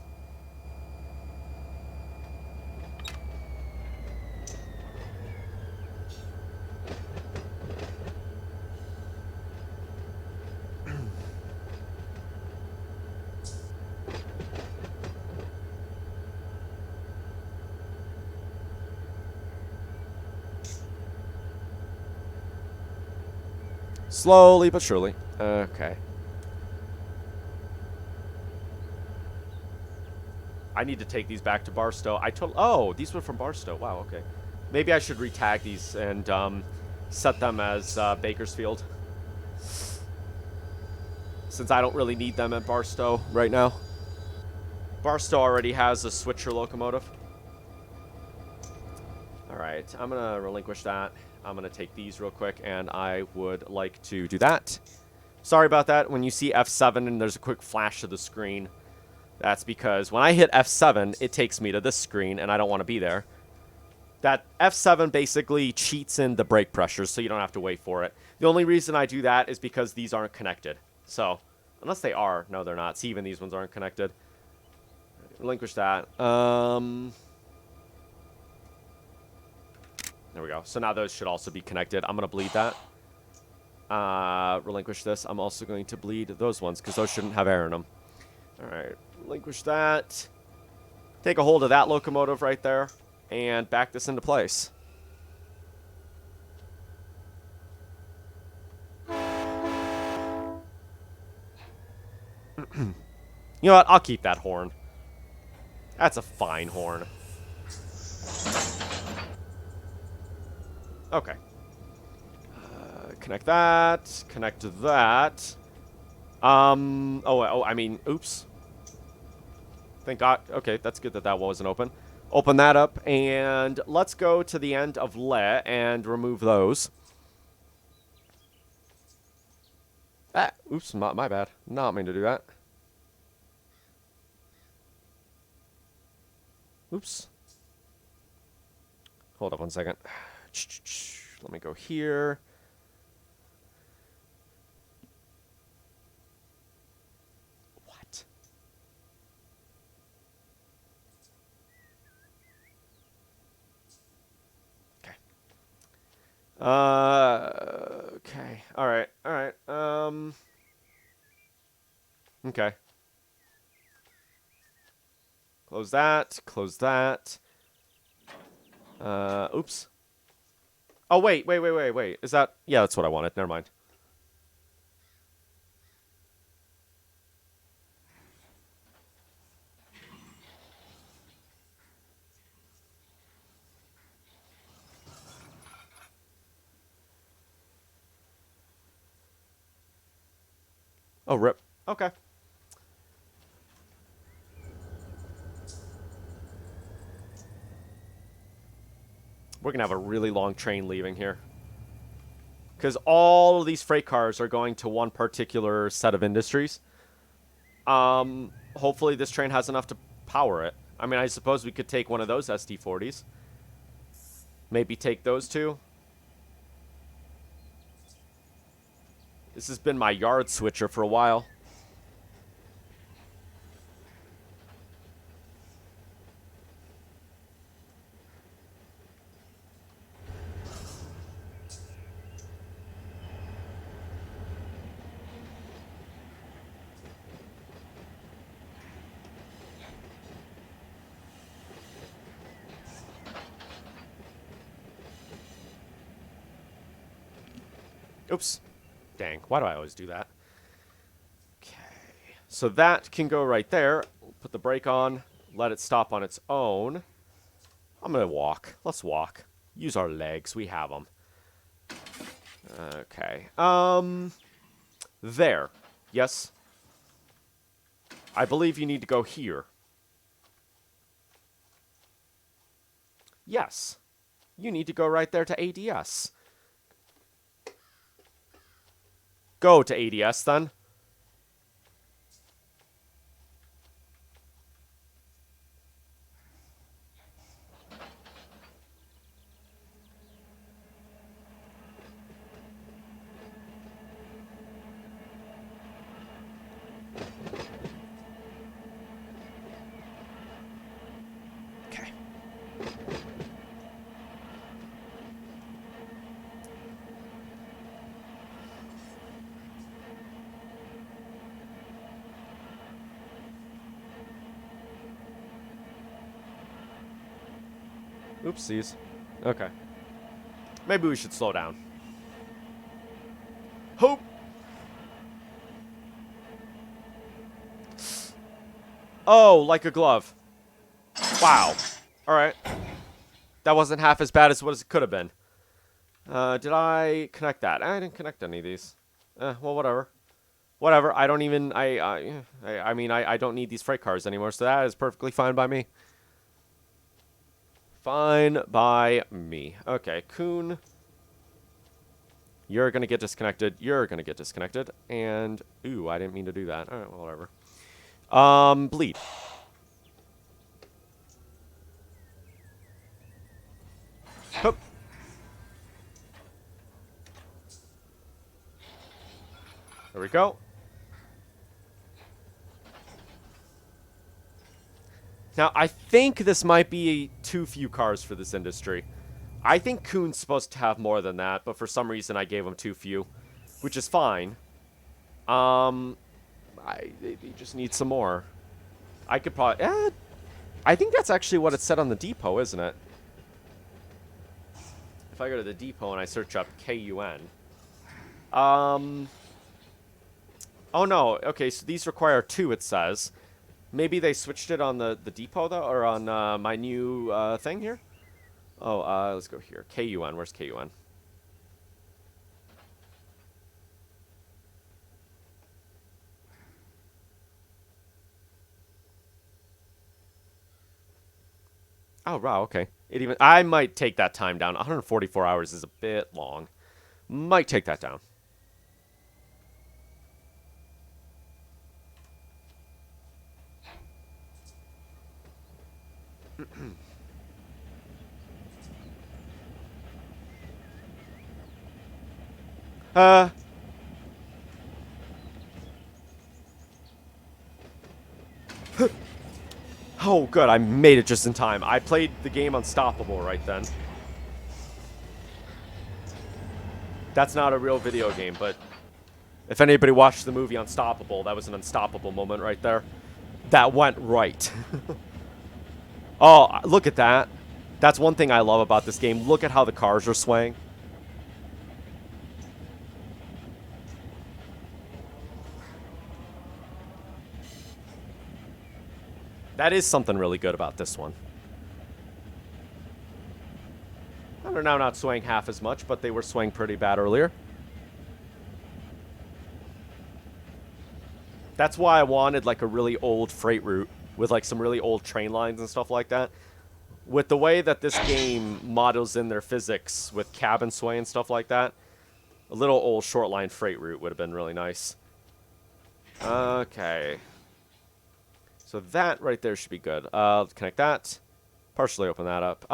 Slowly but surely. Okay. I need to take these back to Barstow. Oh, these were from Barstow. Wow, okay. Maybe I should retag these and set them as Bakersfield. Since I don't really need them at Barstow right now. Barstow already has a switcher locomotive. Alright, I'm going to relinquish that. I'm going to take these real quick, and I would like to do that. Sorry about that. When you see F7 and there's a quick flash to the screen, that's because when I hit F7, it takes me to this screen, and I don't want to be there. That F7 basically cheats in the brake pressures, so you don't have to wait for it. The only reason I do that is because these aren't connected. So, unless they are. No, they're not. See, even these ones aren't connected. Relinquish that. There we go. So now those should also be connected. I'm going to bleed that. Relinquish this. I'm also going to bleed those ones, because those shouldn't have air in them. Alright, relinquish that. Take a hold of that locomotive right there, and back this into place. You know what? I'll keep that horn. That's a fine horn. Okay. Connect that. Connect to that. I mean, oops. Thank God. Okay, that's good that that wasn't open. Open that up, and let's go to the end of Le and remove those. Ah, oops, my bad. Not mean to do that. Oops. Hold up one second. Let me go here. What? Okay. Okay. All right. Okay. Close that. Close that. Oops. Oh, wait. Is that... Yeah, that's what I wanted. Never mind. Oh, rip. Okay. We're going to have a really long train leaving here. Because all of these freight cars are going to one particular set of industries. Hopefully this train has enough to power it. I mean, I suppose we could take one of those SD40s. Maybe take those two. This has been my yard switcher for a while. Oops. Dang, why do I always do that? Okay. So that can go right there. We'll put the brake on. Let it stop on its own. I'm going to walk. Let's walk. Use our legs. We have them. Okay. There. Yes. I believe you need to go here. Yes. You need to go right there to ADS. Go to ADS then. Okay. Oopsies. Okay. Maybe we should slow down. Hope. Oh, like a glove. Wow. Alright. That wasn't half as bad as what it could have been. Did I connect that? I didn't connect any of these. Well, whatever. Whatever. I don't even... I mean, I don't need these freight cars anymore, so that is perfectly fine by me. Fine by me. Okay, Coon. You're gonna get disconnected. You're gonna get disconnected. And... Ooh, I didn't mean to do that. Alright, well, whatever. Bleed. Hoop. There we go. Now, I think this might be too few cars for this industry. I think Coon's supposed to have more than that, but for some reason I gave him too few, which is fine. They just need some more. I could probably... I think that's actually what it said on the depot, isn't it? If I go to the depot and I search up KUN. Oh, no. Okay, so these require 2, it says. Maybe they switched it on the depot, though, or on my new thing here? Oh, let's go here. KUN. Where's KUN? Oh, wow, okay. I might take that time down. 144 hours is a bit long. Might take that down. Oh, good. I made it just in time. I played the game Unstoppable right then. That's not a real video game, but if anybody watched the movie Unstoppable, that was an unstoppable moment right there. That went right. Oh, look at that. That's one thing I love about this game. Look at how the cars are swaying. That is something really good about this one. They're now not swaying half as much, but they were swaying pretty bad earlier. That's why I wanted like a really old freight route with like some really old train lines and stuff like that. With the way that this game models in their physics with cabin sway and stuff like that, a little old short line freight route would have been really nice. Okay. So that right there should be good. Let's connect that. Partially open that up.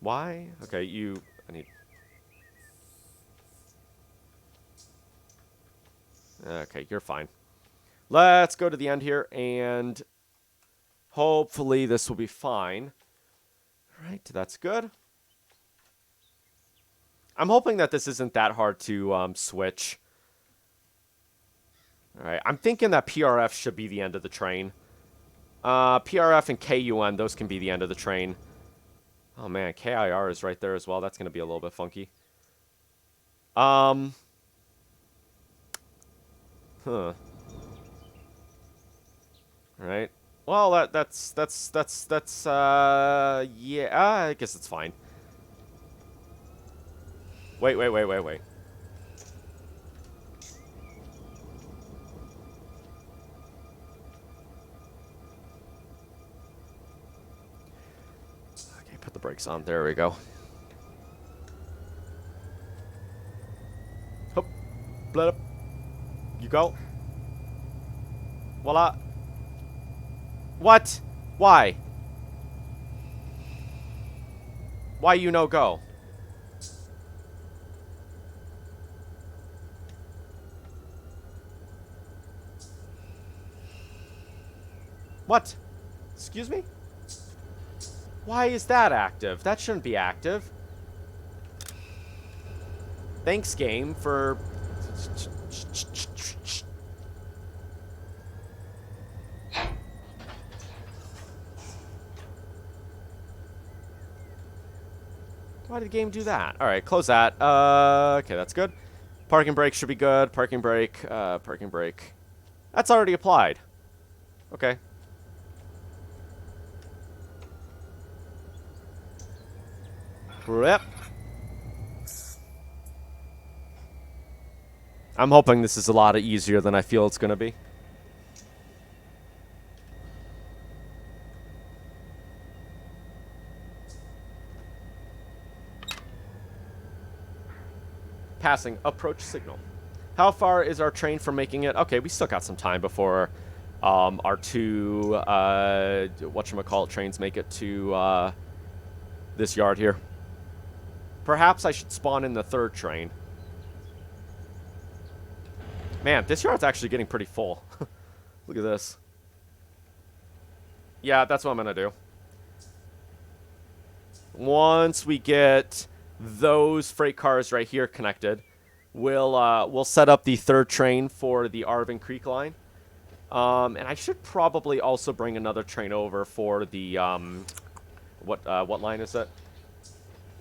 Why? Okay, I need... Okay, you're fine. Let's go to the end here, and hopefully this will be fine. All right, that's good. I'm hoping that this isn't that hard to switch. All right, I'm thinking that PRF should be the end of the train. PRF and KUN, those can be the end of the train. Oh, man, KIR is right there as well. That's going to be a little bit funky. Huh. All right. Well, that's yeah, I guess it's fine. Wait. Okay, put the brakes on. There we go. Hop. Blood up. You go. Voila. What? Why? Why you no go? What? Excuse me? Why is that active? That shouldn't be active. Thanks, game, for... Why did the game do that? All right, close that. Okay, that's good. Parking brake should be good. Parking brake. Parking brake. That's already applied. Okay. Yep. I'm hoping this is a lot easier than I feel it's going to be. Passing approach signal. How far is our train from making it? Okay, we still got some time before our two whatchamacallit trains make it to this yard here. Perhaps I should spawn in the third train. Man, this yard's actually getting pretty full. Look at this. Yeah, that's what I'm gonna do. Once we get those freight cars right here connected, we'll set up the third train for the Arvin Creek line. And I should probably also bring another train over for the what line is it?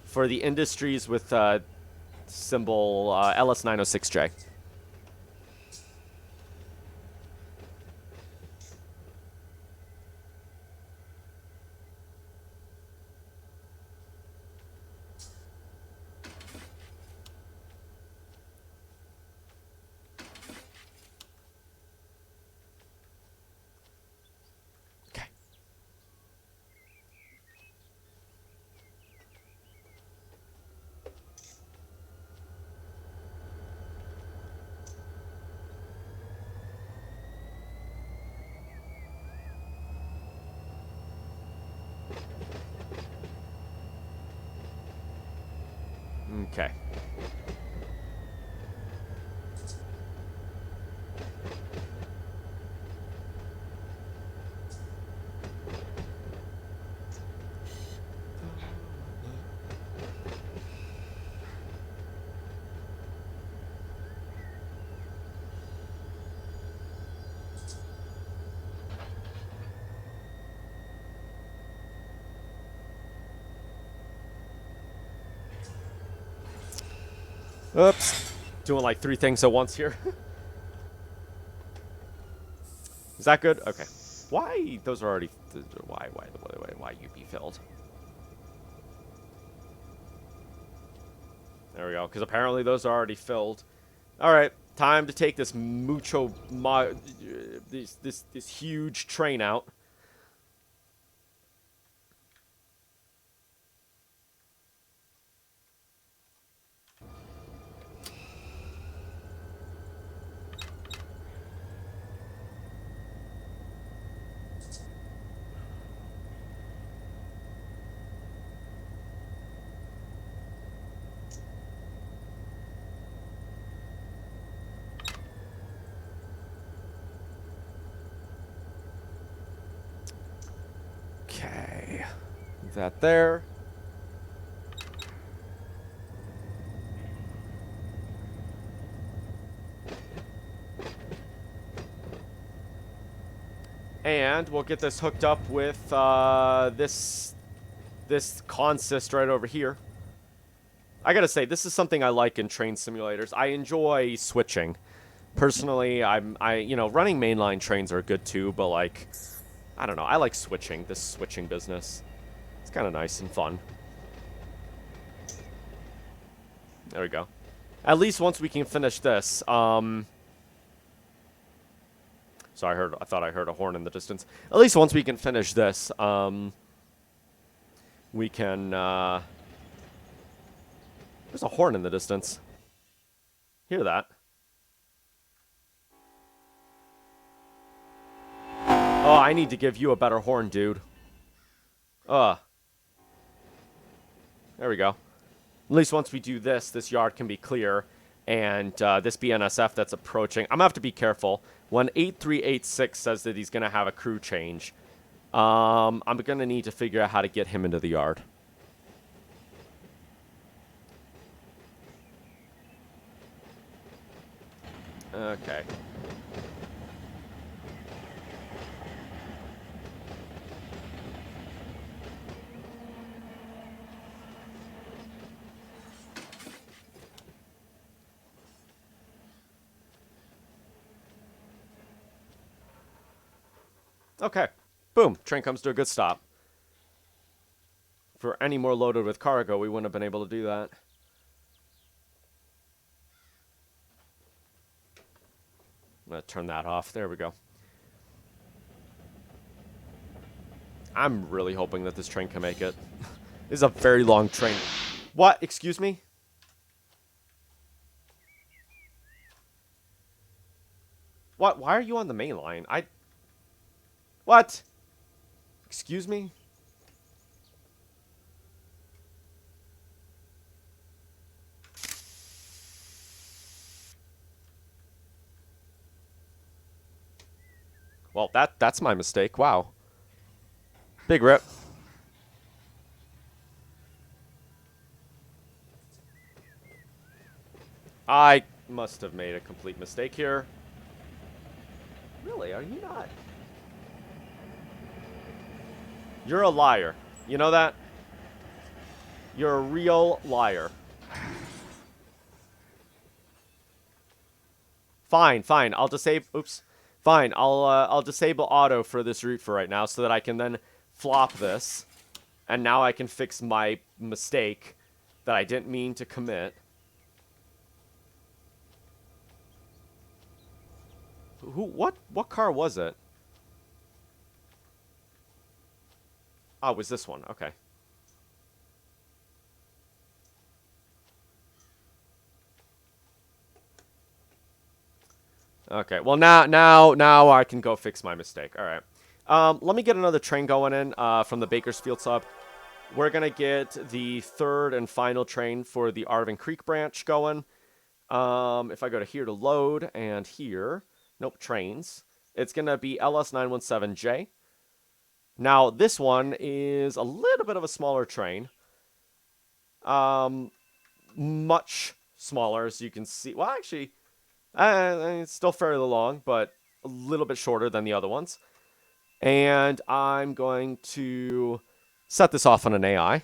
For the Industries with symbol LS906J. Okay. Oops. Doing like 3 things at once here. Is that good? Okay. Why? Those are already... Why you be filled? There we go. Because apparently those are already filled. Alright. Time to take this this huge train out. Okay. That there. And we'll get this hooked up with this consist right over here. I gotta say, this is something I like in train simulators. I enjoy switching. Personally, you know, running mainline trains are good too, but like, I don't know, I like switching, this switching business. It's kind of nice and fun. There we go. At least once we can finish this, so I thought I heard a horn in the distance. At least once we can finish this, we can, there's a horn in the distance. Hear that? Oh, I need to give you a better horn, dude. There we go. At least once we do this, this yard can be clear. And this BNSF that's approaching, I'm going to have to be careful. When 8386 says that he's going to have a crew change, I'm going to need to figure out how to get him into the yard. Okay. Okay. Boom. Train comes to a good stop. If we're any more loaded with cargo, we wouldn't have been able to do that. I'm going to turn that off. There we go. I'm really hoping that this train can make it. This is a very long train. What? Excuse me? What? Why are you on the main line? What? Excuse me? Well, that's my mistake. Wow. Big rip. I must have made a complete mistake here. Really? Are you not? You're a liar. You know that? You're a real liar. Fine, fine. I'll disable. Oops. Fine. I'll disable auto for this route for right now, so that I can then flop this, and now I can fix my mistake that I didn't mean to commit. What car was it? Oh, it was this one. Okay. Okay. Well, now I can go fix my mistake. All right. Let me get another train going in from the Bakersfield sub. We're gonna get the third and final train for the Arvin Creek branch going. If I go to here to load and here, nope, trains. It's gonna be LS917J. Now this one is a little bit of a smaller train. Much smaller, as you can see. Well, actually, it's still fairly long, but a little bit shorter than the other ones. And I'm going to set this off on an AI.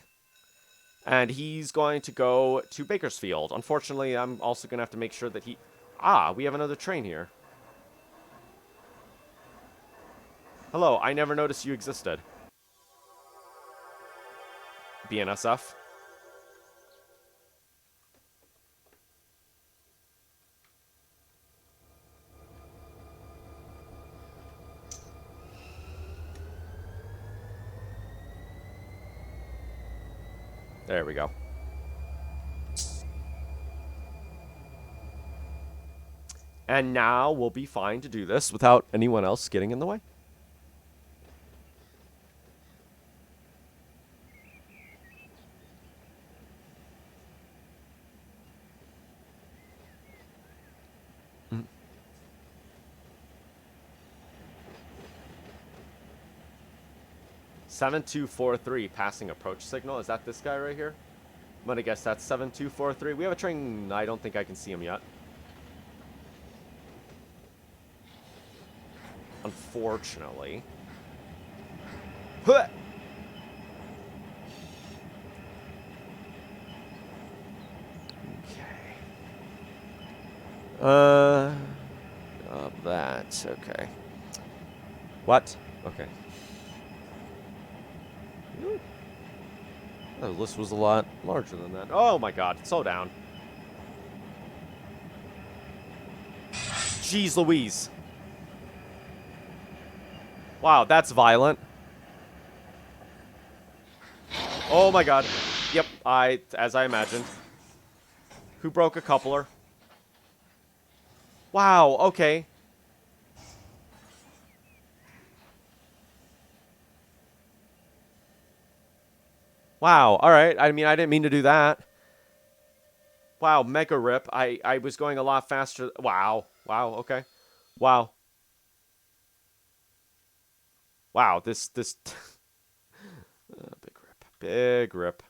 And he's going to go to Bakersfield. Unfortunately, I'm also going to have to make sure that he... Ah, we have another train here. Hello, I never noticed you existed. BNSF. There we go. And now we'll be fine to do this without anyone else getting in the way. Mm. 7243 passing approach signal. Is that this guy right here? I'm gonna guess that's 7243. We have a train. I don't think I can see him yet. Unfortunately. Huh! Okay. That. Okay. What? Okay. The list was a lot larger than that. Oh my god, slow down. Jeez Louise. Wow, that's violent. Oh my god. Yep, as I imagined. Who broke a coupler? Wow, okay. Wow, alright. I mean, I didn't mean to do that. Wow, mega rip. I was going a lot faster. Wow. Wow, okay. Wow. Wow, this... big rip. Big rip.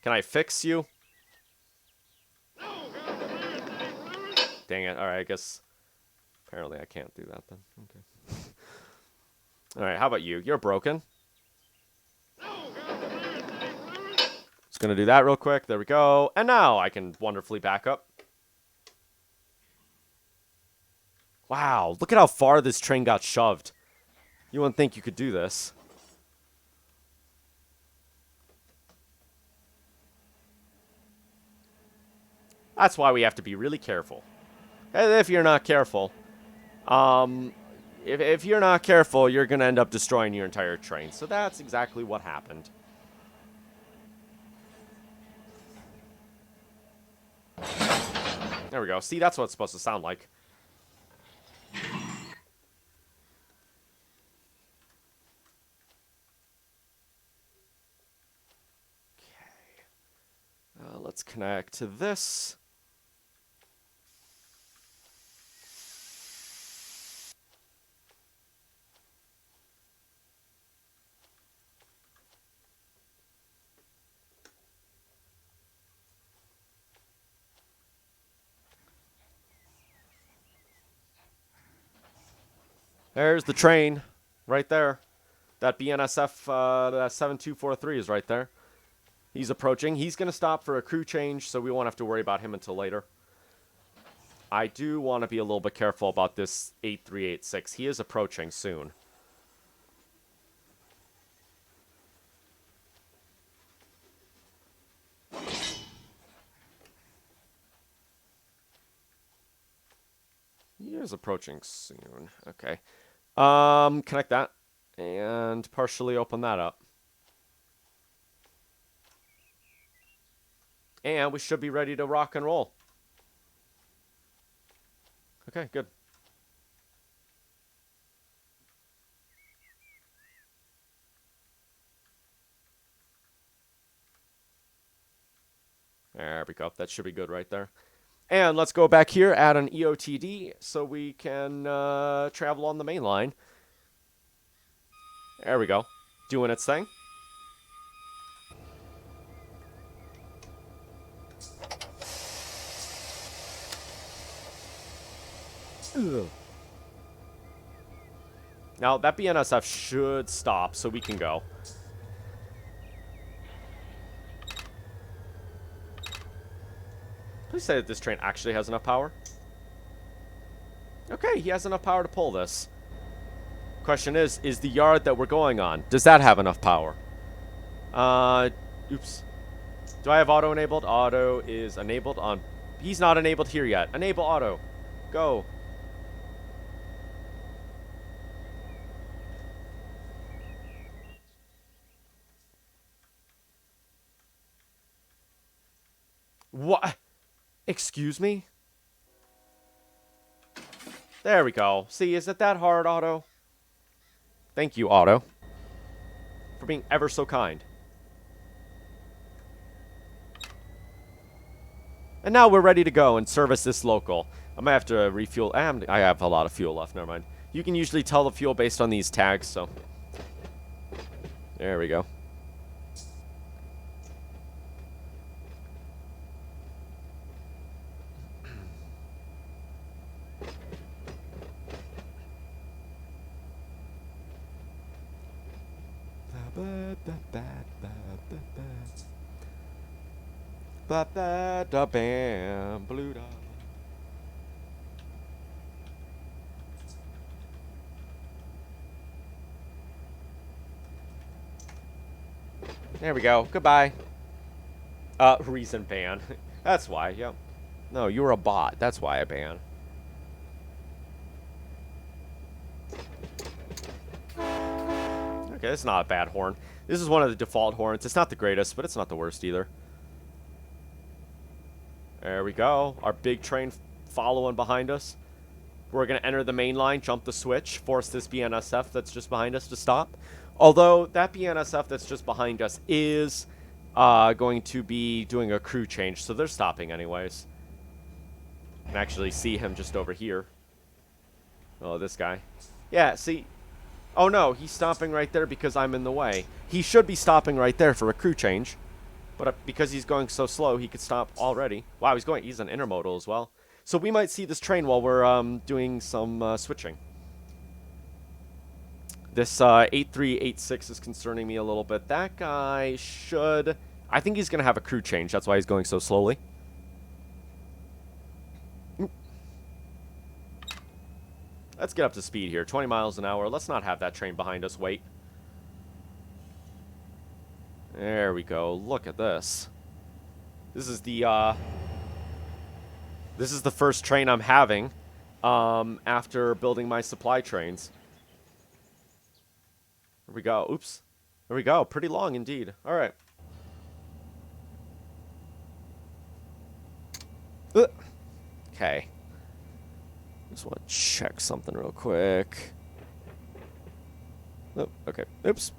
Can I fix you? Dang it. Alright, I guess... Apparently I can't do that then. Okay. Alright, how about you? You're broken. Just gonna do that real quick. There we go. And now I can wonderfully back up. Wow, look at how far this train got shoved. You wouldn't think you could do this. That's why we have to be really careful. And if you're not careful, if you're not careful, you're going to end up destroying your entire train. So that's exactly what happened. There we go. See, that's what it's supposed to sound like. Okay. Let's connect to this. There's the train, right there. That BNSF, that 7243 is right there. He's approaching. He's going to stop for a crew change, so we won't have to worry about him until later. I do want to be a little bit careful about this 8386. He is approaching soon. He is approaching soon. Okay. Connect that. And partially open that up. And we should be ready to rock and roll. Okay, good. There we go. That should be good right there. And let's go back here, add an EOTD so we can travel on the main line. There we go. Doing its thing. Ugh. Now, that BNSF should stop so we can go. Please say that this train actually has enough power. Okay, he has enough power to pull this. Question is the yard that we're going on, does that have enough power? Oops. Do I have auto enabled? Auto is enabled on... He's not enabled here yet. Enable auto. Go. What? Excuse me? There we go. See, is it that hard, Auto? Thank you, Auto, for being ever so kind. And now we're ready to go and service this local. I might have to refuel. I have a lot of fuel left. Never mind. You can usually tell the fuel based on these tags, so. There we go. Ba-ba-da-bam, blue dot. There we go. Goodbye. Reason ban. That's why, yep. No, you were a bot. That's why I ban. Okay, it's not a bad horn. This is one of the default horns. It's not the greatest, but it's not the worst either. There we go. Our big train following behind us. We're going to enter the main line, jump the switch, force this BNSF that's just behind us to stop. Although, that BNSF that's just behind us is going to be doing a crew change, so they're stopping anyways. You can actually see him just over here. Oh, this guy. Yeah, see... Oh no, he's stopping right there because I'm in the way. He should be stopping right there for a crew change. But because he's going so slow, he could stop already. Wow, he's an intermodal as well. So we might see this train while we're doing some switching. This 8386 is concerning me a little bit. That guy should... I think he's going to have a crew change. That's why he's going so slowly. Let's get up to speed here. 20 miles an hour. Let's not have that train behind us wait. There we go. Look at this. This is the first train I'm having after building my supply trains. There we go. Oops. There we go. Pretty long indeed. All right. Okay. Just want to check something real quick. Oh, okay. Oops.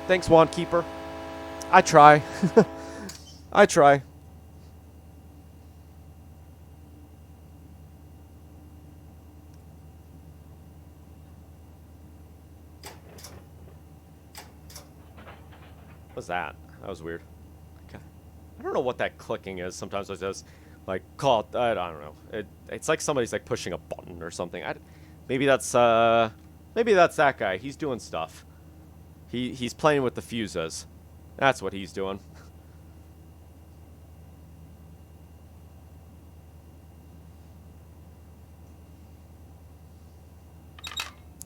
Thanks, Wand Keeper. I try. I try. What's that? That was weird. Okay. I don't know what that clicking is. Sometimes it says, like, call it, I don't know. It's like somebody's, like, pushing a button or something. Maybe that's that guy. He's doing stuff. He's playing with the fuses. That's what he's doing.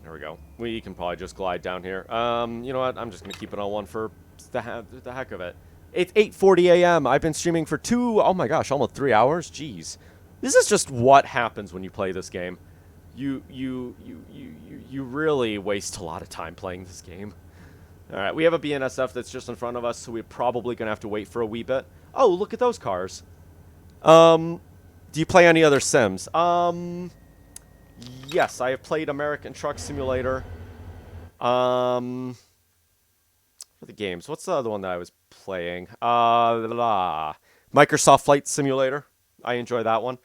There we go. We can probably just glide down here. You know what? I'm just gonna keep it on one for the heck of it. It's 8:40 a.m. I've been streaming for oh my gosh, almost 3 hours. Jeez, this is just what happens when you play this game. You really waste a lot of time playing this game. All right, we have a BNSF that's just in front of us, so we're probably gonna have to wait for a wee bit. Oh, look at those cars. Do you play any other Sims? Yes, I have played American Truck Simulator. For the games, what's the other one that I was playing? Microsoft Flight Simulator. I enjoy that one.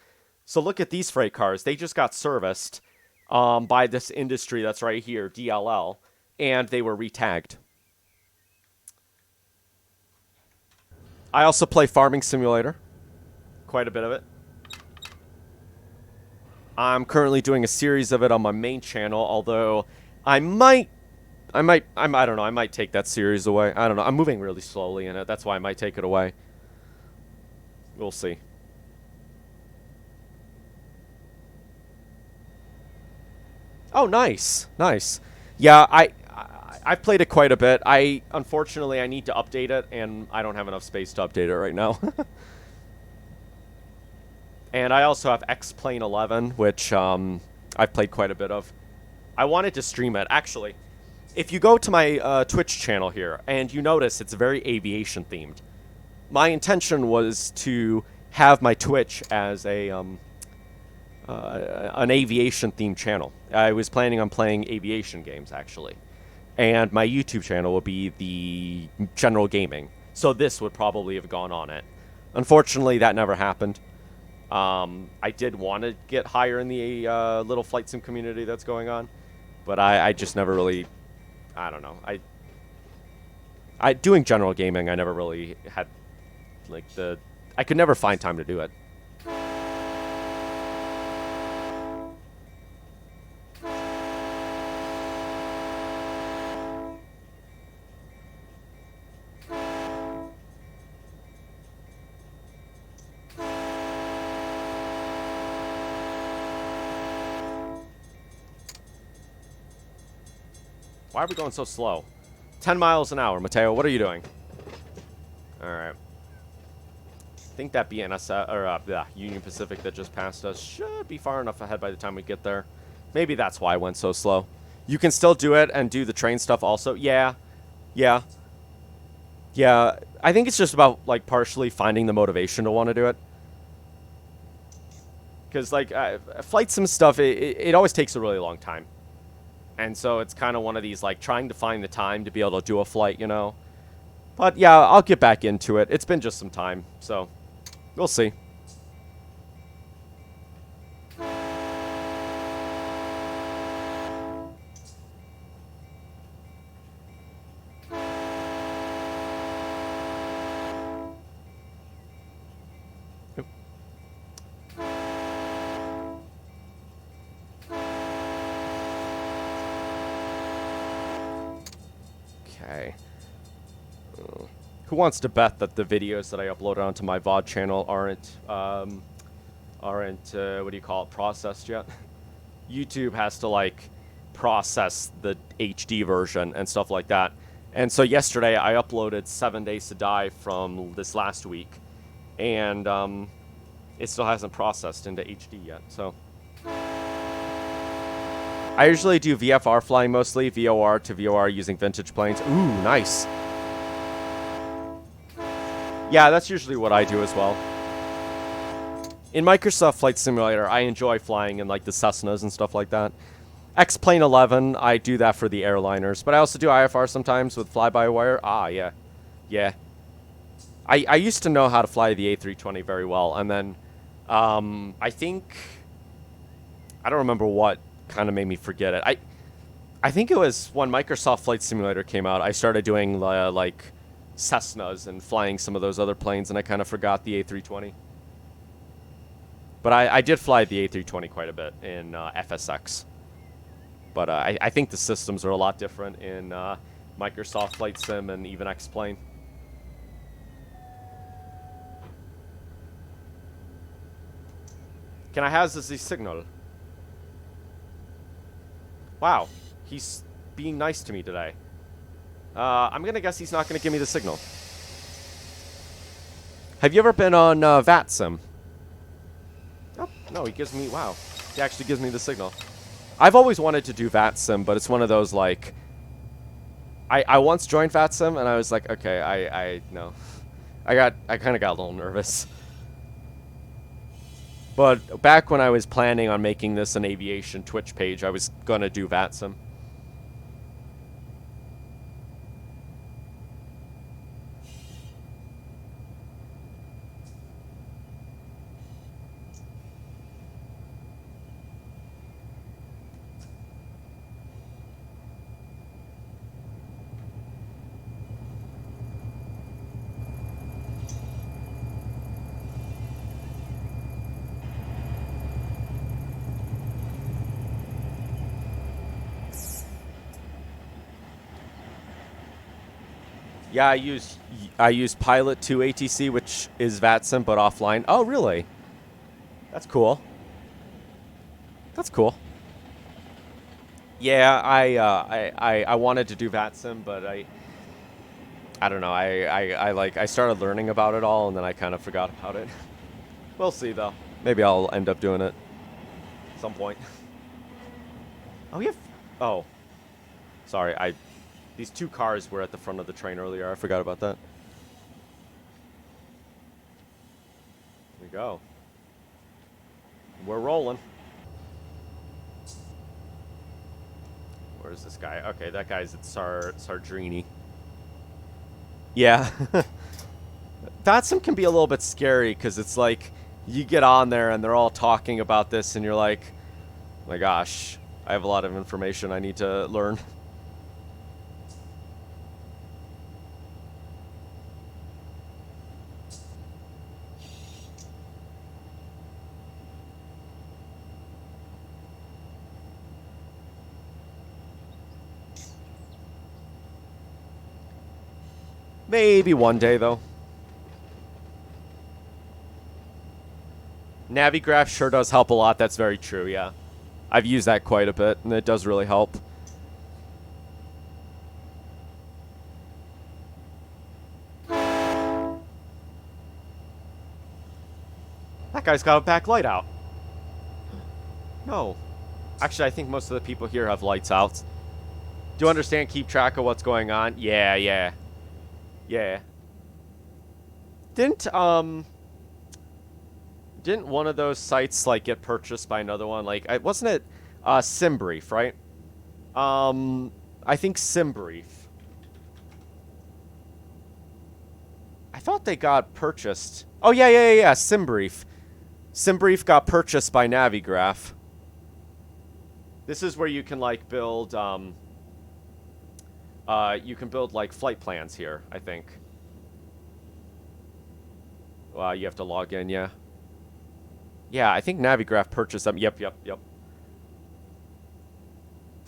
So look at these freight cars. They just got serviced by this industry that's right here, DLL, and they were retagged. I also play Farming Simulator. Quite a bit of it. I'm currently doing a series of it on my main channel, although I don't know, I might take that series away. I don't know. I'm moving really slowly in it. That's why I might take it away. We'll see. Oh, nice. Nice. Yeah, I've played it quite a bit. Unfortunately, I need to update it, and I don't have enough space to update it right now. And I also have X-Plane 11, which I've played quite a bit of. I wanted to stream it. Actually, if you go to my Twitch channel here, and you notice it's very aviation-themed, my intention was to have my Twitch as an aviation-themed channel. I was planning on playing aviation games, actually. And my YouTube channel will be the general gaming. So this would probably have gone on it. Unfortunately, that never happened. I did want to get higher in the little flight sim community that's going on. But I just never really... I don't know. Doing general gaming, I never really had... like, I could never find time to do it. Why are we going so slow? 10 miles an hour. Mateo, what are you doing? Alright. I think that BNS, or Union Pacific that just passed us should be far enough ahead by the time we get there. Maybe that's why I went so slow. You can still do it and do the train stuff also. Yeah. Yeah. Yeah. I think it's just about, like, partially finding the motivation to want to do it. Because, like, flight sim stuff, it always takes a really long time. And so it's kind of one of these, like, trying to find the time to be able to do a flight, you know. But, yeah, I'll get back into it. It's been just some time, so we'll see. Who wants to bet that the videos that I uploaded onto my VOD channel aren't what do you call it, processed yet? YouTube has to, like, process the HD version and stuff like that. And so yesterday I uploaded 7 Days to Die from this last week, and it still hasn't processed into HD yet, so. I usually do VFR flying mostly, VOR to VOR using vintage planes. Ooh, nice. Yeah, that's usually what I do as well. In Microsoft Flight Simulator, I enjoy flying in, like, the Cessnas and stuff like that. X-Plane 11, I do that for the airliners, but I also do IFR sometimes with fly-by-wire. Ah, yeah. Yeah. I used to know how to fly the A320 very well, and then I think... I don't remember what kind of made me forget it. I think it was when Microsoft Flight Simulator came out, I started doing, like, Cessnas and flying some of those other planes, and I kind of forgot the A320. But I did fly the A320 quite a bit in FSX. But I think the systems are a lot different in Microsoft Flight Sim and even X-Plane. Can I have the signal? Wow, he's being nice to me today. I'm gonna guess he's not gonna give me the signal. Have you ever been on VATSIM? Oh, no, he gives me, wow. He actually gives me the signal. I've always wanted to do VATSIM, but it's one of those, like... I once joined VATSIM, and I was like, okay, no. I kind of got a little nervous. But back when I was planning on making this an aviation Twitch page, I was gonna do VATSIM. Yeah, I use Pilot 2 ATC, which is VATSIM but offline. Oh, really? That's cool. That's cool. Yeah, I wanted to do VATSIM, but I don't know. I started learning about it all, and then I kind of forgot about it. We'll see though. Maybe I'll end up doing it at some point. Oh, we have. Oh, sorry. These two cars were at the front of the train earlier. I forgot about that. Here we go. We're rolling. Where's this guy? Okay, that guy's at Sardrini. Yeah. VATSIM can be a little bit scary because it's like you get on there and they're all talking about this and you're like, oh my gosh, I have a lot of information I need to learn. Maybe one day, though. Navigraph sure does help a lot. That's very true, yeah. I've used that quite a bit, and it does really help. That guy's got a backlight out. No. Actually, I think most of the people here have lights out. Do you understand? Keep track of what's going on? Yeah, yeah. Yeah. Didn't one of those sites, like, get purchased by another one? Like, wasn't it, SimBrief, right? I think SimBrief. I thought they got purchased. Oh, yeah, SimBrief. SimBrief got purchased by Navigraph. This is where you can, like, build, you can build, like, flight plans here, I think. Well, you have to log in, yeah. Yeah, I think Navigraph purchased them. Yep.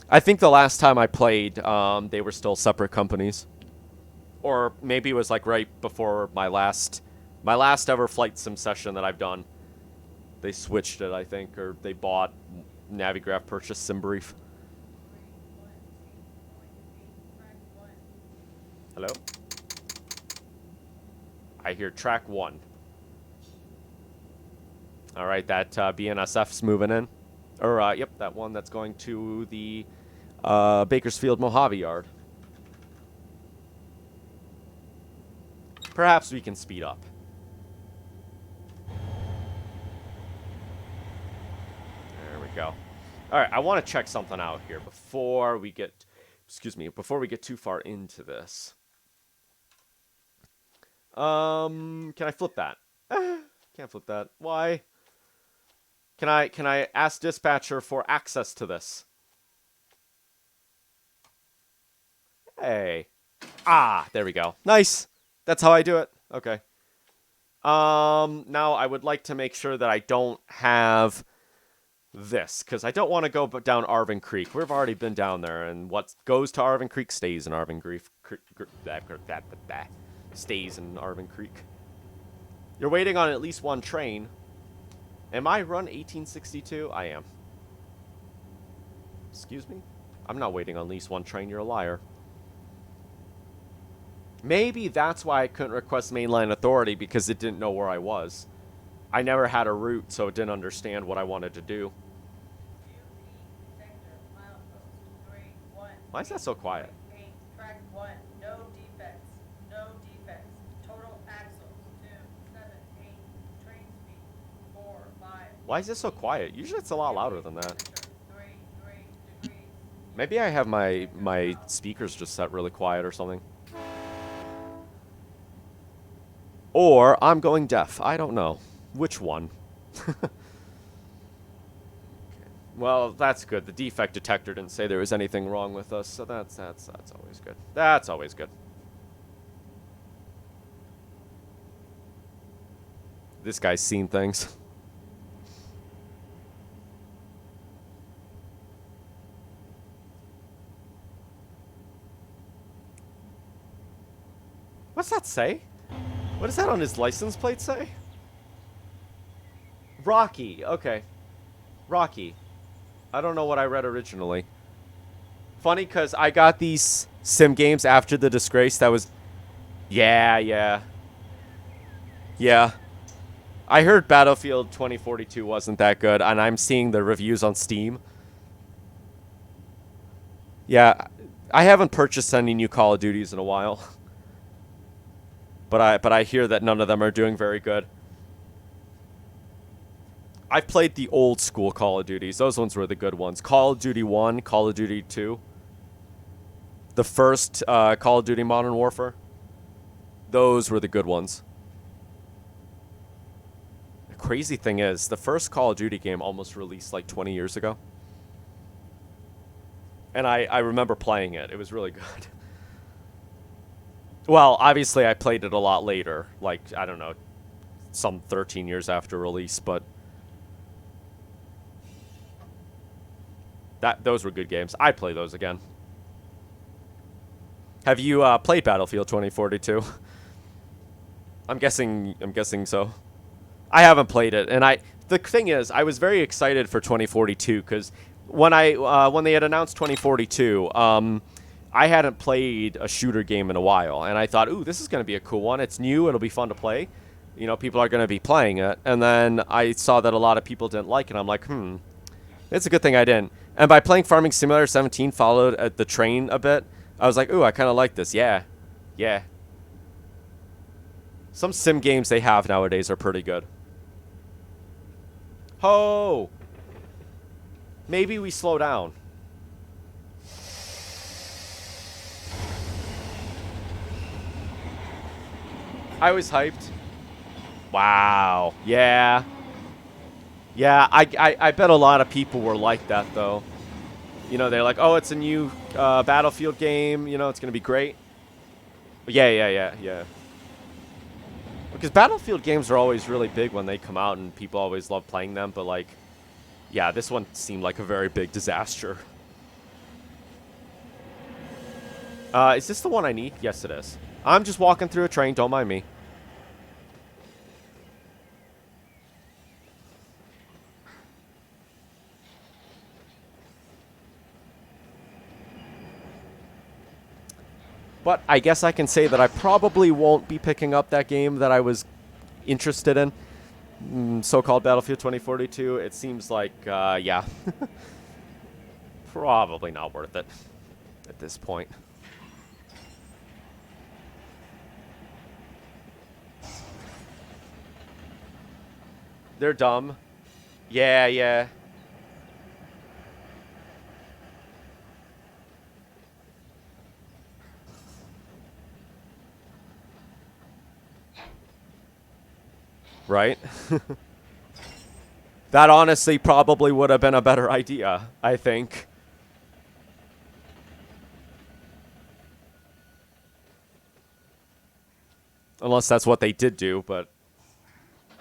I think the last time I played, they were still separate companies. Or maybe it was like right before my last ever flight sim session that I've done. They switched it, I think, or they bought Navigraph purchased SimBrief. Hello? I hear track 1. All right, that BNSF's moving in. Or, yep, that one that's going to the Bakersfield Mojave Yard. Perhaps we can speed up. There we go. All right, I want to check something out here before we get, before we get too far into this. Can I flip that? Can't flip that. Why? Can I ask dispatcher for access to this? Hey. Ah, there we go. Nice. That's how I do it. Okay. Now I would like to make sure that I don't have this, because I don't want to go down Arvin Creek. We've already been down there, and what goes to Arvin Creek stays in Arvin Creek. Stays in Arvin Creek. You're waiting on at least one train. Am I run 1862? I am. Excuse me? I'm not waiting on at least one train. You're a liar. Maybe that's why I couldn't request mainline authority, because it didn't know where I was. I never had a route, so it didn't understand what I wanted to do. Why is that so quiet? Track 1, no defects. No defects. Total axles 2, 7, 8. Train speed 4, 5. Why is this so quiet? Usually it's a lot louder than that. 3 degrees. Maybe I have my speakers just set really quiet or something. Or I'm going deaf. I don't know. Which one? Okay. Well, that's good. The defect detector didn't say there was anything wrong with us, so that's always good. That's always good. This guy's seen things. What's that say? What does that on his license plate say? Rocky. Okay. Rocky. I don't know what I read originally. Funny, because I got these sim games after the disgrace that was... Yeah. I heard Battlefield 2042 wasn't that good, and I'm seeing the reviews on Steam. Yeah, I haven't purchased any new Call of Duties in a while. But I hear that none of them are doing very good. I've played the old school Call of Duties. Those ones were the good ones. Call of Duty 1, Call of Duty 2. The first Call of Duty Modern Warfare. Those were the good ones. The crazy thing is, the first Call of Duty game almost released like 20 years ago. And I remember playing it. It was really good. Well, obviously I played it a lot later. Like, I don't know, some 13 years after release, but... Those were good games. I'd play those again. Have you played Battlefield 2042? I'm guessing so. I haven't played it, and the thing is, I was very excited for 2042 because when they had announced 2042, I hadn't played a shooter game in a while, and I thought, ooh, this is going to be a cool one. It's new. It'll be fun to play. You know, people are going to be playing it, and then I saw that a lot of people didn't like it. I'm like, it's a good thing I didn't. And by playing Farming Simulator 17, followed at the train a bit, I was like, ooh, I kind of like this. Yeah. Some sim games they have nowadays are pretty good. Ho! Maybe we slow down. I was hyped. Wow. Yeah. Yeah, I bet a lot of people were like that, though. You know, they're like, oh, it's a new Battlefield game. You know, it's going to be great. Yeah. Because Battlefield games are always really big when they come out, and people always love playing them. But, like, yeah, this one seemed like a very big disaster. Is this the one I need? Yes, it is. I'm just walking through a train. Don't mind me. But I guess I can say that I probably won't be picking up that game that I was interested in. So-called Battlefield 2042. It seems like, yeah. Probably not worth it at this point. They're dumb. Yeah, yeah. Right? That honestly probably would have been a better idea, I think. Unless that's what they did do, but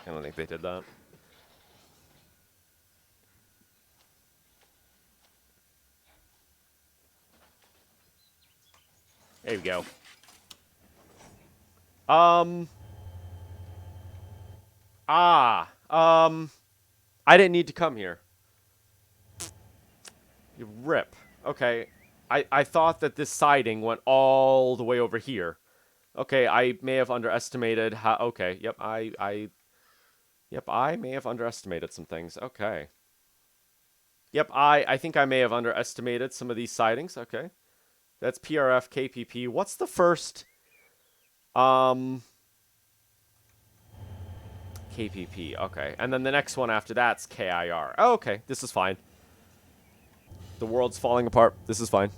I don't think they did that. There we go. I didn't need to come here. You rip. Okay. I thought that this siding went all the way over here. Okay, I may have underestimated how... Okay, yep, Yep, I may have underestimated some things. Okay. Yep, I think I may have underestimated some of these sidings. Okay. That's PRF, KPP. What's the first... KPP, okay. And then the next one after that's KIR. Oh, okay, this is fine. The world's falling apart. This is fine.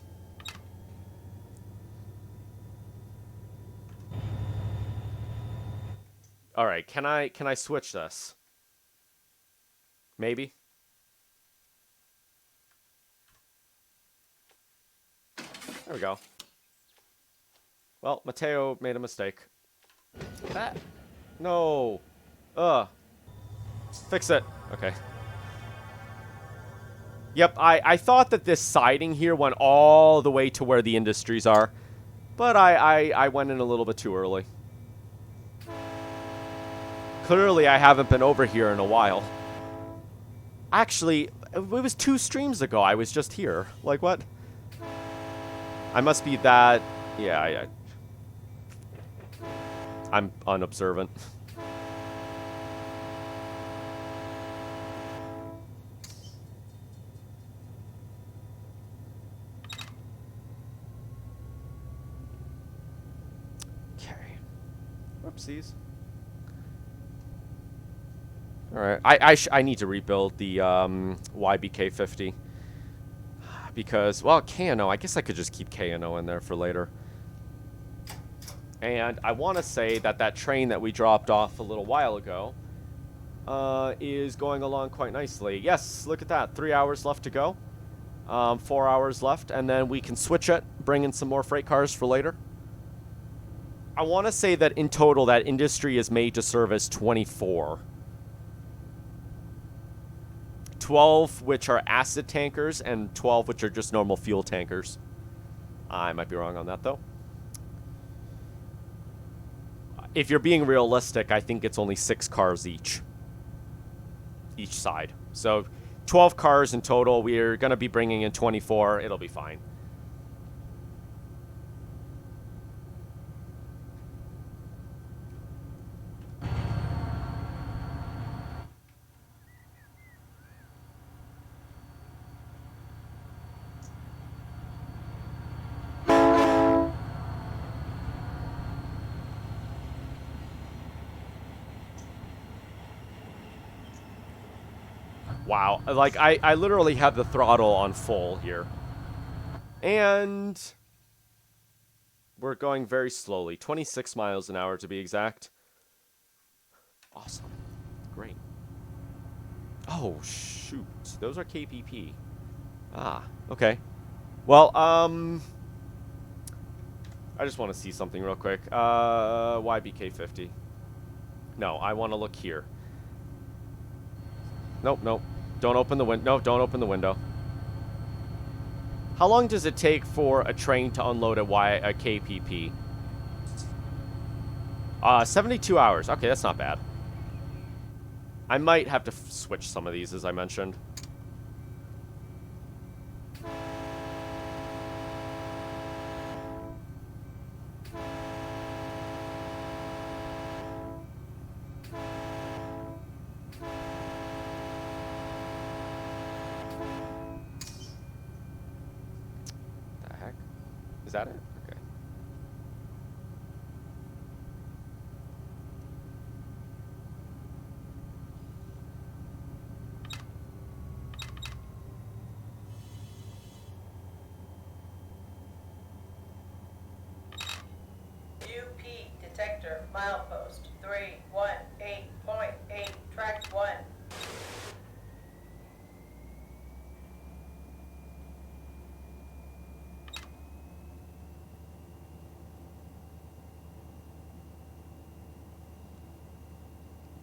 All right, can I switch this? Maybe. There we go. Well, Mateo made a mistake. That. No. Fix it. Okay. Yep, I thought that this siding here went all the way to where the industries are. But I went in a little bit too early. Clearly, I haven't been over here in a while. Actually, it was 2 streams ago. I was just here. Like, what? I must be that... Yeah. I'm unobservant. Okay. Whoopsies. Alright, I need to rebuild the YBK50. Because, well, KNO, I guess I could just keep KNO in there for later. And I want to say that that train that we dropped off a little while ago is going along quite nicely. Yes, look at that. 3 hours left to go. 4 hours left, and then we can switch it, bring in some more freight cars for later. I want to say that in total, that industry is made to service 24. 12 which are acid tankers, and 12 which are just normal fuel tankers. I might be wrong on that, though. If you're being realistic, I think it's only 6 cars each side. So 12 cars in total. We're going to be bringing in 24. It'll be fine. Wow, like, I literally have the throttle on full here. And we're going very slowly. 26 miles an hour to be exact. Awesome. Great. Oh, shoot. Those are KPP. Ah, okay. Well, I just want to see something real quick. YBK50. No, I want to look here. Nope, nope. Don't open the window. No, don't open the window. How long does it take for a train to unload a KPP? 72 hours. Okay, that's not bad. I might have to switch some of these, as I mentioned. The heck? Is that it? Okay. UP detector milepost 318.8 track 1.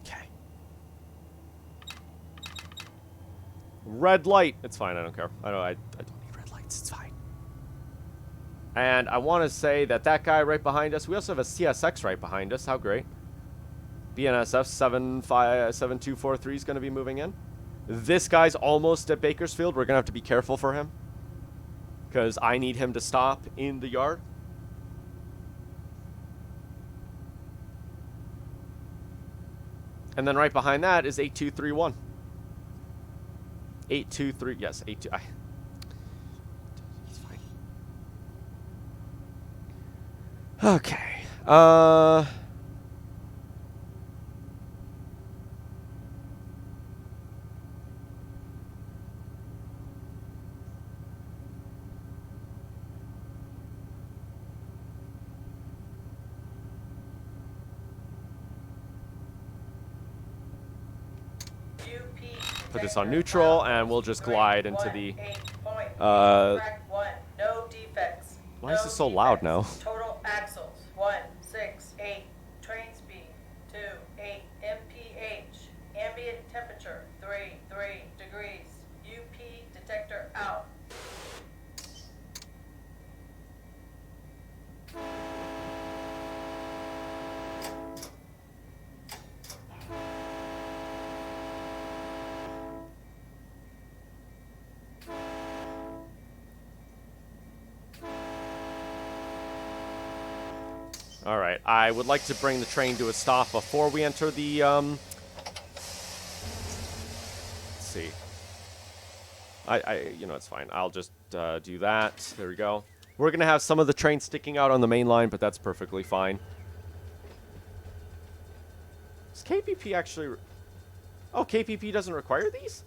Okay. Red light. It's fine. I don't care. I don't need red lights. It's fine. And I want to say that that guy right behind us, we also have a CSX right behind us. How great. BNSF 7243 is going to be moving in. This guy's almost at Bakersfield. We're going to have to be careful for him, because I need him to stop in the yard. And then right behind that is 8231. 823, yes, 82. He's fine. Okay. Put this on neutral, and we'll just glide into the. Track 1. No defects. Why is this so loud now? Total axles 168. Train speed 28 mph. Ambient temperature 33 degrees. UP detector out. All right, I would like to bring the train to a stop before we enter the, let's see. You know, it's fine. I'll just do that. There we go. We're going to have some of the train sticking out on the main line, but that's perfectly fine. Does KPP actually... Oh, KPP doesn't require these?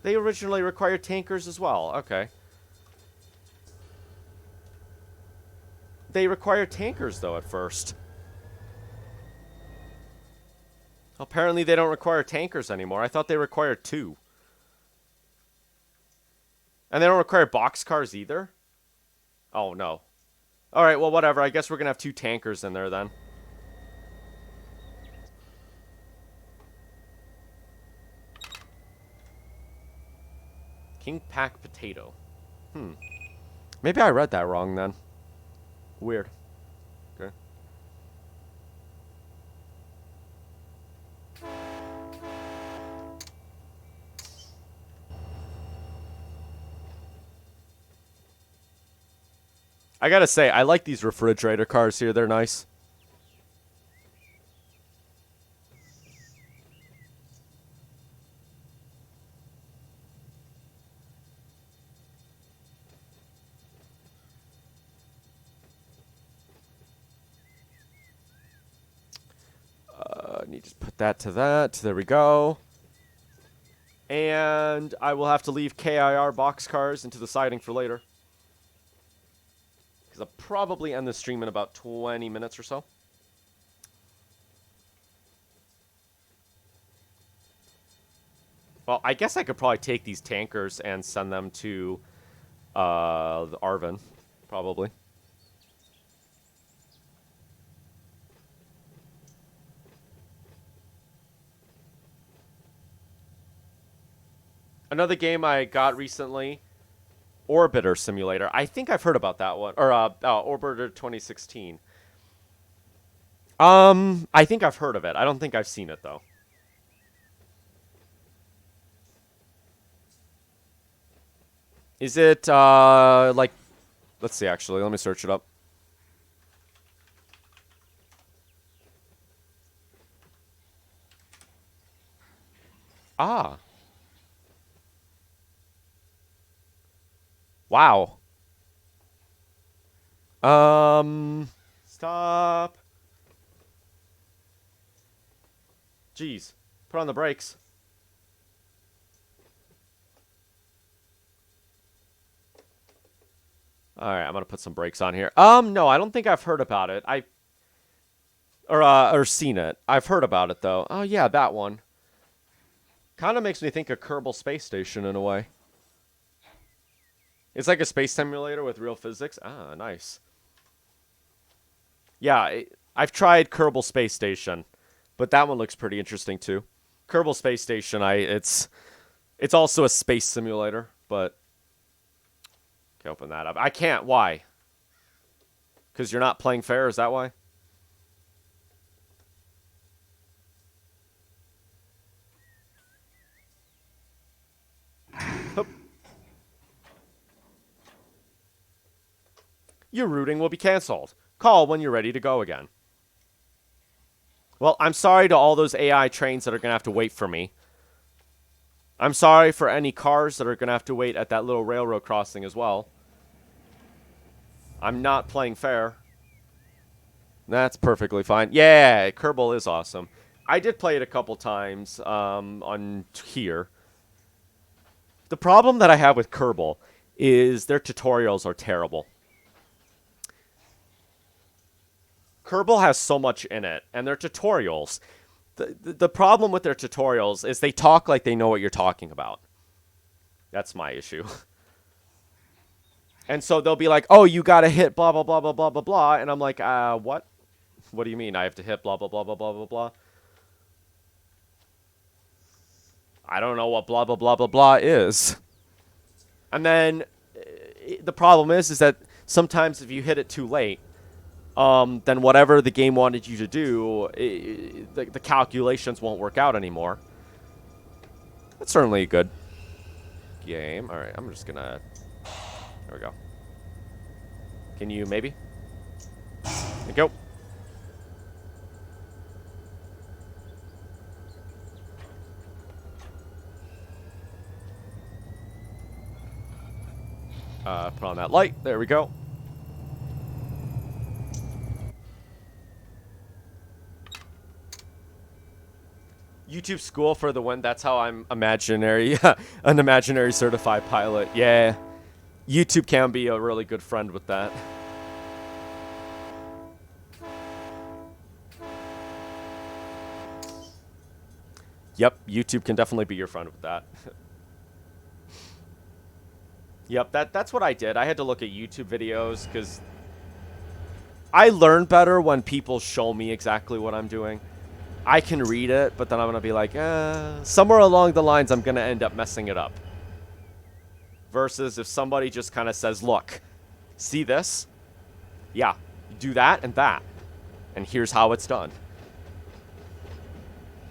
They originally required tankers as well. Okay. They required tankers, though, at first. Apparently, they don't require tankers anymore. I thought they required 2. And they don't require boxcars either? Oh, no. Alright, well, whatever. I guess we're going to have 2 tankers in there, then. King Pack Potato. Maybe I read that wrong, then. Weird. Okay. I gotta say, I like these refrigerator cars here. They're nice. Need to put that to that. There we go. And I will have to leave KIR boxcars into the siding for later. Because I'll probably end the stream in about 20 minutes or so. Well, I guess I could probably take these tankers and send them to Arvin, probably. Another game I got recently, Orbiter Simulator. I think I've heard about that one. Or Orbiter 2016. I think I've heard of it. I don't think I've seen it, though. Is it, like... Let's see, actually. Let me search it up. Ah. Wow. Stop. Jeez. Put on the brakes. Alright, I'm gonna put some brakes on here. No, I don't think I've heard about it. Or seen it. I've heard about it, though. Oh, yeah, that one. Kind of makes me think of Kerbal Space Station in a way. It's like a space simulator with real physics. Ah, nice. Yeah, I've tried Kerbal Space Station, but that one looks pretty interesting too. Kerbal Space Station, it's also a space simulator, but can open that up. I can't. Why? Because you're not playing fair. Is that why? Hup. Your routing will be canceled. Call when you're ready to go again. Well, I'm sorry to all those AI trains that are going to have to wait for me. I'm sorry for any cars that are going to have to wait at that little railroad crossing as well. I'm not playing fair. That's perfectly fine. Yeah, Kerbal is awesome. I did play it a couple times on here. The problem that I have with Kerbal is their tutorials are terrible. Kerbal has so much in it, and their tutorials... The problem with their tutorials is they talk like they know what you're talking about. That's my issue. And so they'll be like, oh, you gotta hit blah, blah, blah, blah, blah, blah, blah. And I'm like, what? What do you mean I have to hit blah, blah, blah, blah, blah, blah, blah? I don't know what blah, blah, blah, blah, blah is. And then the problem is that sometimes if you hit it too late, then whatever the game wanted you to do, the calculations won't work out anymore. That's certainly a good game. All right, I'm just gonna... There we go. Can you maybe? There we go. Put on that light. There we go. YouTube school for the win. That's how I'm imaginary, an imaginary certified pilot. Yeah, YouTube can be a really good friend with that. Yep, YouTube can definitely be your friend with that. Yep, that's what I did. I had to look at YouTube videos because I learn better when people show me exactly what I'm doing. I can read it, but then I'm going to be like, somewhere along the lines, I'm going to end up messing it up. Versus if somebody just kind of says, look, see this? Yeah, do that and that. And here's how it's done.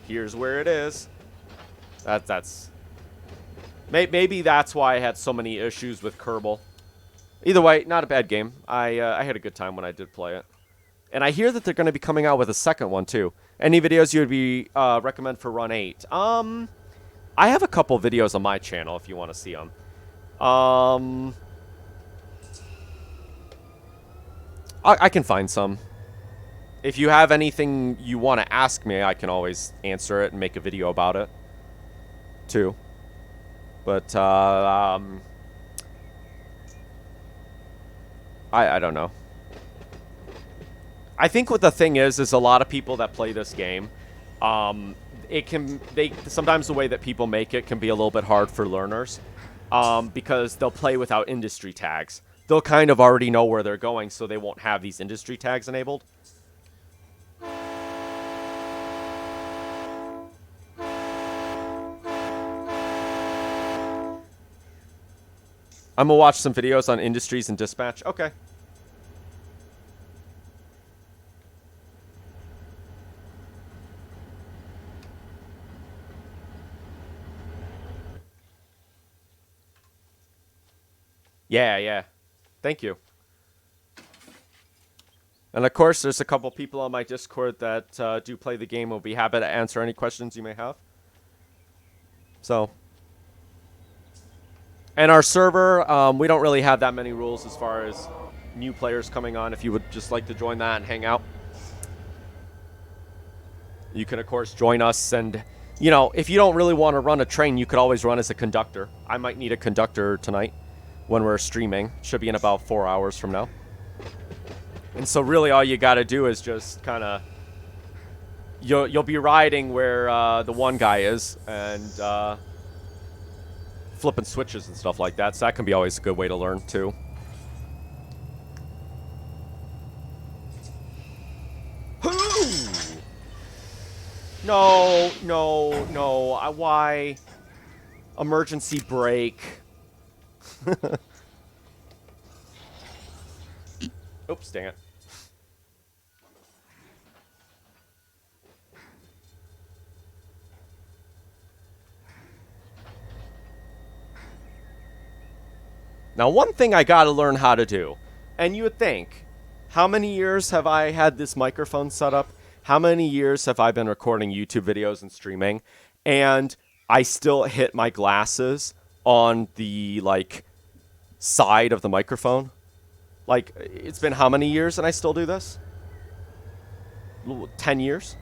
Here's where it is. Maybe that's why I had so many issues with Kerbal. Either way, not a bad game. I had a good time when I did play it. And I hear that they're going to be coming out with a second one, too. Any videos you would be recommend for Run8? I have a couple videos on my channel if you want to see them. I can find some. If you have anything you want to ask me, I can always answer it and make a video about it, too. But, I don't know. I think what the thing is a lot of people that play this game, sometimes the way that people make it can be a little bit hard for learners, because they'll play without industry tags. They'll kind of already know where they're going, so they won't have these industry tags enabled. I'm gonna watch some videos on industries and dispatch. Okay. Yeah, yeah. Thank you. And of course, there's a couple people on my Discord that do play the game. Will be happy to answer any questions you may have. So, and our server, we don't really have that many rules as far as new players coming on. If you would just like to join that and hang out, you can of course join us. And you know, if you don't really want to run a train, you could always run as a conductor. I might need a conductor tonight when we're streaming. Should be in about 4 hours from now. And so really all you got to do is just kind of, you'll be riding where the one guy is and flipping switches and stuff like that. So that can be always a good way to learn too. No, no, no. Why? Emergency brake. Oops, dang it. Now, one thing I gotta learn how to do, and you would think, how many years have I had this microphone set up? How many years have I been recording YouTube videos and streaming? And I still hit my glasses on the, like, side of the microphone? Like, it's been how many years and I still do this? 10 years?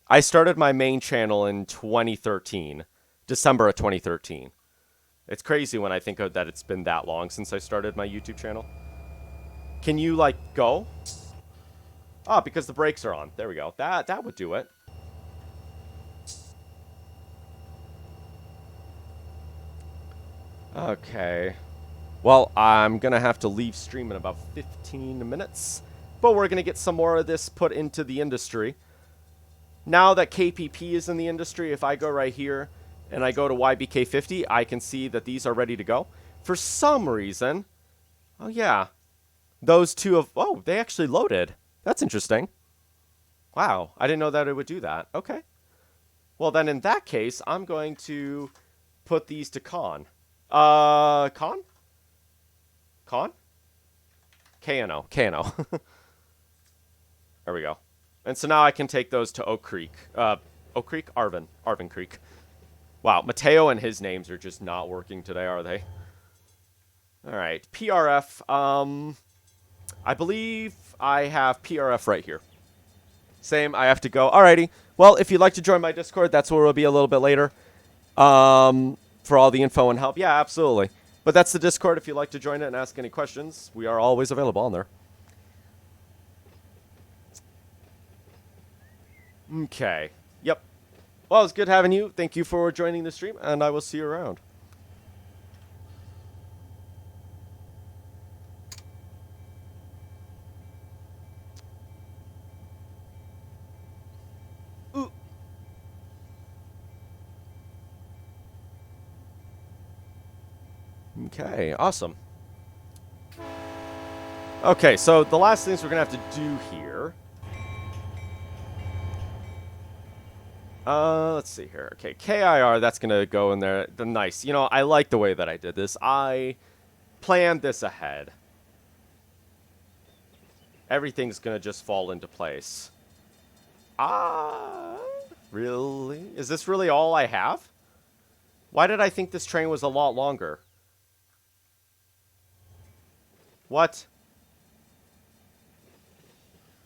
I started my main channel in 2013. December of 2013. It's crazy when I think of that it's been that long since I started my YouTube channel. Can you, like, go? Oh, because the brakes are on. There we go. That would do it. Okay. Well, I'm going to have to leave stream in about 15 minutes. But we're going to get some more of this put into the industry. Now that KPP is in the industry, if I go right here and I go to YBK50, I can see that these are ready to go. For some reason, oh yeah, those two of, oh, they actually loaded. That's interesting. Wow, I didn't know that it would do that. Okay. Well, then in that case, I'm going to put these to con. Con? Con? KNO. KNO. There we go. And so now I can take those to Oak Creek. Oak Creek? Arvin. Arvin Creek. Wow, Mateo and his names are just not working today, are they? Alright, PRF. I believe I have PRF right here. Same, I have to go. Alrighty. Well, if you'd like to join my Discord, that's where we'll be a little bit later. For all the info and help. Yeah, absolutely. But that's the Discord. If you'd like to join it and ask any questions, we are always available on there. Okay. Yep. Well, it's good having you. Thank you for joining the stream, and I will see you around. Ooh. Okay, awesome. Okay, so the last things we're going to have to do here. Let's see here. Okay, KIR, that's going to go in there. Nice. You know, I like the way that I did this. I planned this ahead. Everything's going to just fall into place. Really? Is this really all I have? Why did I think this train was a lot longer? What?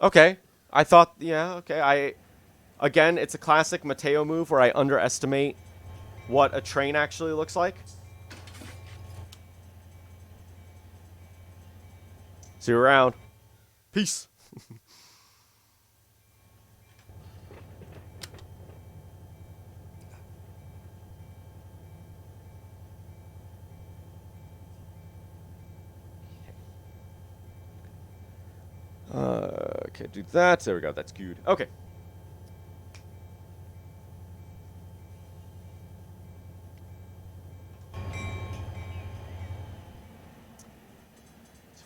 Okay. I thought, yeah, okay. Again, it's a classic Mateo move where I underestimate what a train actually looks like. See you around. Peace. Okay, do that. There we go. That's good. Okay.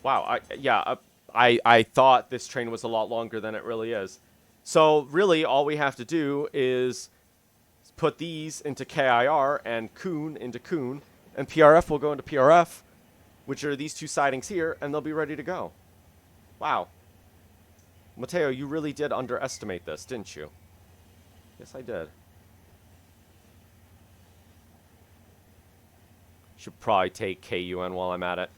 Wow. I thought this train was a lot longer than it really is. So really, all we have to do is put these into KIR and Kun into Kun, And PRF will go into PRF, which are these two sidings here, and they'll be ready to go. Wow. Mateo, you really did underestimate this, didn't you? Yes, I did. Should probably take KUN while I'm at it.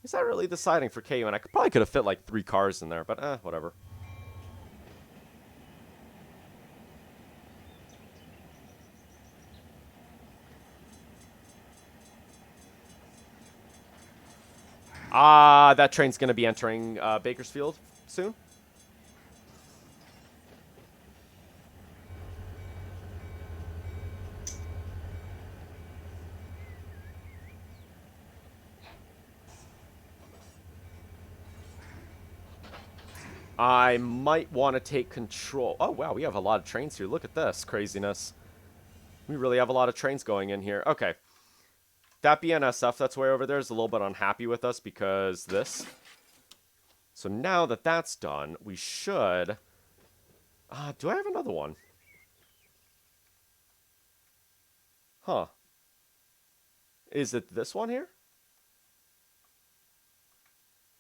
Is that really the siding for KUN? I probably could have fit like 3 cars in there, but whatever. That train's going to be entering Bakersfield soon. I might want to take control. Oh, wow, we have a lot of trains here. Look at this craziness. We really have a lot of trains going in here. Okay. That BNSF that's way over there is a little bit unhappy with us because this. So now that that's done, we should... do I have another one? Huh. Is it this one here?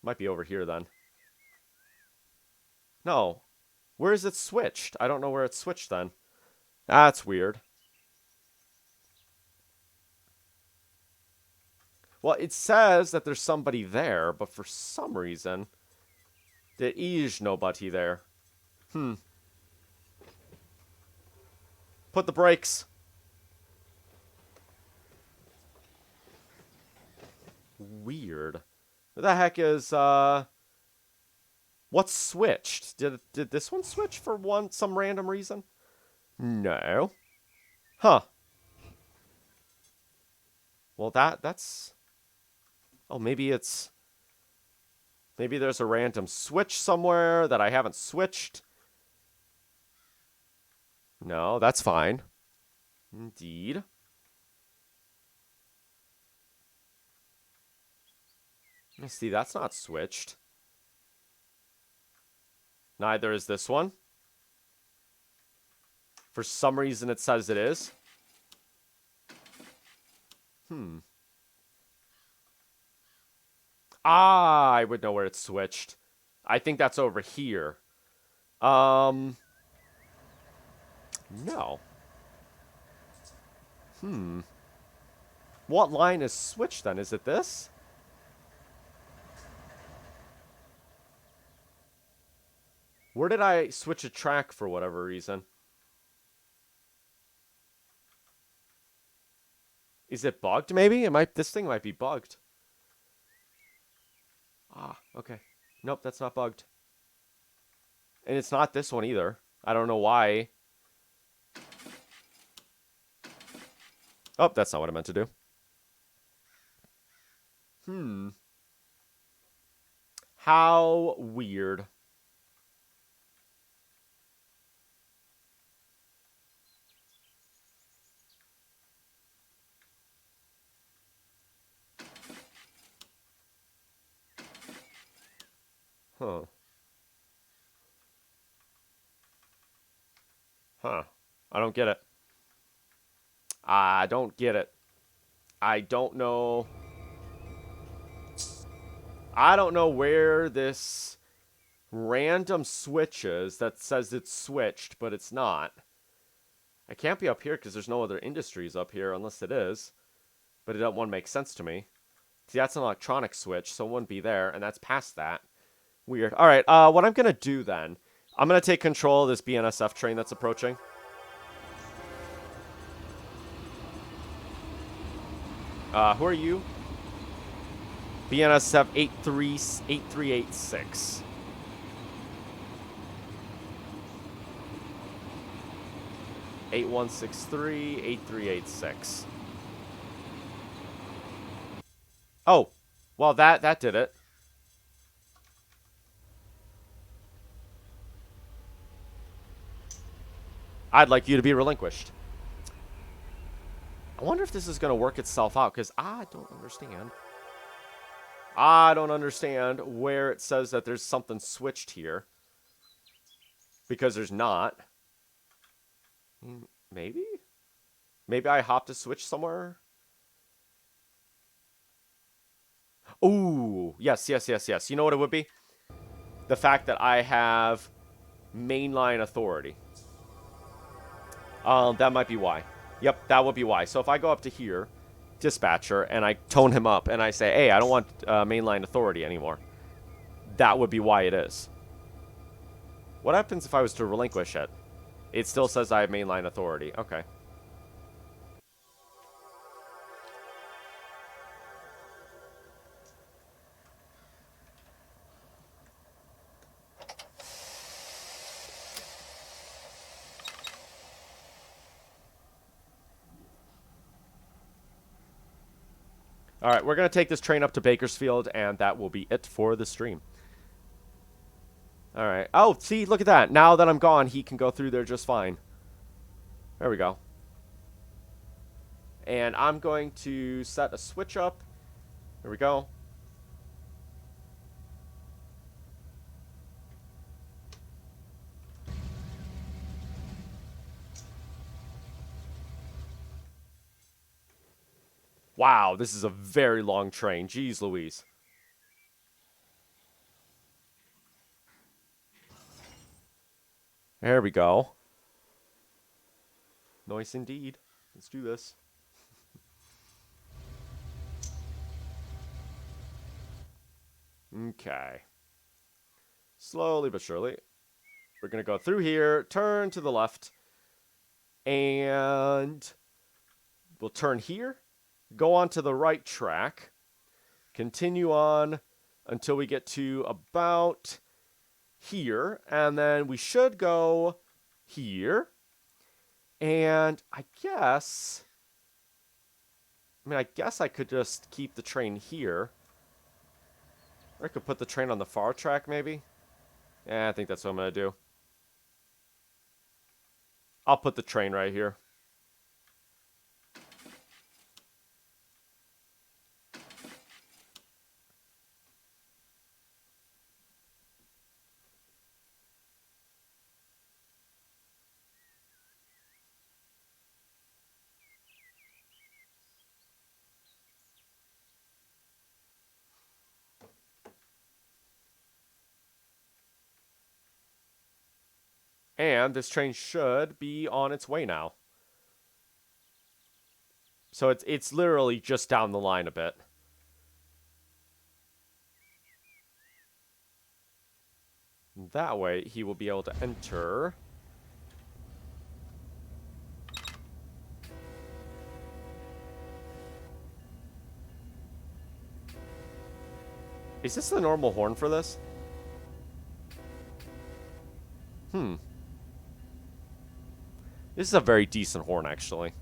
Might be over here then. No. Where is it switched? I don't know where it's switched then. That's weird. Well, it says that there's somebody there, but for some reason, there is nobody there. Put the brakes. Weird. What the heck is, what's switched? Did this one switch for some random reason? No. Huh. Well, that's... Oh, maybe it's... Maybe there's a random switch somewhere that I haven't switched. No, that's fine. Indeed. See, that's not switched. Neither is this one. For some reason, it says it is. I would know where it's switched. I think that's over here. No. What line is switched then? Is it this? Where did I switch a track for whatever reason? Is it bugged maybe? This thing might be bugged. Okay. Nope, that's not bugged. And it's not this one either. I don't know why. Oh, that's not what I meant to do. How weird. Huh. I don't get it. I don't get it. I don't know. I don't know where this random switch is that says it's switched, but it's not. I can't be up here because there's no other industries up here unless it is. But it doesn't make sense to me. See, that's an electronic switch, so it wouldn't be there, and that's past that. Weird. All right, what I'm going to do then, I'm going to take control of this BNSF train that's approaching. Who are you? BNSF 8386. (8163) 8386. Oh, well that did it. I'd like you to be relinquished. I wonder if this is going to work itself out, because I don't understand. I don't understand where it says that there's something switched here. Because there's not. Maybe? Maybe I hopped a switch somewhere? Ooh, yes, yes, yes, yes. You know what it would be? The fact that I have mainline authority. That might be why. Yep, that would be why. So if I go up to here, dispatcher, and I tone him up, and I say, hey, I don't want mainline authority anymore, that would be why it is. What happens if I was to relinquish it? It still says I have mainline authority. Okay. All right, we're going to take this train up to Bakersfield, and that will be it for the stream. All right. Oh, see, look at that. Now that I'm gone, he can go through there just fine. There we go. And I'm going to set a switch up. There we go. Wow, this is a very long train. Jeez Louise. There we go. Nice indeed. Let's do this. Okay. Slowly but surely. We're going to go through here, turn to the left, and we'll turn here, go on to the right track, continue on until we get to about here, and then we should go here, and I guess I could just keep the train here. Or I could put the train on the far track, maybe. Yeah, I think that's what I'm going to do. I'll put the train right here. And this train should be on its way now. So it's literally just down the line a bit. That way, he will be able to enter. Is this the normal horn for this? This is a very decent horn, actually.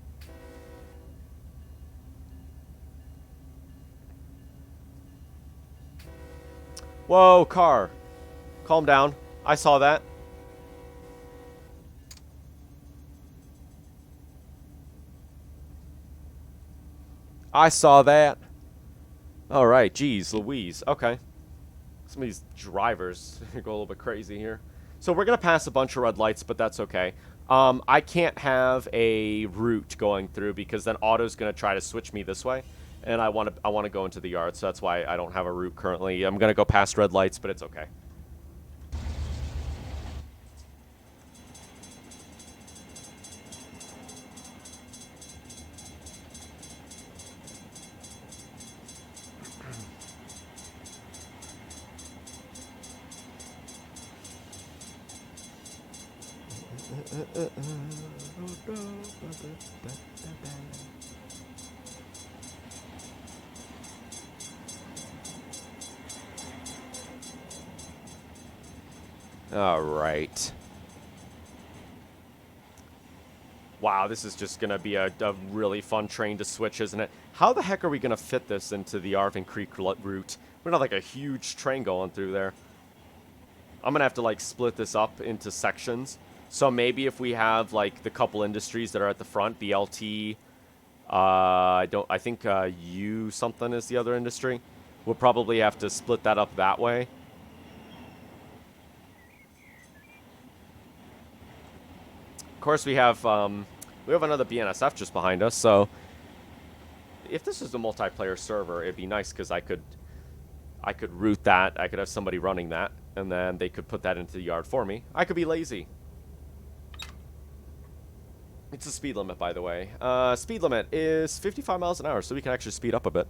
Whoa, car. Calm down. I saw that. I saw that. Alright, geez, Louise. Okay. Some of these drivers go a little bit crazy here. So we're going to pass a bunch of red lights, but that's okay. I can't have a route going through because then Auto's going to try to switch me this way. And I want to go into the yard, so that's why I don't have a route currently. I'm going to go past red lights, but it's okay. All right. Wow, this is just going to be a really fun train to switch, isn't it? How the heck are we going to fit this into the Arvin Creek route? We're not like a huge train going through there. I'm going to have to like split this up into sections. So maybe if we have like the couple industries that are at the front, BLT, I think U something is the other industry. We'll probably have to split that up that way. Of course, we have another BNSF just behind us. So if this is a multiplayer server, it'd be nice because I could I could route that. I could have somebody running that, and then they could put that into the yard for me. I could be lazy. It's a speed limit, by the way. Speed limit is 55 miles an hour, so we can actually speed up a bit.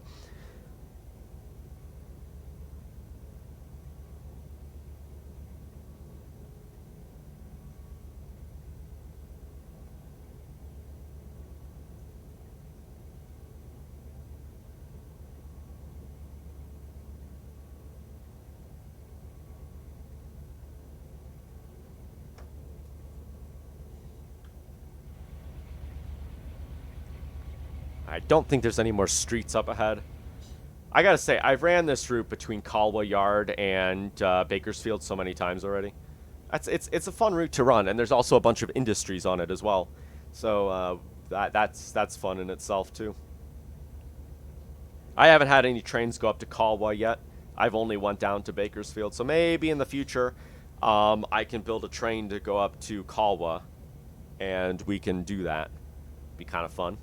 I don't think there's any more streets up ahead. I gotta say, I've ran this route between Kalwa Yard and Bakersfield so many times already. It's a fun route to run, and there's also a bunch of industries on it as well. So that's fun in itself too. I haven't had any trains go up to Kalwa yet. I've only went down to Bakersfield, so maybe in the future I can build a train to go up to Kalwa, and we can do that. Be kind of fun.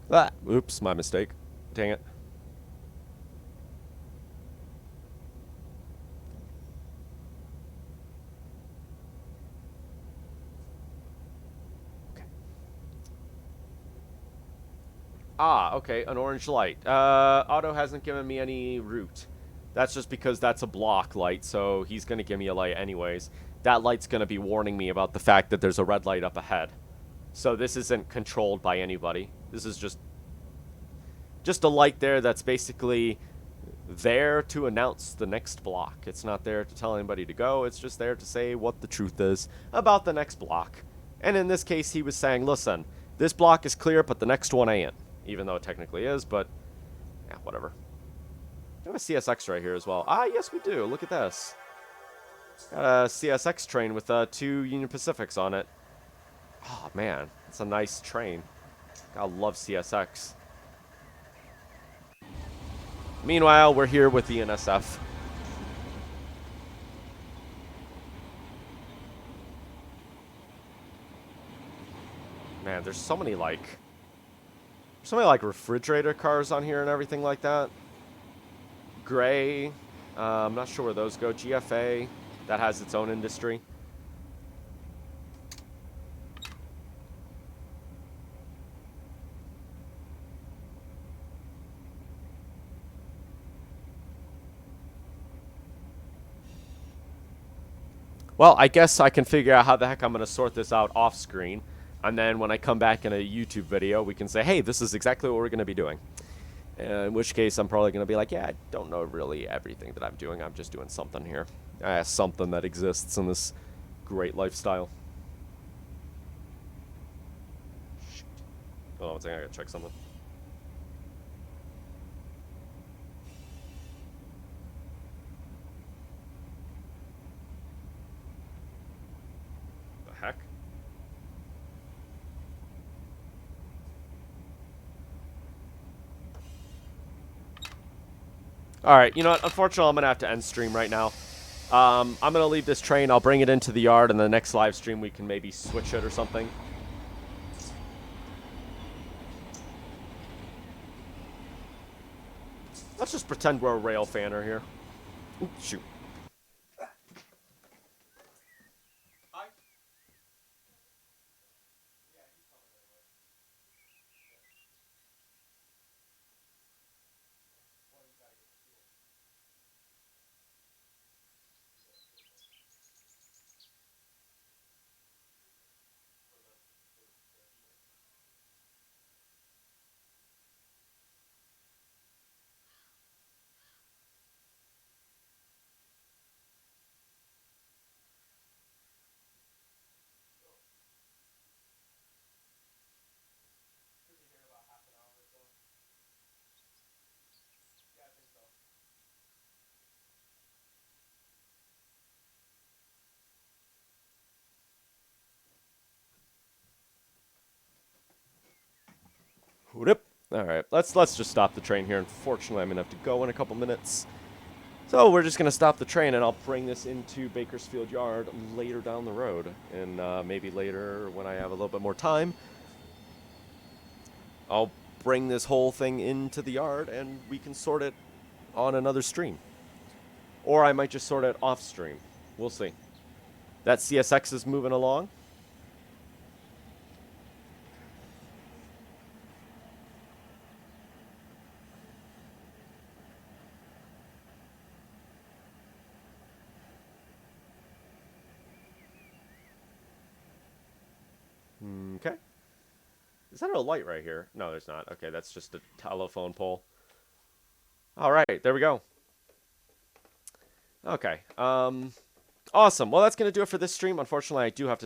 Ah, oops, my mistake. Dang it. Okay. Ah, okay, an orange light. Auto hasn't given me any route. That's just because that's a block light, so he's going to give me a light anyways. That light's going to be warning me about the fact that there's a red light up ahead. So this isn't controlled by anybody. This is just a light there that's basically there to announce the next block. It's not there to tell anybody to go. It's just there to say what the truth is about the next block. And in this case, he was saying, listen, this block is clear, but the next one ain't. Even though it technically is, but yeah, whatever. We have a CSX right here as well. Ah, yes, we do. Look at this. Got a CSX train with 2 Union Pacifics on it. Oh, man. It's a nice train. Gotta love CSX. Meanwhile, we're here with the NSF. Man, there's so many, like refrigerator cars on here and everything like that. Gray. I'm not sure where those go. GFA. That has its own industry. Well, I guess I can figure out how the heck I'm going to sort this out off screen. And then when I come back in a YouTube video, we can say, hey, this is exactly what we're going to be doing. In which case, I'm probably going to be like, yeah, I don't know really everything that I'm doing. I'm just doing something here. Something that exists in this great lifestyle. Shoot. Oh, one second, I got to check something. The heck? Alright, you know what? Unfortunately, I'm going to have to end stream right now. I'm going to leave this train. I'll bring it into the yard, and the next live stream we can maybe switch it or something. Let's just pretend we're a rail fanner here. Ooh, shoot. Rip. All right, let's just stop the train here. Unfortunately, I'm gonna have to go in a couple minutes. So we're just gonna stop the train, and I'll bring this into Bakersfield Yard later down the road, and maybe later when I have a little bit more time, I'll bring this whole thing into the yard, and we can sort it on another stream, or I might just sort it off stream. We'll see. That CSX is moving along. Okay. Is that a light right here? No, there's not. Okay, that's just a telephone pole. All right, there we go. Okay. Awesome. Well, that's going to do it for this stream. Unfortunately, I do have to